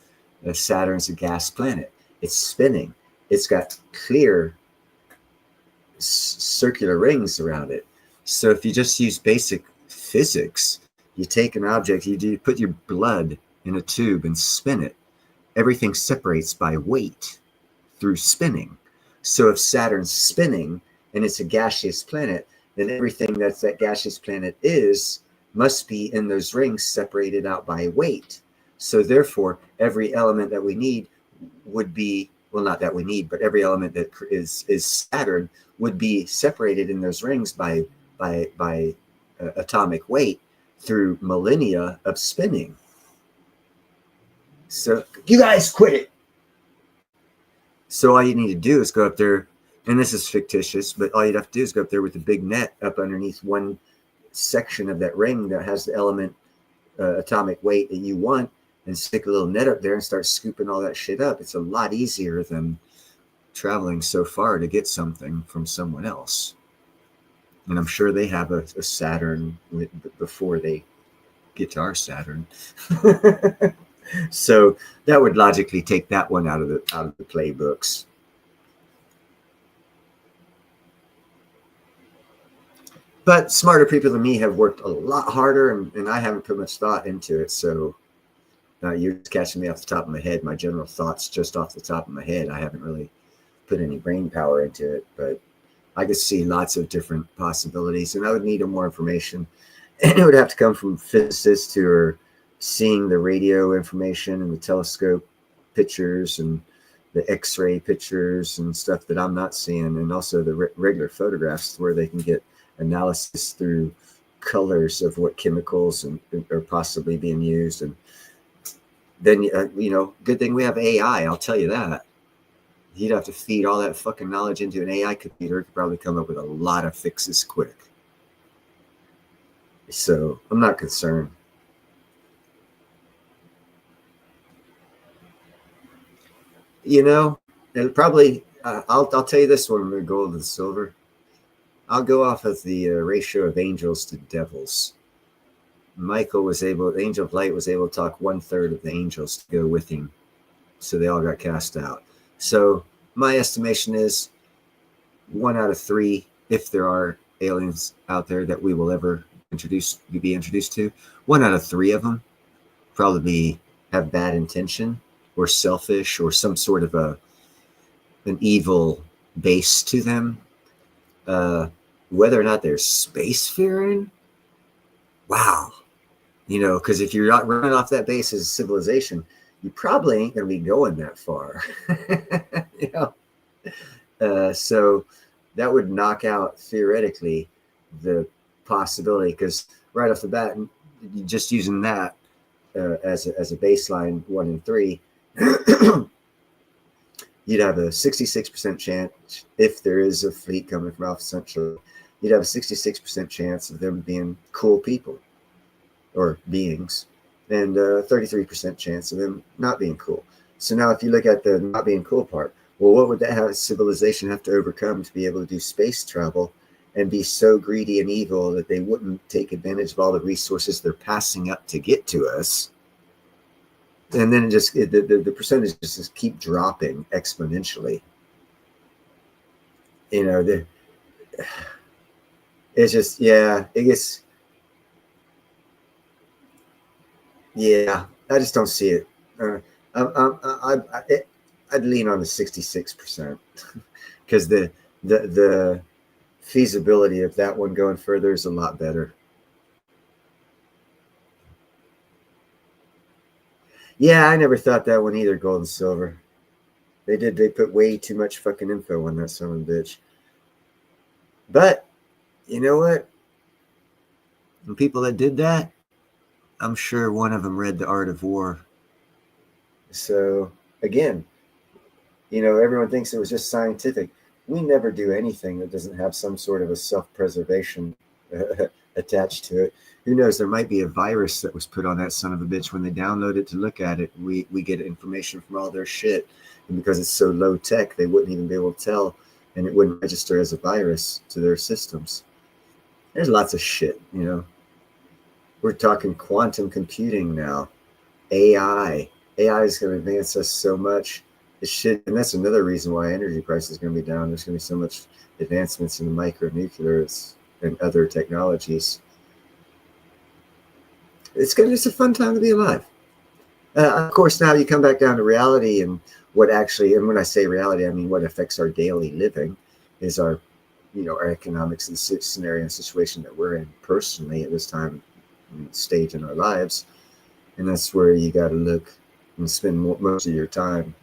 A: Saturn's a gas planet. It's spinning. It's got clear circular rings around it. So if you just use basic physics, you take an object, you put your blood in a tube and spin it, everything separates by weight through spinning. So if Saturn's spinning and it's a gaseous planet, then everything that gaseous planet must be in those rings separated out by weight. So therefore, every element that we need would be, well, not that we need, but every element that is Saturn would be separated in those rings by atomic weight through millennia of spinning. So you guys quit it. So all you need to do is go up there, and this is fictitious, but all you'd have to do is go up there with a big net up underneath one section of that ring that has the element atomic weight that you want, and stick a little net up there and start scooping all that shit up. It's a lot easier than traveling so far to get something from someone else. And I'm sure they have a Saturn before they get to our Saturn. So that would logically take that one out of the playbooks. But smarter people than me have worked a lot harder, and I haven't put much thought into it. So you're just catching me off the top of my head. My general thoughts just off the top of my head. I haven't really put any brain power into it, but I could see lots of different possibilities, and I would need more information. And it would have to come from physicists who are seeing the radio information and the telescope pictures and the X-ray pictures and stuff that I'm not seeing, and also the regular photographs where they can get analysis through colors of what chemicals are possibly being used. And then, good thing we have AI, I'll tell you that. You'd have to feed all that fucking knowledge into an AI computer. It could probably come up with a lot of fixes quick. So I'm not concerned. It'll probably, I'll tell you this one, the gold and silver. I'll go off of the ratio of angels to devils. The angel of light was able to talk 1/3 of the angels to go with him. So they all got cast out. So my estimation is 1 out of 3, if there are aliens out there that we will ever be introduced to, 1 out of 3 of them probably have bad intention or selfish or some sort of an evil base to them. Whether or not they're spacefaring, wow. You know, because if you're not running off that base as a civilization, you probably ain't going to be going that far. You know, so that would knock out theoretically the possibility, because right off the bat, just using that as a baseline 1 in 3, you'd have a 66% chance, if there is a fleet coming from Alpha Centauri, you'd have a 66% chance of them being cool people or beings, and a 33% chance of them not being cool. So now if you look at the not being cool part, well, what would that have civilization have to overcome to be able to do space travel and be so greedy and evil that they wouldn't take advantage of all the resources they're passing up to get to us? And then the percentages just keep dropping exponentially. You know, it's just, yeah, it gets, yeah, I just don't see it. I'd lean on the 66% because the feasibility of that one going further is a lot better. Yeah, I never thought that one either, gold and silver. They put way too much fucking info on that son of a bitch. But you know what? The people that did that, I'm sure one of them read The Art of War. So again, you know, everyone thinks it was just scientific. We never do anything that doesn't have some sort of a self-preservation attached to it. Who knows? There might be a virus that was put on that son of a bitch. When they download it to look at it, we get information from all their shit. And because it's so low tech, they wouldn't even be able to tell, and it wouldn't register as a virus to their systems. There's lots of shit, you know. We're talking quantum computing now. AI is going to advance us so much. Shit, and that's another reason why energy prices are going to be down. There's going to be so much advancements in the micronuclears and other technologies. It's a fun time to be alive. Of course, now you come back down to reality, and what actually, and when I say reality, I mean what affects our daily living is our, you know, our economics and scenario and situation that we're in personally at this time and stage in our lives. And that's where you got to look and spend most of your time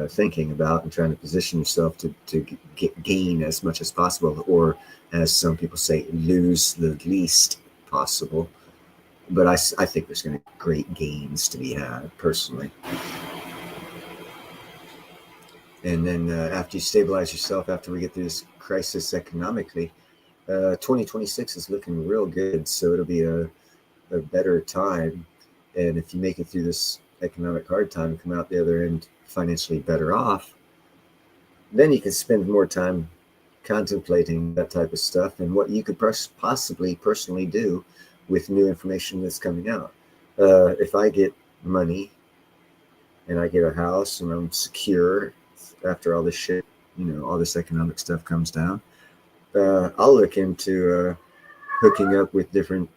A: thinking about and trying to position yourself to gain as much as possible, or as some people say, lose the least possible. But I think there's going to be great gains to be had personally. And then after you stabilize yourself, after we get through this crisis economically, 2026 is looking real good. So it'll be a better time. And if you make it through this economic hard time and come out the other end financially better off, then you can spend more time contemplating that type of stuff and what you could possibly personally do with new information that's coming out. If I get money and I get a house and I'm secure after all this shit, you know, all this economic stuff comes down, I'll look into hooking up with different,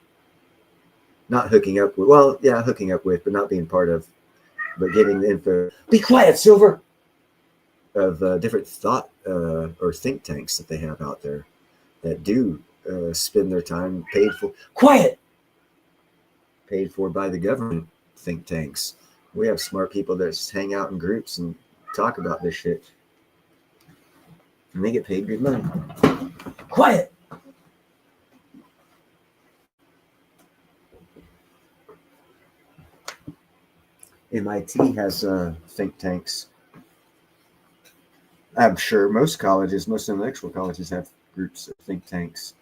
A: not hooking up with, well, yeah, hooking up with, but not being part of, but getting the info. Be quiet, Silver! Of different thought or think tanks that they have out there that do spend their time paid for. Quiet! Paid for by the government think tanks. We have smart people that just hang out in groups and talk about this shit. And they get paid good money. Quiet! MIT has think tanks. I'm sure most colleges, most intellectual colleges have groups of think tanks.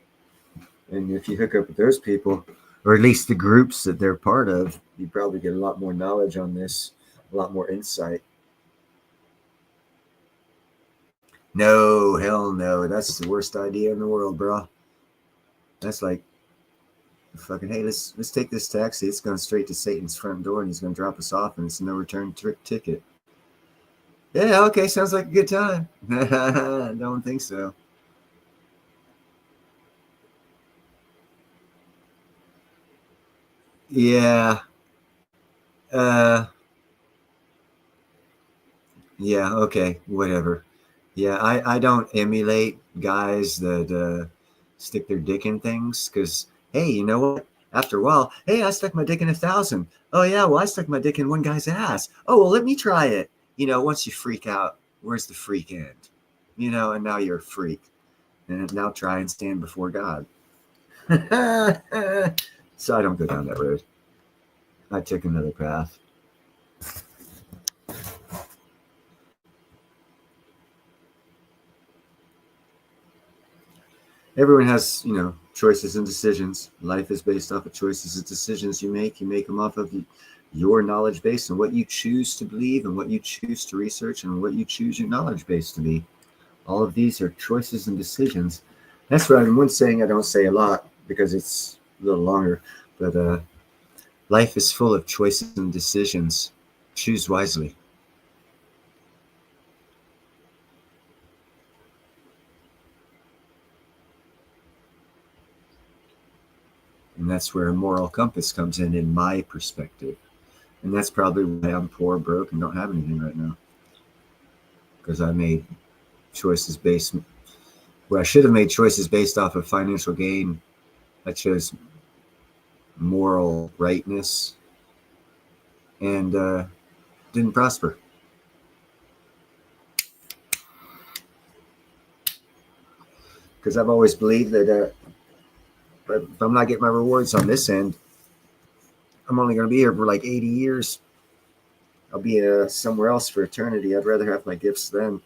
A: And if you hook up with those people, or at least the groups that they're part of, you probably get a lot more knowledge on this, a lot more insight. No, hell no. That's the worst idea in the world, bro. That's like, fucking, hey, let's take this taxi. It's going straight to Satan's front door, and he's going to drop us off, and it's a no return ticket. Yeah, okay, sounds like a good time. I don't think so. Yeah. Yeah, okay, whatever. Yeah, I don't emulate guys that stick their dick in things because, hey, you know what? After a while, hey, I stuck my dick in 1,000. Oh, yeah, well, I stuck my dick in one guy's ass. Oh, well, let me try it. You know, once you freak out, where's the freak end? You know, and now you're a freak. And now try and stand before God. So I don't go down that road. I took another path. Everyone has, you know, choices and decisions. Life is based off of choices and decisions you make. You make them off of your knowledge base and what you choose to believe and what you choose to research and what you choose your knowledge base to be. All of these are choices and decisions. That's what I'm one saying I don't say a lot because it's a little longer, but life is full of choices and decisions. Choose wisely. And that's where a moral compass comes in my perspective. And that's probably why I'm poor, broke, and don't have anything right now. Because I made choices based where I should have made choices based off of financial gain. I chose moral rightness and didn't prosper. Because I've always believed that if I'm not getting my rewards on this end, I'm only going to be here for like 80 years. I'll be somewhere else for eternity. I'd rather have my gifts then.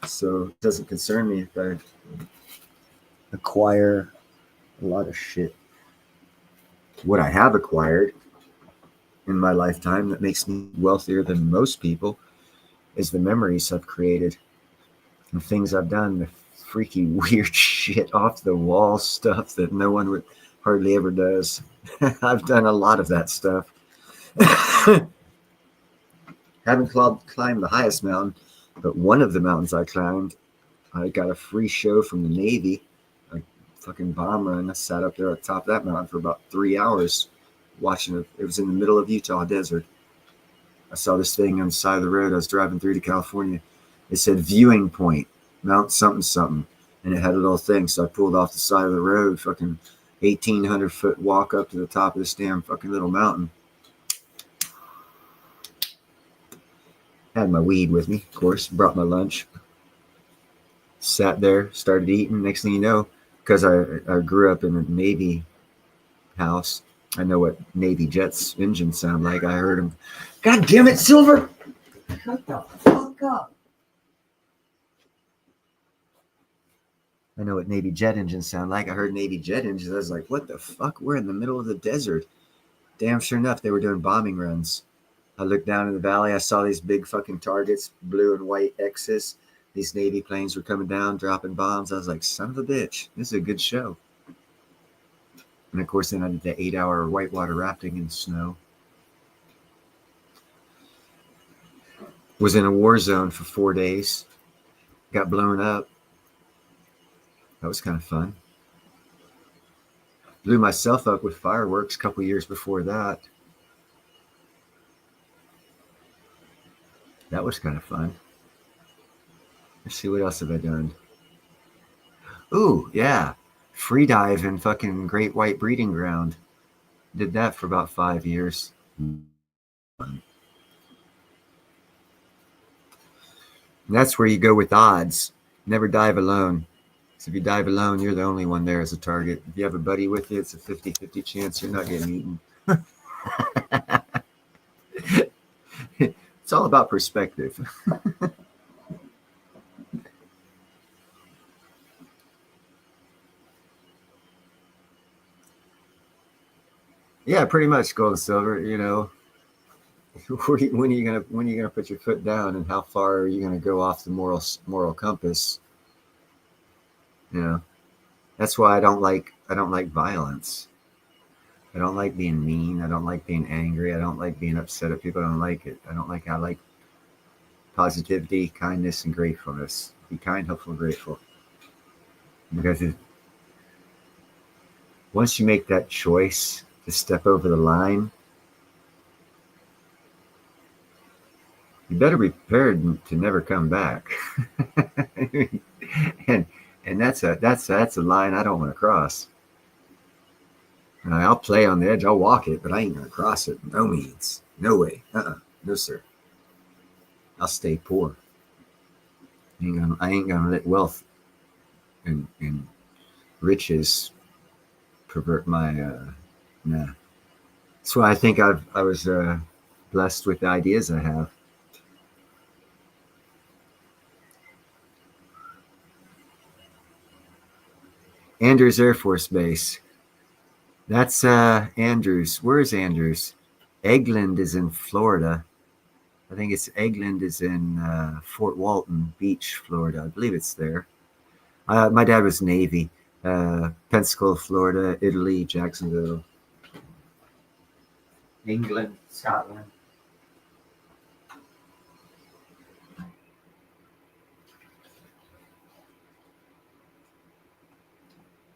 A: So it doesn't concern me if I acquire a lot of shit. What I have acquired in my lifetime that makes me wealthier than most people is the memories I've created and things I've done, the freaky weird shit off the wall stuff that no one would hardly ever does. I've done a lot of that stuff. Haven't climbed the highest mountain, but one of the mountains I climbed, I got a free show from the Navy, a fucking bomb run. I sat up there at the top of that mountain for about 3 hours watching it. It was in the middle of Utah desert. I saw this thing on the side of the road. I was driving through to California. It said viewing point, Mount something something. And it had a little thing. So I pulled off the side of the road, fucking 1,800 foot walk up to the top of this damn fucking little mountain. Had my weed with me, of course, brought my lunch. Sat there, started eating. Next thing you know, because I grew up in a Navy house, I know what Navy jets engines sound like. I heard them. God damn it, Silver! Shut the fuck up. I know what Navy jet engines sound like. I heard Navy jet engines. I was like, what the fuck? We're in the middle of the desert. Damn sure enough, they were doing bombing runs. I looked down in the valley. I saw these big fucking targets, blue and white X's. These Navy planes were coming down, dropping bombs. I was like, son of a bitch, this is a good show. And of course, then I did the 8-hour whitewater rafting in the snow. Was in a war zone for 4 days. Got blown up. That was kind of fun. Blew myself up with fireworks a couple years before that. That was kind of fun. Let's see, what else have I done? Ooh, yeah. Free dive in fucking Great White Breeding Ground. Did that for about 5 years. And that's where you go with odds. Never dive alone. So if you dive alone, you're the only one there as a target. If you have a buddy with you, it's a 50-50 chance you're not getting eaten. It's all about perspective. Yeah, pretty much gold and silver. You know, when are you gonna put your foot down, and how far are you gonna go off the moral compass? You know, that's why I don't like violence. I don't like being mean. I don't like being angry. I don't like being upset at people. I don't like it. I like positivity, kindness, and gratefulness. Be kind, hopeful, and grateful. Because once you make that choice to step over the line, you better be prepared to never come back. and that's a line I don't want to cross. I'll play on the edge, I'll walk it, but I ain't gonna cross it. No means, no way. No sir. I'll stay poor. I ain't gonna let wealth and riches pervert my nah. That's why I think I was blessed with the ideas I have. Andrews Air Force Base. That's Andrews. Where's Andrews? Eglin is in Florida. I think it's Eglin is in Fort Walton Beach, Florida. I believe it's there. My dad was Navy. Pensacola, Florida, Italy, Jacksonville, England, Scotland.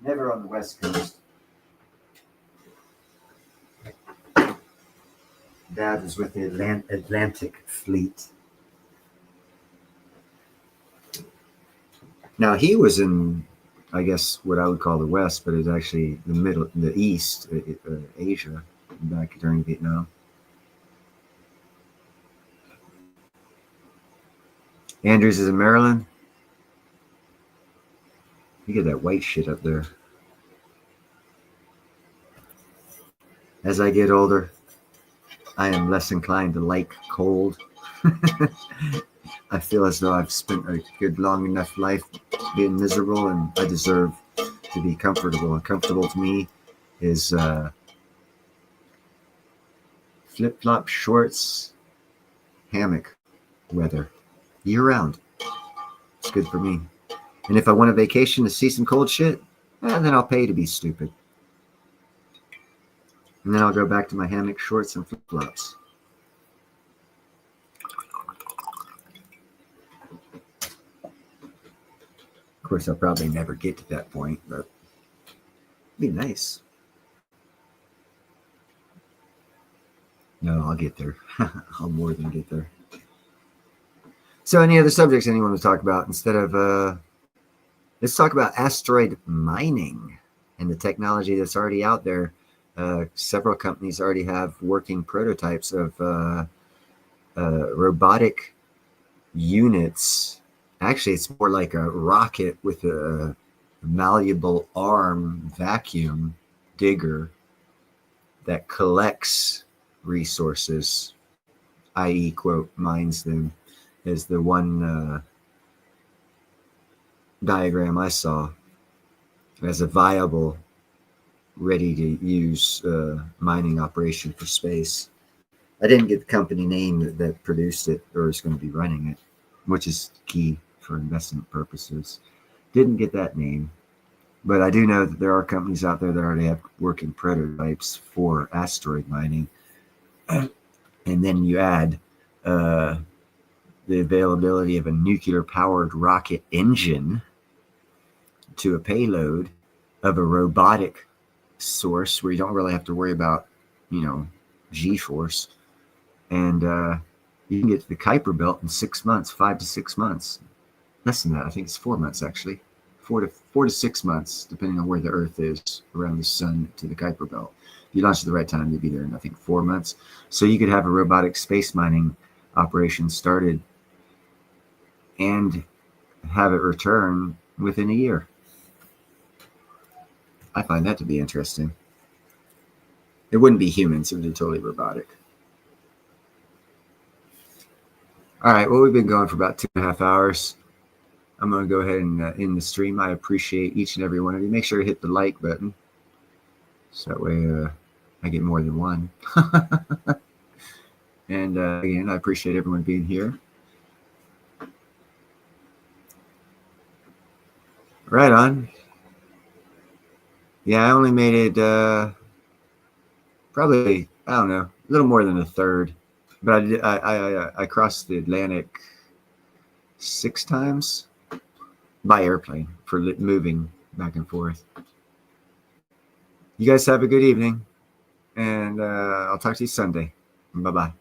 A: Never on the West Coast. Dad was with the Atlantic Fleet. Now he was in, I guess, what I would call the West, but it's actually the East, Asia, back during Vietnam. Andrews is in Maryland. You get that white shit up there. As I get older, I am less inclined to like cold. I feel as though I've spent a good long enough life being miserable, and I deserve to be comfortable. And comfortable to me is flip-flop shorts, hammock weather, year-round. It's good for me. And if I want a vacation to see some cold shit, then I'll pay to be stupid. And then I'll go back to my hammock shorts and flip-flops. Of course, I'll probably never get to that point, but it'd be nice. No, I'll get there. I'll more than get there. So any other subjects anyone want to talk about instead of, let's talk about asteroid mining and the technology that's already out there. Several companies already have working prototypes of robotic units. Actually, it's more like a rocket with a malleable arm vacuum digger that collects resources, i.e., quote, mines them, is the one diagram I saw as a viable, ready-to-use mining operation for space. I didn't get the company name that produced it or is going to be running it, which is key for investment purposes. Didn't get that name, but I do know that there are companies out there that already have working prototypes for asteroid mining. And then you add the availability of a nuclear-powered rocket engine to a payload of a robotic source where you don't really have to worry about, G-force. And you can get to the Kuiper Belt in 6 months, 5 to 6 months. Less than that. I think it's 4 months, actually. 4 to 6 months, depending on where the Earth is around the sun to the Kuiper Belt. If you launch at the right time, you'll be there in, I think, 4 months. So you could have a robotic space mining operation started and have it return within a year. I find that to be interesting. It wouldn't be humans. It would be totally robotic. All right. Well, we've been going for about 2.5 hours. I'm going to go ahead and end the stream. I appreciate each and every one of you. Make sure to hit the like button. So that way I get more than one. And again, I appreciate everyone being here. Right on. Yeah, I only made it probably, I don't know, a little more than a third. But I crossed the Atlantic 6 times by airplane for moving back and forth. You guys have a good evening, and I'll talk to you Sunday. Bye-bye.